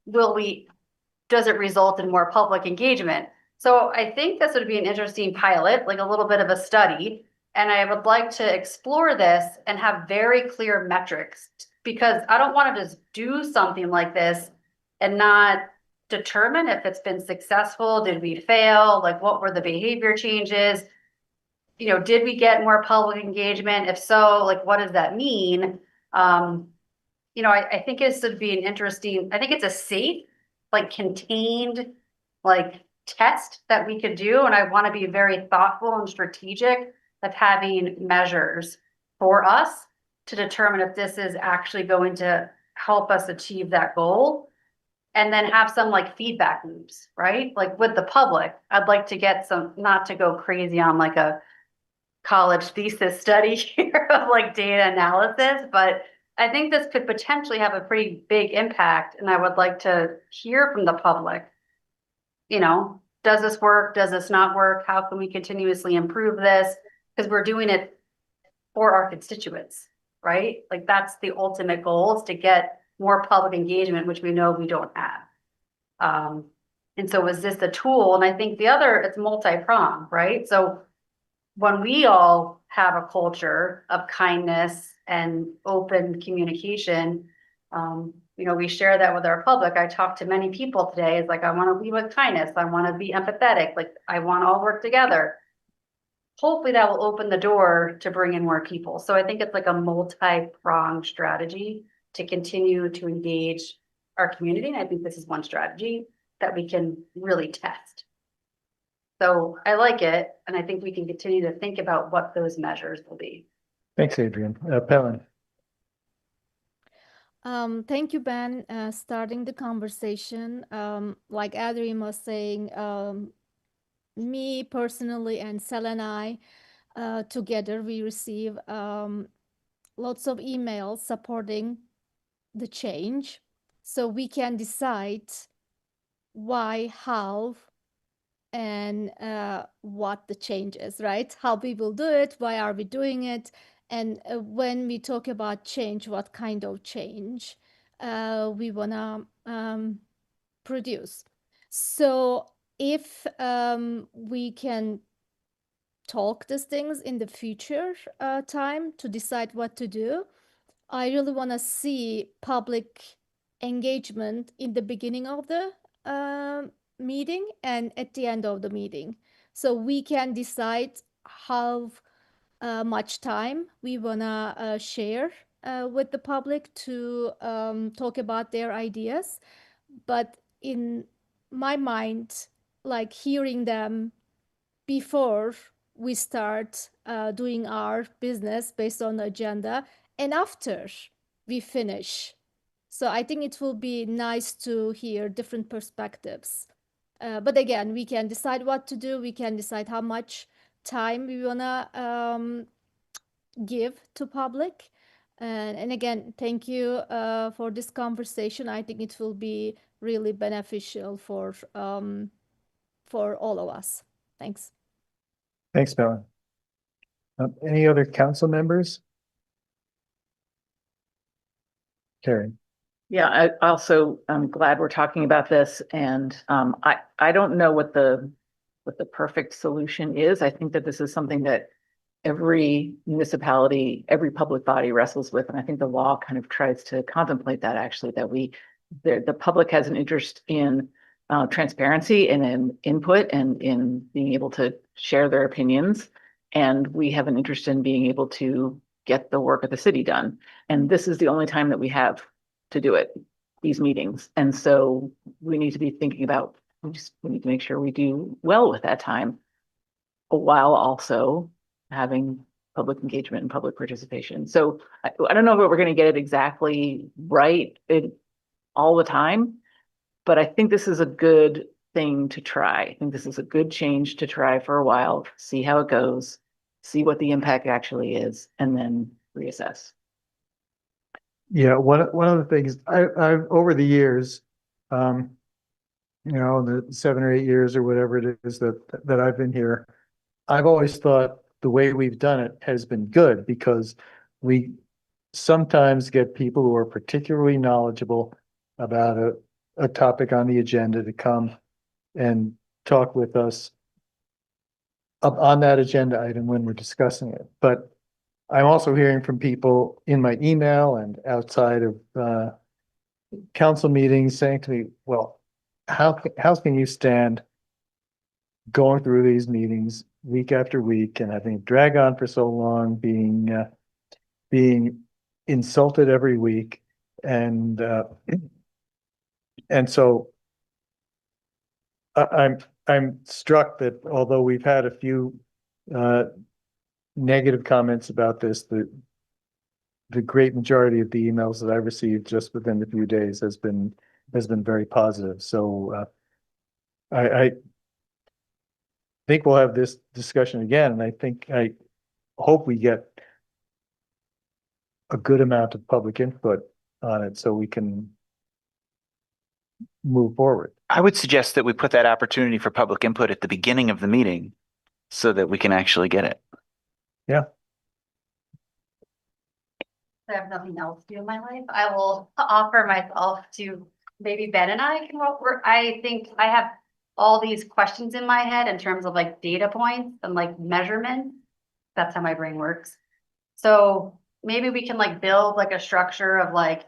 does it result in more public engagement? So I think this would be an interesting pilot, like a little bit of a study. And I would like to explore this and have very clear metrics, because I don't want to just do something like this and not determine if it's been successful. Did we fail? Like, what were the behavior changes? Did we get more public engagement? If so, like, what does that mean? I think this would be an interesting, I think it's a safe, contained, test that we could do. And I want to be very thoughtful and strategic of having measures for us to determine if this is actually going to help us achieve that goal. And then have some like feedback loops, right? Like with the public, I'd like to get some, not to go crazy on like a college thesis study here of like data analysis, but I think this could potentially have a pretty big impact, and I would like to hear from the public. You know, does this work? Does this not work? How can we continuously improve this? Because we're doing it for our constituents, right? Like that's the ultimate goal, is to get more public engagement, which we know we don't have. And so is this a tool? And I think the other, it's multi-pronged, right? So when we all have a culture of kindness and open communication, you know, we share that with our public. I talked to many people today. It's like, I want to lead with kindness. I want to be empathetic. Like I want to all work together. Hopefully that will open the door to bring in more people. So I think it's like a multi-pronged strategy to continue to engage our community. And I think this is one strategy that we can really test. So I like it, and I think we can continue to think about what those measures will be. Thanks, Adrian. Pelin. Thank you, Ben. Starting the conversation, like Adrian was saying, me personally and Sel and I, together, we receive lots of emails supporting the change. So we can decide why, how, and what the change is, right? How we will do it, why are we doing it? And when we talk about change, what kind of change we wanna produce. So if we can talk these things in the future time to decide what to do, I really want to see public engagement in the beginning of the meeting and at the end of the meeting. So we can decide how much time we want to share with the public to talk about their ideas. But in my mind, like hearing them before we start doing our business based on the agenda and after we finish. So I think it will be nice to hear different perspectives. But again, we can decide what to do. We can decide how much time we wanna give to public. And again, thank you for this conversation. I think it will be really beneficial for all of us. Thanks. Thanks, Pelin. Any other council members? Karen. Yeah, I'm glad we're talking about this, and I don't know what the perfect solution is. I think that this is something that every municipality, every public body wrestles with, and I think the law kind of tries to contemplate that actually, that the public has an interest in transparency and in input and in being able to share their opinions, and we have an interest in being able to get the work of the city done. And this is the only time that we have to do it, these meetings. And so we need to be thinking about, we need to make sure we do well with that time, while also having public engagement and public participation. So I don't know if we're going to get it exactly right all the time, but I think this is a good thing to try. I think this is a good change to try for a while, see how it goes, see what the impact actually is, and then reassess. Yeah, one of the things I've over the years, you know, the 7 or 8 years or whatever it is that I've been here, I've always thought the way we've done it has been good, because we sometimes get people who are particularly knowledgeable about a topic on the agenda to come and talk with us on that agenda item when we're discussing it. But I'm also hearing from people in my email and outside of council meetings saying to me, well, how can you stand going through these meetings week after week and having it drag on for so long, being insulted every week, and so I'm struck that although we've had a few negative comments about this, the great majority of the emails that I've received just within a few days has been has been very positive. So I think we'll have this discussion again, and I hope we get a good amount of public input on it so we can move forward. I would suggest that we put that opportunity for public input at the beginning of the meeting so that we can actually get it. Yeah. I have nothing else to do in my life. I will offer myself to maybe Ben and I can work. I think I have all these questions in my head in terms of like data points and like measurements. That's how my brain works. So maybe we can like build like a structure of like,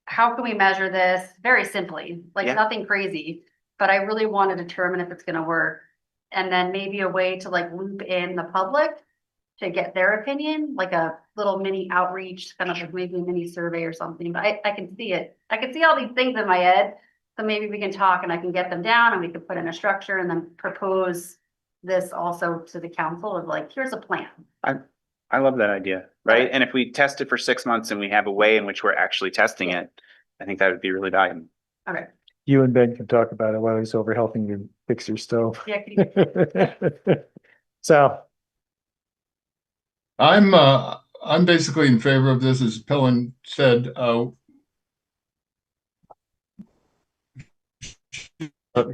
how can we measure this very simply, like Yeah. nothing crazy, but I really want to determine if it's going to work. And then maybe a way to like loop in the public to get their opinion, like a little mini outreach, kind of like maybe a mini survey or something, but I can see it. I can see all these things in my head. So maybe we can talk and I can get them down and we can put in a structure and then propose this also to the council of like, here's a plan. I love that idea, right? And if we test it for 6 months and we have a way in which we're actually testing it, I think that would be really valuable. Okay. You and Ben can talk about it while he's over helping you fix your stove. Yeah. Can you- So. I'm basically in favor of this, as Pellin said. You're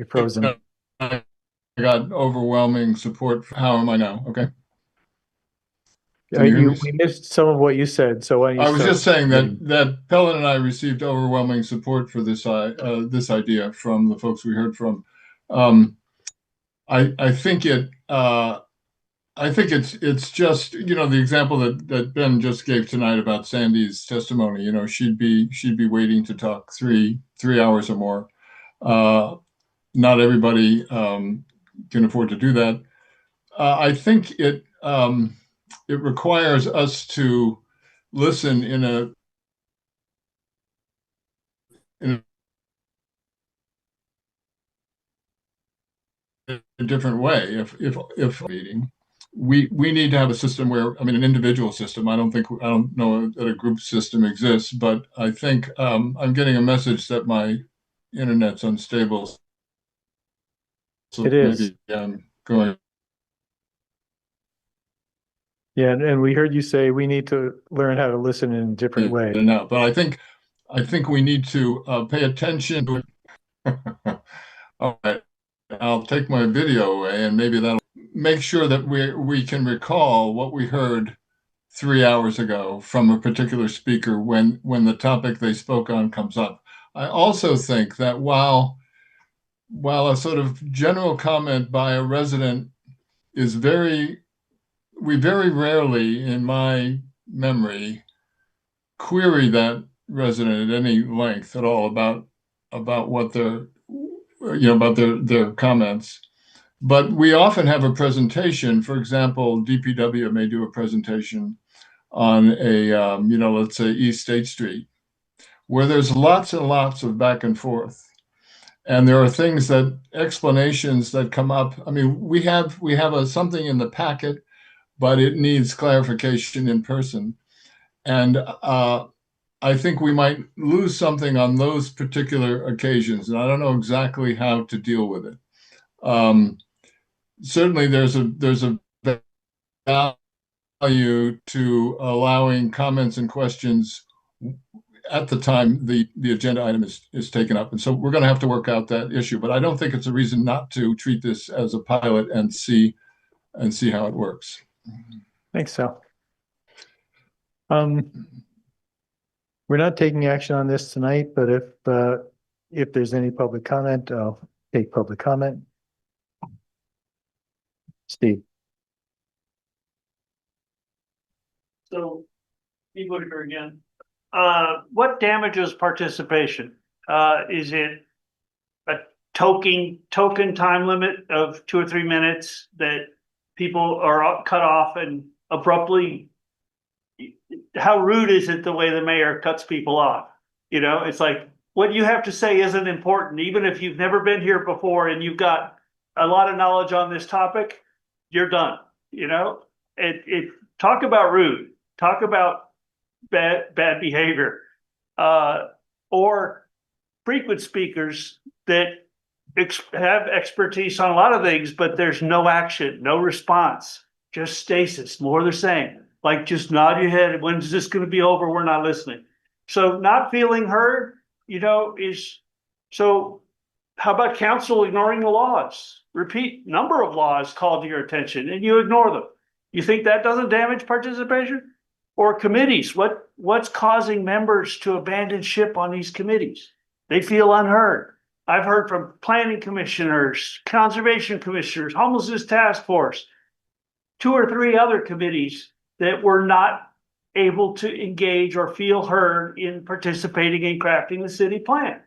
frozen. I got overwhelming support. How am I now? Okay. Can you hear me? We missed some of what you said, so why don't you I was start? just saying that Pellin and I received overwhelming support for this this idea from the folks we heard from. I think it's just, you know, the example that Ben just gave tonight about Sandy's testimony. You know, she'd be waiting to talk 3 hours or more. Not everybody can afford to do that. I think it requires us to listen in a different way. If meeting, we need to have a system where, I mean, an individual system. I don't know that a group system exists, but I think I'm getting a message that my internet's unstable. So It is. maybe I'm going. Yeah, and we heard you say we need to learn how to listen in a different way. No, but I think we need to pay attention to it. All right, I'll take my video away, and maybe that'll make sure that we can recall what we heard 3 hours ago from a particular speaker when the topic they spoke on comes up. I also think that while a sort of general comment by a resident is we very rarely, in my memory, query that resident at any length at all about what about their comments. But we often have a presentation. For example, DPW may do a presentation on a let's say East State Street, where there's lots and lots of back and forth. And there are things explanations that come up. I mean, we have something in the packet, but it needs clarification in person. And I think we might lose something on those particular occasions. And I don't know exactly how to deal with it. Certainly there's a value to allowing comments and questions at the time the agenda item is taken up. And so we're going to have to work out that issue, but I don't think it's a reason not to treat this as a pilot and see how it works. Thanks, Sal. We're not taking action on this tonight, but if there's any public comment, I'll take public comment. Steve. So, Steve Whitaker again. What damages participation? Is it a token time limit of 2 or 3 minutes that people are cut off and abruptly? How rude is it the way the mayor cuts people off? You know, it's like what you have to say isn't important, even if you've never been here before and you've got a lot of knowledge on this topic. You're done. You know, talk about rude. Talk about bad behavior, or frequent speakers that have expertise on a lot of things, but there's no action, no response, just stasis, more of the same. Like just nod your head. When's this going to be over? We're not listening. So not feeling heard, is so. How about council ignoring the laws? Repeat number of laws called to your attention and you ignore them. You think that doesn't damage participation? Or committees, what's causing members to abandon ship on these committees? They feel unheard. I've heard from planning commissioners, conservation commissioners, homelessness task force, 2 or 3 other committees that were not able to engage or feel heard in participating in crafting the city plan.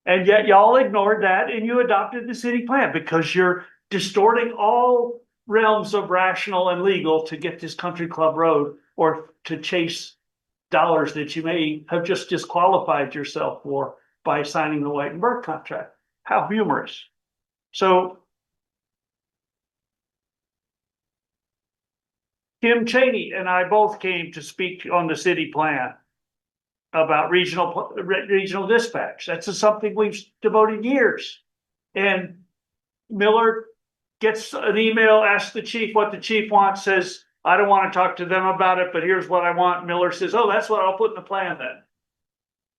And yet y'all ignored that and you adopted the city plan because you're distorting all realms of rational and legal to get this country club road or to chase dollars that you may have just disqualified yourself for by signing the White and Burke contract. How humorous. So Kim Cheney and I both came to speak on the city plan about regional dispatch. That's something we've devoted years. And Miller gets an email, asks the chief what the chief wants, says, I don't want to talk to them about it, but here's what I want. Miller says, oh, that's what I'll put in the plan then.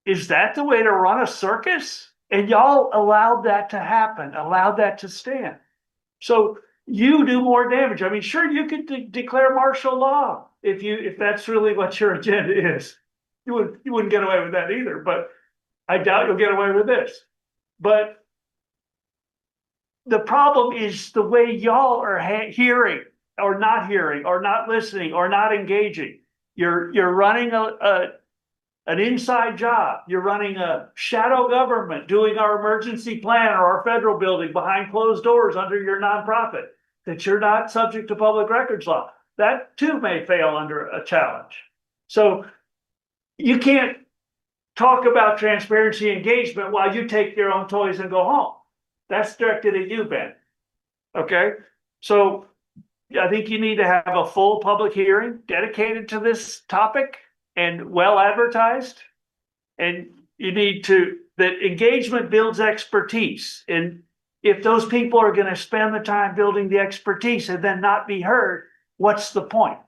Is that the way to run a circus? And y'all allowed that to happen, allowed that to stand. So you do more damage. I mean, sure, you could declare martial law if that's really what your agenda is. You wouldn't get away with that either, but I doubt you'll get away with this. But the problem is the way y'all are hearing or not listening or not engaging. You're running an inside job. You're running a shadow government, doing our emergency plan or our federal building behind closed doors under your nonprofit that you're not subject to public records law. That too may fail under a challenge. So you can't talk about transparency engagement while you take your own toys and go home. That's directed at you, Ben. Okay? So I think you need to have a full public hearing dedicated to this topic and well advertised. And you need that engagement builds expertise. And if those people are going to spend the time building the expertise and then not be heard, what's the point?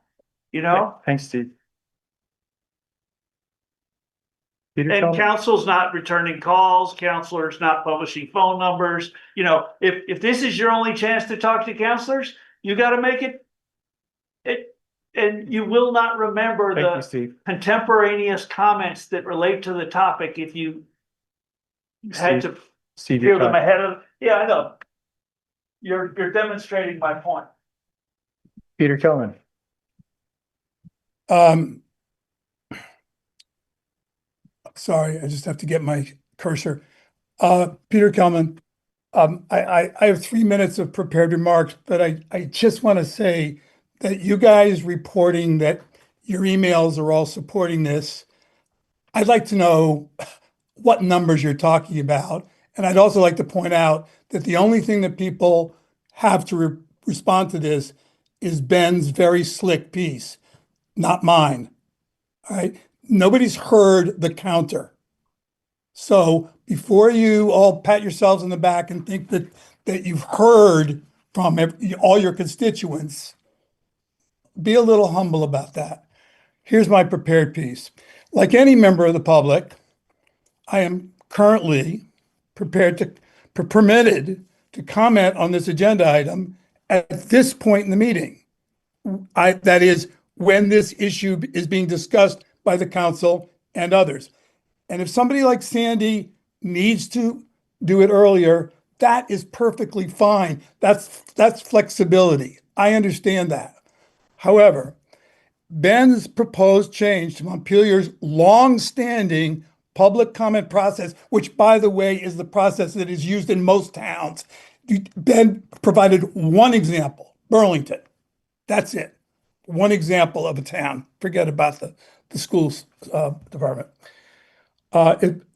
Thanks, Steve. And council's not returning calls, counselors not publishing phone numbers. If this is your only chance to talk to counselors, you got to make it, and you will not remember the contemporaneous comments that relate to the topic if you had to hear them ahead of. Yeah, I know. You're demonstrating my point. Peter Kelman. Sorry, I just have to get my cursor. Peter Kelman, I have 3 minutes of prepared remarks, but I just want to say that you guys reporting that your emails are all supporting this, I'd like to know what numbers you're talking about. And I'd also like to point out that the only thing that people have to respond to this is Ben's very slick piece, not mine. All right. Nobody's heard the counter. So before you all pat yourselves on the back and think that you've heard from all your constituents, be a little humble about that. Here's my prepared piece. Like any member of the public, I am currently permitted to comment on this agenda item at this point in the meeting. That is when this issue is being discussed by the council and others. And if somebody like Sandy needs to do it earlier, that is perfectly fine. That's flexibility. I understand that. However, Ben's proposed change to Montpelier's long-standing public comment process, which, by the way, is the process that is used in most towns. Ben provided one example, Burlington. That's it. One example of a town. Forget about the schools department.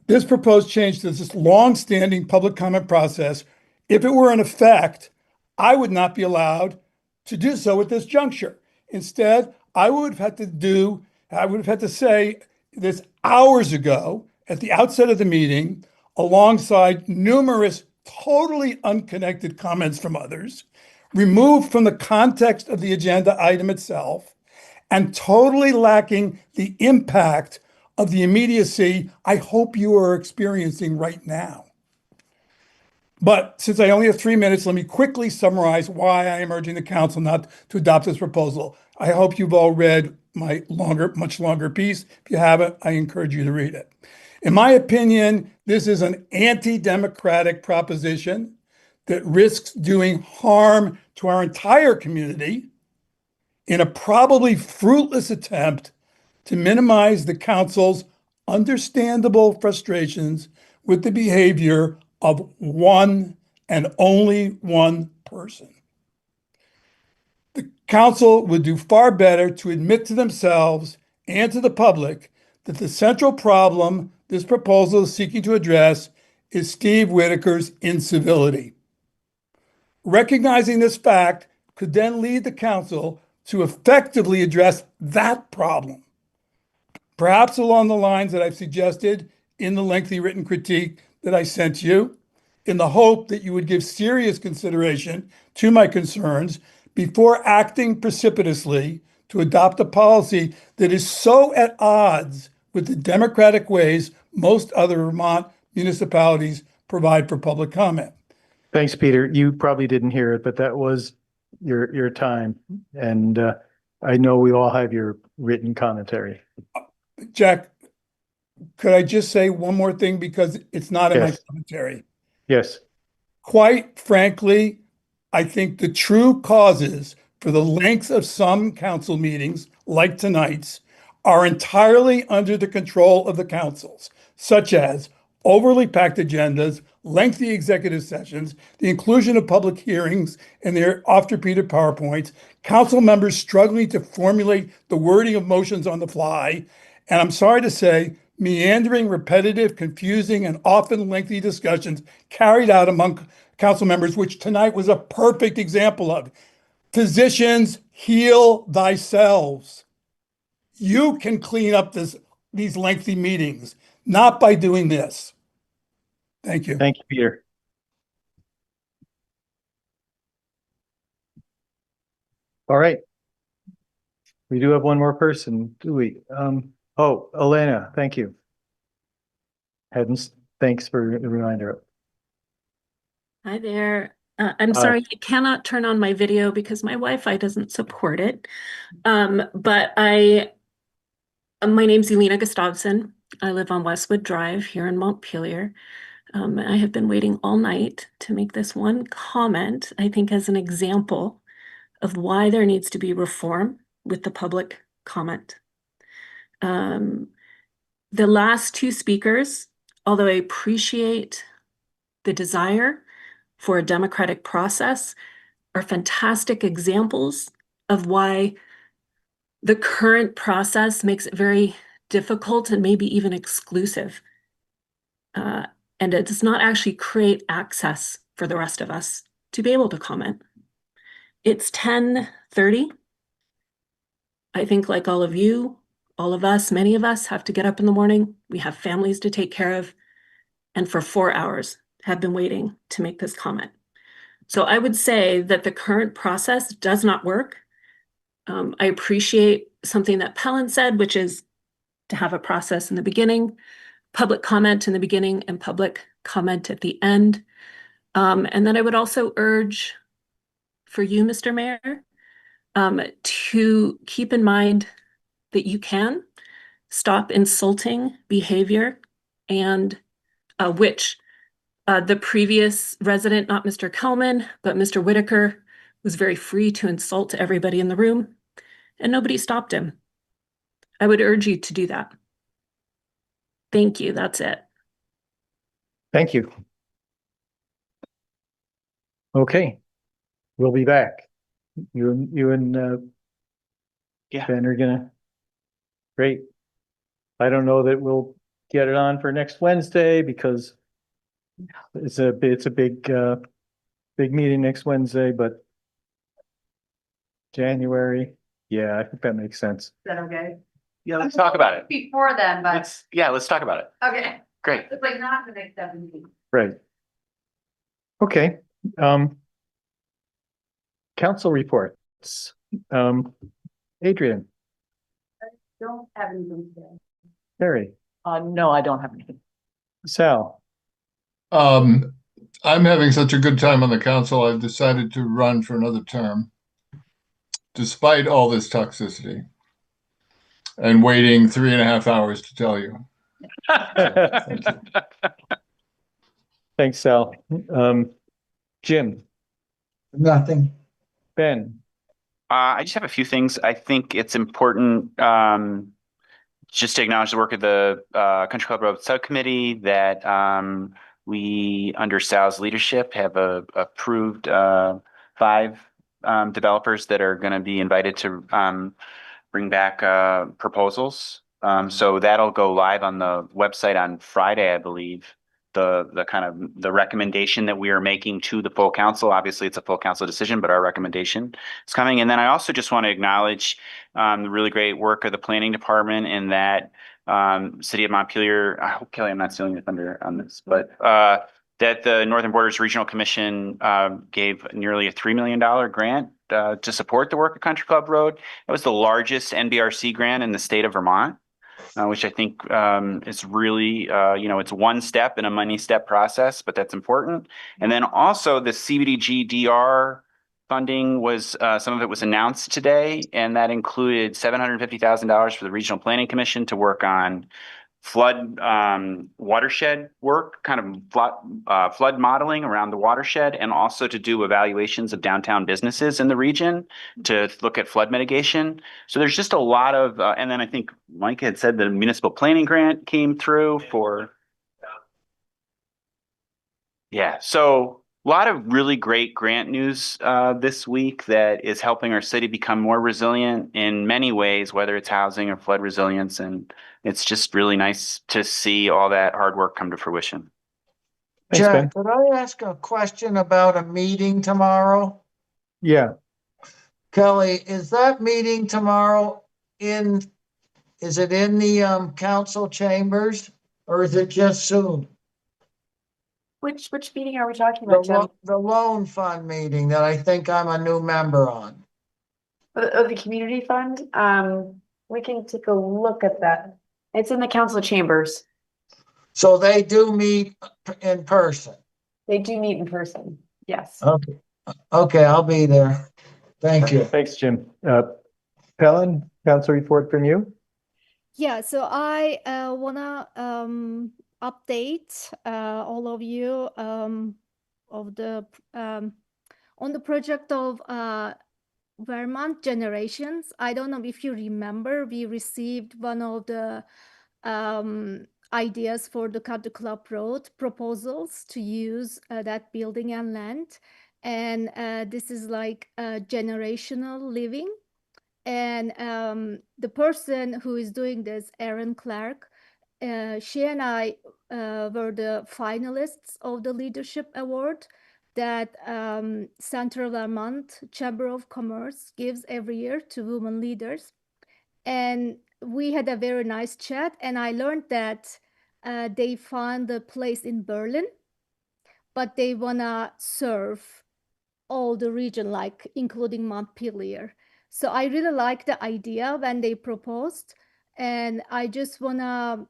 This proposed change to this long-standing public comment process, if it were in effect, I would not be allowed to do so at this juncture. Instead, I would have had to say this hours ago at the outset of the meeting alongside numerous totally unconnected comments from others, removed from the context of the agenda item itself, and totally lacking the impact of the immediacy I hope you are experiencing right now. But since I only have 3 minutes, let me quickly summarize why I am urging the council not to adopt this proposal. I hope you've all read my much longer piece. If you haven't, I encourage you to read it. In my opinion, this is an anti-democratic proposition that risks doing harm to our entire community in a probably fruitless attempt to minimize the council's understandable frustrations with the behavior of one and only one person. The council would do far better to admit to themselves and to the public that the central problem this proposal is seeking to address is Steve Whitaker's incivility. Recognizing this fact could then lead the council to effectively address that problem, perhaps along the lines that I've suggested in the lengthy written critique that I sent you, in the hope that you would give serious consideration to my concerns before acting precipitously to adopt a policy that is so at odds with the democratic ways most other Vermont municipalities provide for public comment. Thanks, Peter. You probably didn't hear it, but that was your time. And I know we all have your written commentary. Jack, could I just say one more thing because it's not in my Yes. commentary? Yes. Quite frankly, I think the true causes for the length of some council meetings, like tonight's, are entirely under the control of the councils, such as overly packed agendas, lengthy executive sessions, the inclusion of public hearings and their oft-repeated PowerPoints, council members struggling to formulate the wording of motions on the fly, and I'm sorry to say, meandering, repetitive, confusing, and often lengthy discussions carried out among council members, which tonight was a perfect example of. Physicians, heal thyselves. You can clean up these lengthy meetings, not by doing this. Thank you. Thank you, Peter. All right. We do have one more person, do we? Oh, Elena, thank you. Thanks for the reminder. Hi there. I'm Hi. sorry, I cannot turn on my video because my Wi-Fi doesn't support it. But my name's Elena Gustavson. I live on Westwood Drive here in Montpelier. I have been waiting all night to make this one comment, I think as an example of why there needs to be reform with the public comment. The last two speakers, although I appreciate the desire for a democratic process, are fantastic examples of why the current process makes it very difficult and maybe even exclusive. And it does not actually create access for the rest of us to be able to comment. It's 10:30. I think like all of you, all of us, many of us have to get up in the morning. We have families to take care of. And for 4 hours have been waiting to make this comment. So I would say that the current process does not work. I appreciate something that Pellin said, which is to have a process in the beginning, public comment in the beginning and public comment at the end. And then I would also urge for you, Mr. Mayor, to keep in mind that you can stop insulting behavior and which the previous resident, not Mr. Kelman, but Mr. Whitaker, was very free to insult everybody in the room, and nobody stopped him. I would urge you to do that. Thank you. That's it. Thank you. Okay, we'll be back. You and Ben are gonna. Great. I don't know that we'll get it on for next Wednesday because it's a big meeting next Wednesday, but January. Yeah, I think that makes sense. Is that okay? Yeah, let's talk about it. Before then, but, Let's talk about it. okay. Great. It's like not the next 17. Right. Okay, council reports. Adrian, Don't have anything today. Terry, No, I don't have anything. Sal, I'm having such a good time on the council, I've decided to run for another term. Despite all this toxicity. And waiting 3.5 hours to tell you. Thank you. thanks, Sal. Jim, Nothing. Ben, I just have a few things. I think it's important just to acknowledge the work of the Country Club Road Subcommittee that we, under Sal's leadership, have approved 5 developers that are going to be invited to bring back proposals. So that'll go live on the website on Friday, I believe. The kind of the recommendation that we are making to the full council. Obviously, it's a full council decision, but our recommendation is coming. And then I also just want to acknowledge the really great work of the planning department and that city of Montpelier. I hope, Kelly, I'm not stealing your thunder on this, but that the Northern Borders Regional Commission gave nearly a $3 million grant to support the work of Country Club Road. It was the largest NBRC grant in the state of Vermont. Which I think is really, it's one step in a many step process, but that's important. And then also the CBDG DR funding was, some of it was announced today, and that included $750,000 for the Regional Planning Commission to work on flood watershed work, kind of flood modeling around the watershed, and also to do evaluations of downtown businesses in the region to look at flood mitigation. So there's just a lot of, and then I think Mike had said the municipal planning grant came through for. Yeah, so a lot of really great grant news this week that is helping our city become more resilient in many ways, whether it's housing or flood resilience. And it's just really nice to see all that hard work come to fruition. Thanks, Ben. Jack, could I ask a question about a meeting tomorrow? Yeah, Kelly, is that meeting tomorrow is it in the council chambers or is it just Zoom? Which meeting are we talking about, Jim? The loan fund meeting that I think I'm a new member on. The community fund? We can take a look at that. It's in the council chambers. So they do meet in person. They do meet in person. Yes. Okay. Okay, I'll be there. Thank you. thanks, Jim. Helen, council report from you? Yeah, so I wanna update all of you of the on the project of Vermont Generations. I don't know if you remember, we received one of the ideas for the Country Club Road proposals to use that building and land. And this is like generational living. And the person who is doing this, Erin Clark, she and I were the finalists of the leadership award that Central Vermont Chamber of Commerce gives every year to women leaders. And we had a very nice chat, and I learned that they found a place in Berlin, but they wanna serve all the region, like including Montpelier. So I really like the idea when they proposed, and I just wanna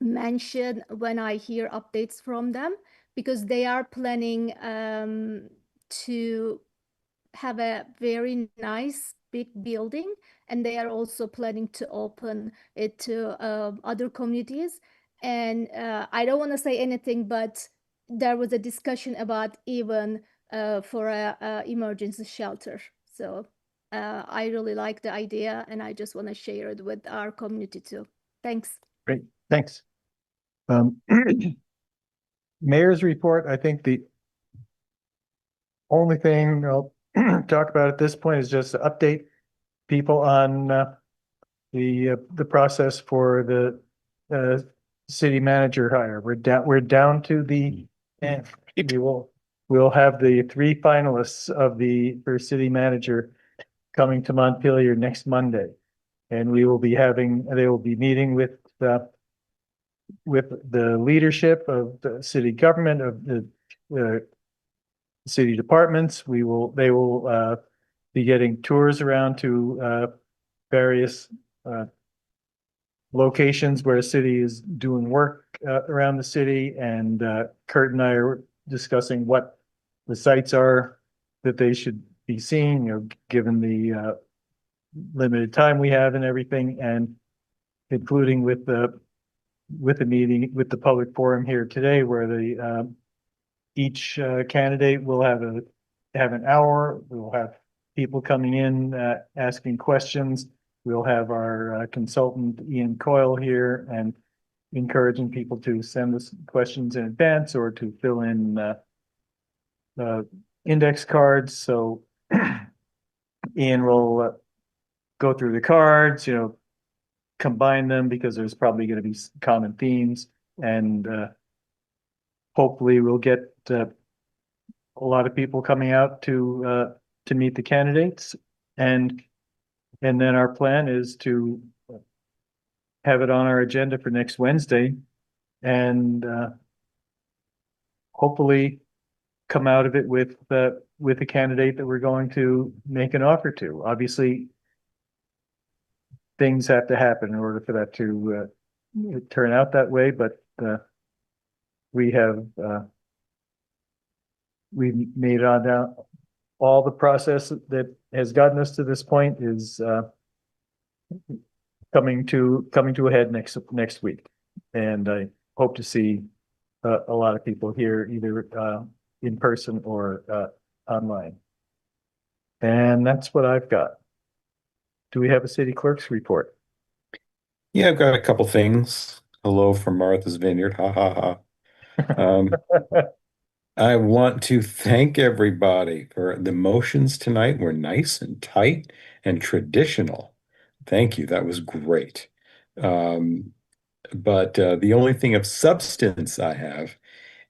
mention when I hear updates from them, because they are planning to have a very nice big building, and they are also planning to open it to other communities. And I don't want to say anything, but there was a discussion about even for a emergency shelter. So I really like the idea, and I just want to share it with our community too. Thanks. Great, thanks. Mayor's report, I think the only thing I'll talk about at this point is just to update people on the process for the city manager hire. We're down to the end. We'll have the 3 finalists for city manager coming to Montpelier next Monday. And they will be meeting with with the leadership of the city government, of the city departments. They will be getting tours around to various locations where the city is doing work around the city, and Kurt and I are discussing what the sites are that they should be seeing, given the limited time we have and everything, and including with the meeting, with the public forum here today, where the each candidate will have an hour. We'll have people coming in asking questions. We'll have our consultant Ian Coyle here, and encouraging people to send us questions in advance or to fill in index cards. So Ian will go through the cards, combine them, because there's probably going to be common themes, and hopefully we'll get a lot of people coming out to meet the candidates, and then our plan is to have it on our agenda for next Wednesday, and hopefully come out of it with a candidate that we're going to make an offer to. Obviously, things have to happen in order for that to turn out that way, but we've made it on down. All the process that has gotten us to this point is coming to a head next week, and I hope to see a lot of people here, either in person or online. And that's what I've got. Do we have a city clerk's report? Yeah, I've got a couple things. Hello from Martha's Vineyard. Ha ha ha. I want to thank everybody for the motions tonight. Were nice and tight and traditional. Thank you. That was great. But the only thing of substance I have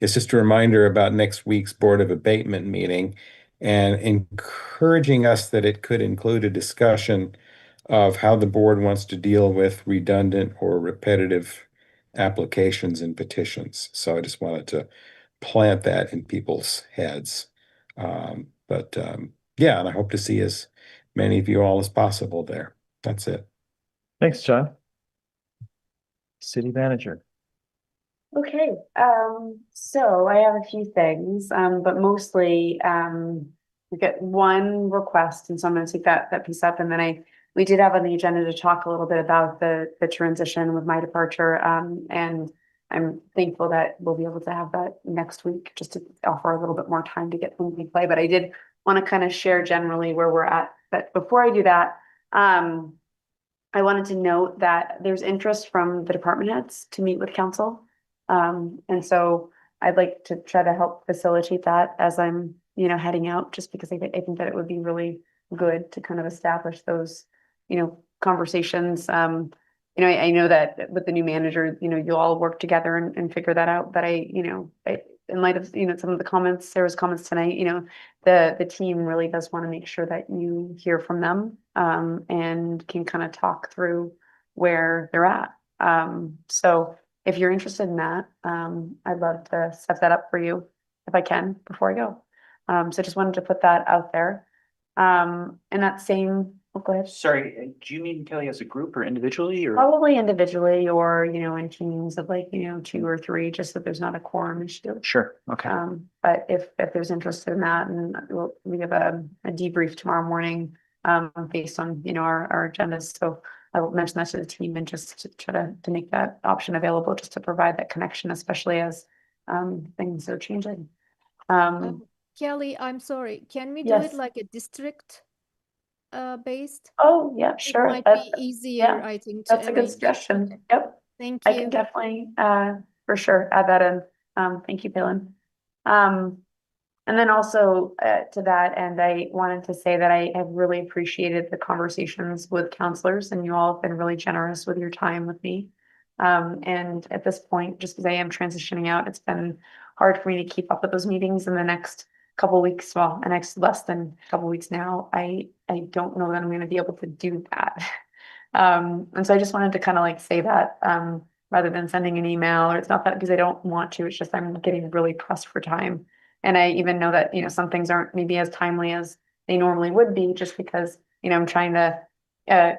is just a reminder about next week's Board of Abatement meeting, and encouraging us that it could include a discussion of how the board wants to deal with redundant or repetitive applications and petitions. So I just wanted to plant that in people's heads. Yeah, and I hope to see as many of you all as possible there. That's it. Thanks, John. City manager. Okay, so I have a few things, but mostly we get one request, and so I'm going to take that piece up, and then we did have on the agenda to talk a little bit about the transition with my departure, and I'm thankful that we'll be able to have that next week, just to offer a little bit more time to get things in play. But I did want to kind of share generally where we're at. But before I do that, I wanted to note that there's interest from the department heads to meet with council. And so I'd like to try to help facilitate that as I'm, heading out, just because I think that it would be really good to kind of establish those, conversations. I know that with the new manager, you'll all work together and figure that out. But in light of, some of the comments, Sarah's comments tonight, the team really does want to make sure that you hear from them, and can kind of talk through where they're at. So if you're interested in that, I'd love to set that up for you if I can before I go. So just wanted to put that out there. And that same, go ahead. Sorry, do you mean Kelly as a group or individually, or? Probably individually, or, in teams of 2 or 3, just so that there's not a quorum issue. Sure, okay. But if there's interest in that, and we have a debrief tomorrow morning, based on, our agendas. So I will mention that to the team, and just to try to make that option available, just to provide that connection, especially as things are changing. Kelly, I'm sorry. Can we do Yes. it like a district based? Oh, yeah, sure. It might be easier, yeah, I think, to that's a good arrange. suggestion. Yep. Thank I you. can definitely, for sure, add that in. Thank you, Palin. And then also to that end, I wanted to say that I have really appreciated the conversations with counselors, and you all have been really generous with your time with me. And at this point, just because I am transitioning out, it's been hard for me to keep up with those meetings in the next couple of weeks. Well, the next less than a couple of weeks now. I don't know that I'm going to be able to do that. And so I just wanted to kind of say that rather than sending an email, or it's not that because I don't want to, it's just I'm getting really pressed for time. And I even know that, some things aren't maybe as timely as they normally would be, just because, I'm trying to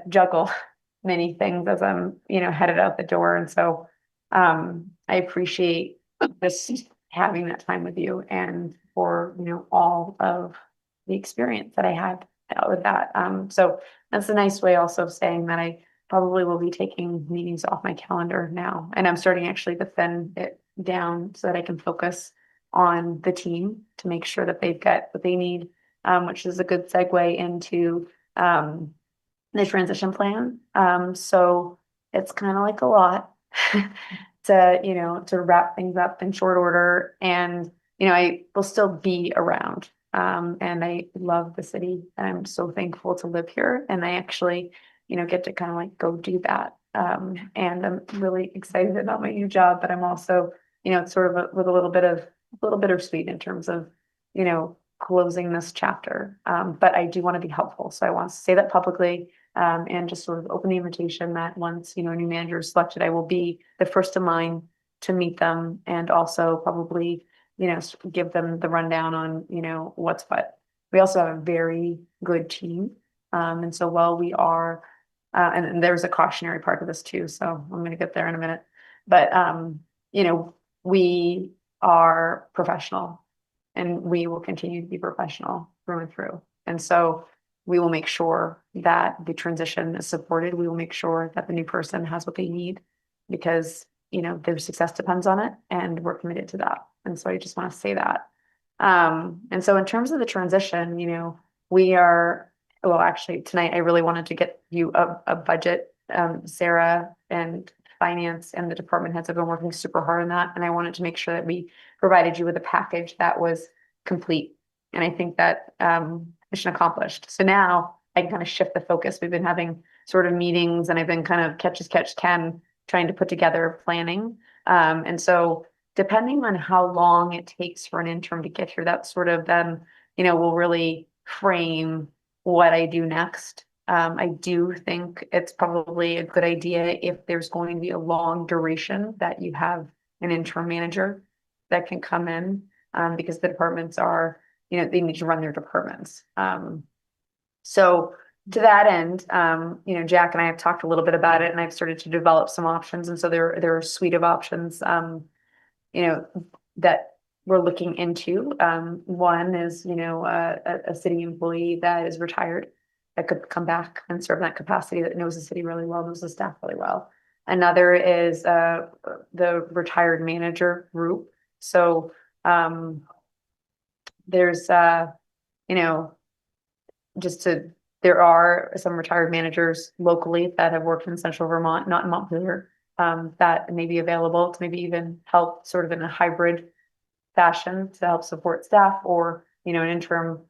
juggle many things as I'm, headed out the door. And so I appreciate just having that time with you and for, all of the experience that I had with that. So that's a nice way also of saying that I probably will be taking meetings off my calendar now. And I'm starting actually to thin it down so that I can focus on the team to make sure that they've got what they need, which is a good segue into the transition plan. So it's kind of like a lot to wrap things up in short order. And, I will still be around. And I love the city and I'm so thankful to live here. And I actually, get to kind of like go do that. And I'm really excited about my new job, but I'm also, it's sort of with a little bittersweet in terms of, closing this chapter. But I do want to be helpful. So I want to say that publicly, and just sort of open the invitation that once, a new manager is selected, I will be the first in line to meet them and also probably, give them the rundown on, what's what. We also have a very good team. And so while we are, and there's a cautionary part of this too, so I'm going to get there in a minute, but, we are professional and we will continue to be professional through and through. And so we will make sure that the transition is supported. We will make sure that the new person has what they need because, their success depends on it and we're committed to that. And so I just want to say that. And so in terms of the transition, we are, well, actually tonight I really wanted to get you a budget. Sarah and finance and the department heads have been working super hard on that. And I wanted to make sure that we provided you with a package that was complete. And I think that mission accomplished. So now I can kind of shift the focus. We've been having sort of meetings and I've been kind of catch as catch can trying to put together planning. And so depending on how long it takes for an interim to get here, that sort of then, will really frame what I do next. I do think it's probably a good idea if there's going to be a long duration that you have an interim manager that can come in, because the departments are, they need to run their departments. So to that end, Jack and I have talked a little bit about it and I've started to develop some options. And so there are a suite of options, that we're looking into. One is, a city employee that is retired that could come back and serve in that capacity, that knows the city really well, knows the staff really well. Another is the retired manager group. So there's there are some retired managers locally that have worked in central Vermont, not in Montpelier, that may be available to maybe even help sort of in a hybrid fashion to help support staff or, an interim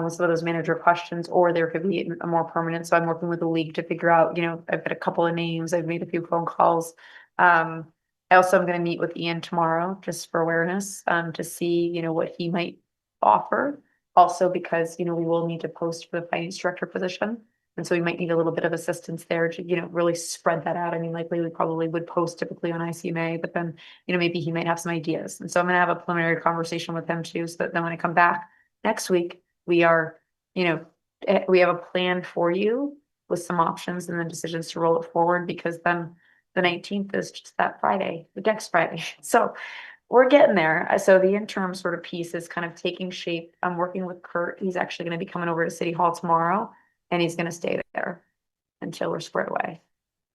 with some of those manager questions, or there could be a more permanent. So I'm working with the league to figure out, I've got a couple of names, I've made a few phone calls. I also am going to meet with Ian tomorrow just for awareness, to see, what he might offer. Also because, we will need to post for the finance director position. And so we might need a little bit of assistance there to, really spread that out. I mean, likely we probably would post typically on ICMA, but then, maybe he might have some ideas. And so I'm going to have a preliminary conversation with him too. So that then when I come back next week, we are, we have a plan for you with some options and then decisions to roll it forward, because then the 19th is just that Friday, the next Friday. So we're getting there. So the interim sort of piece is kind of taking shape. I'm working with Kurt. He's actually going to be coming over to City Hall tomorrow and he's going to stay there until we're squared away.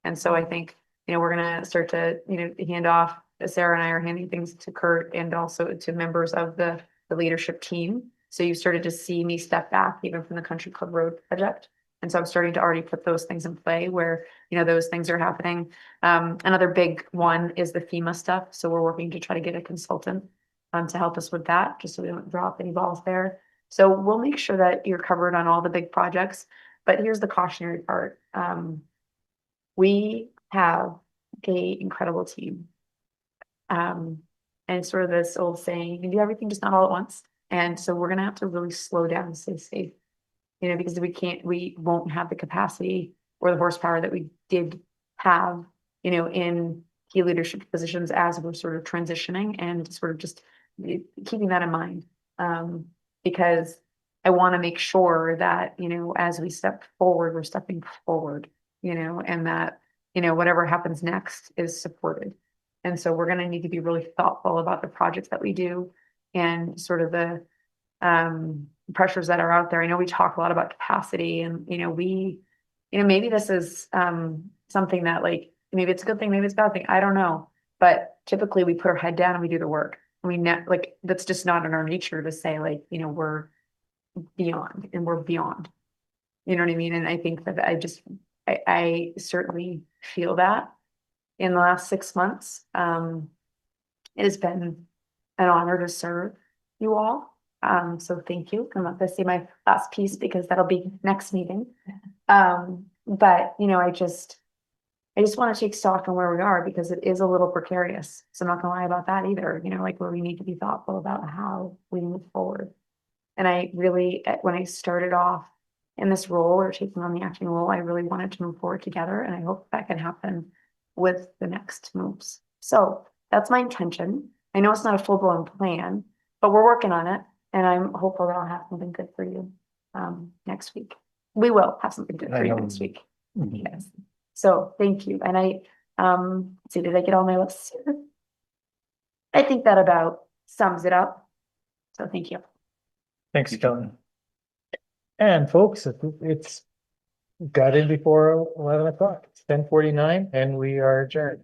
And so I think, we're going to start to, hand off. Sarah and I are handing things to Kurt and also to members of the leadership team. So you started to see me step back even from the Country Club Road project. And so I'm starting to already put those things in play where, those things are happening. Another big one is the FEMA stuff. So we're working to try to get a consultant to help us with that, just so we don't drop any balls there. So we'll make sure that you're covered on all the big projects. But here's the cautionary part. We have an incredible team. And sort of this old saying, you can do everything, just not all at once. And so we're going to have to really slow down and stay safe, because we won't have the capacity or the horsepower that we did have, in key leadership positions as we're sort of transitioning and sort of just keeping that in mind. Because I want to make sure that, you know, as we step forward, we're stepping forward, you know, and that, you know, whatever happens next is supported. And so we're going to need to be really thoughtful about the projects that we do and sort of the pressures that are out there. I know we talk a lot about capacity and, you know, maybe this is something that like, maybe it's a good thing, maybe it's a bad thing. I don't know. But typically we put our head down and we do the work. Like, that's just not in our nature to say like, you know, we're beyond and we're beyond. You know what I mean? And I think that I certainly feel that in the last 6 months. It has been an honor to serve you all. So thank you. I'm not gonna say my last piece because that'll be next meeting. But you know, I just want to take stock on where we are because it is a little precarious. So I'm not gonna lie about that either, you know, like where we need to be thoughtful about how we move forward. And I really, when I started off in this role or taking on the acting role, I really wanted to move forward together. And I hope that can happen with the next moves. So that's my intention. I know it's not a full-blown plan, but we're working on it. And I'm hopeful that I'll have something good for you next week. We will have something good for you next week. Yes. So thank you. And let's see, did I get all my lists here? I think that about sums it up. So thank you. Thanks, Kelly. And folks, it's got in before 11 o'clock. It's 10:49 and we are adjourned.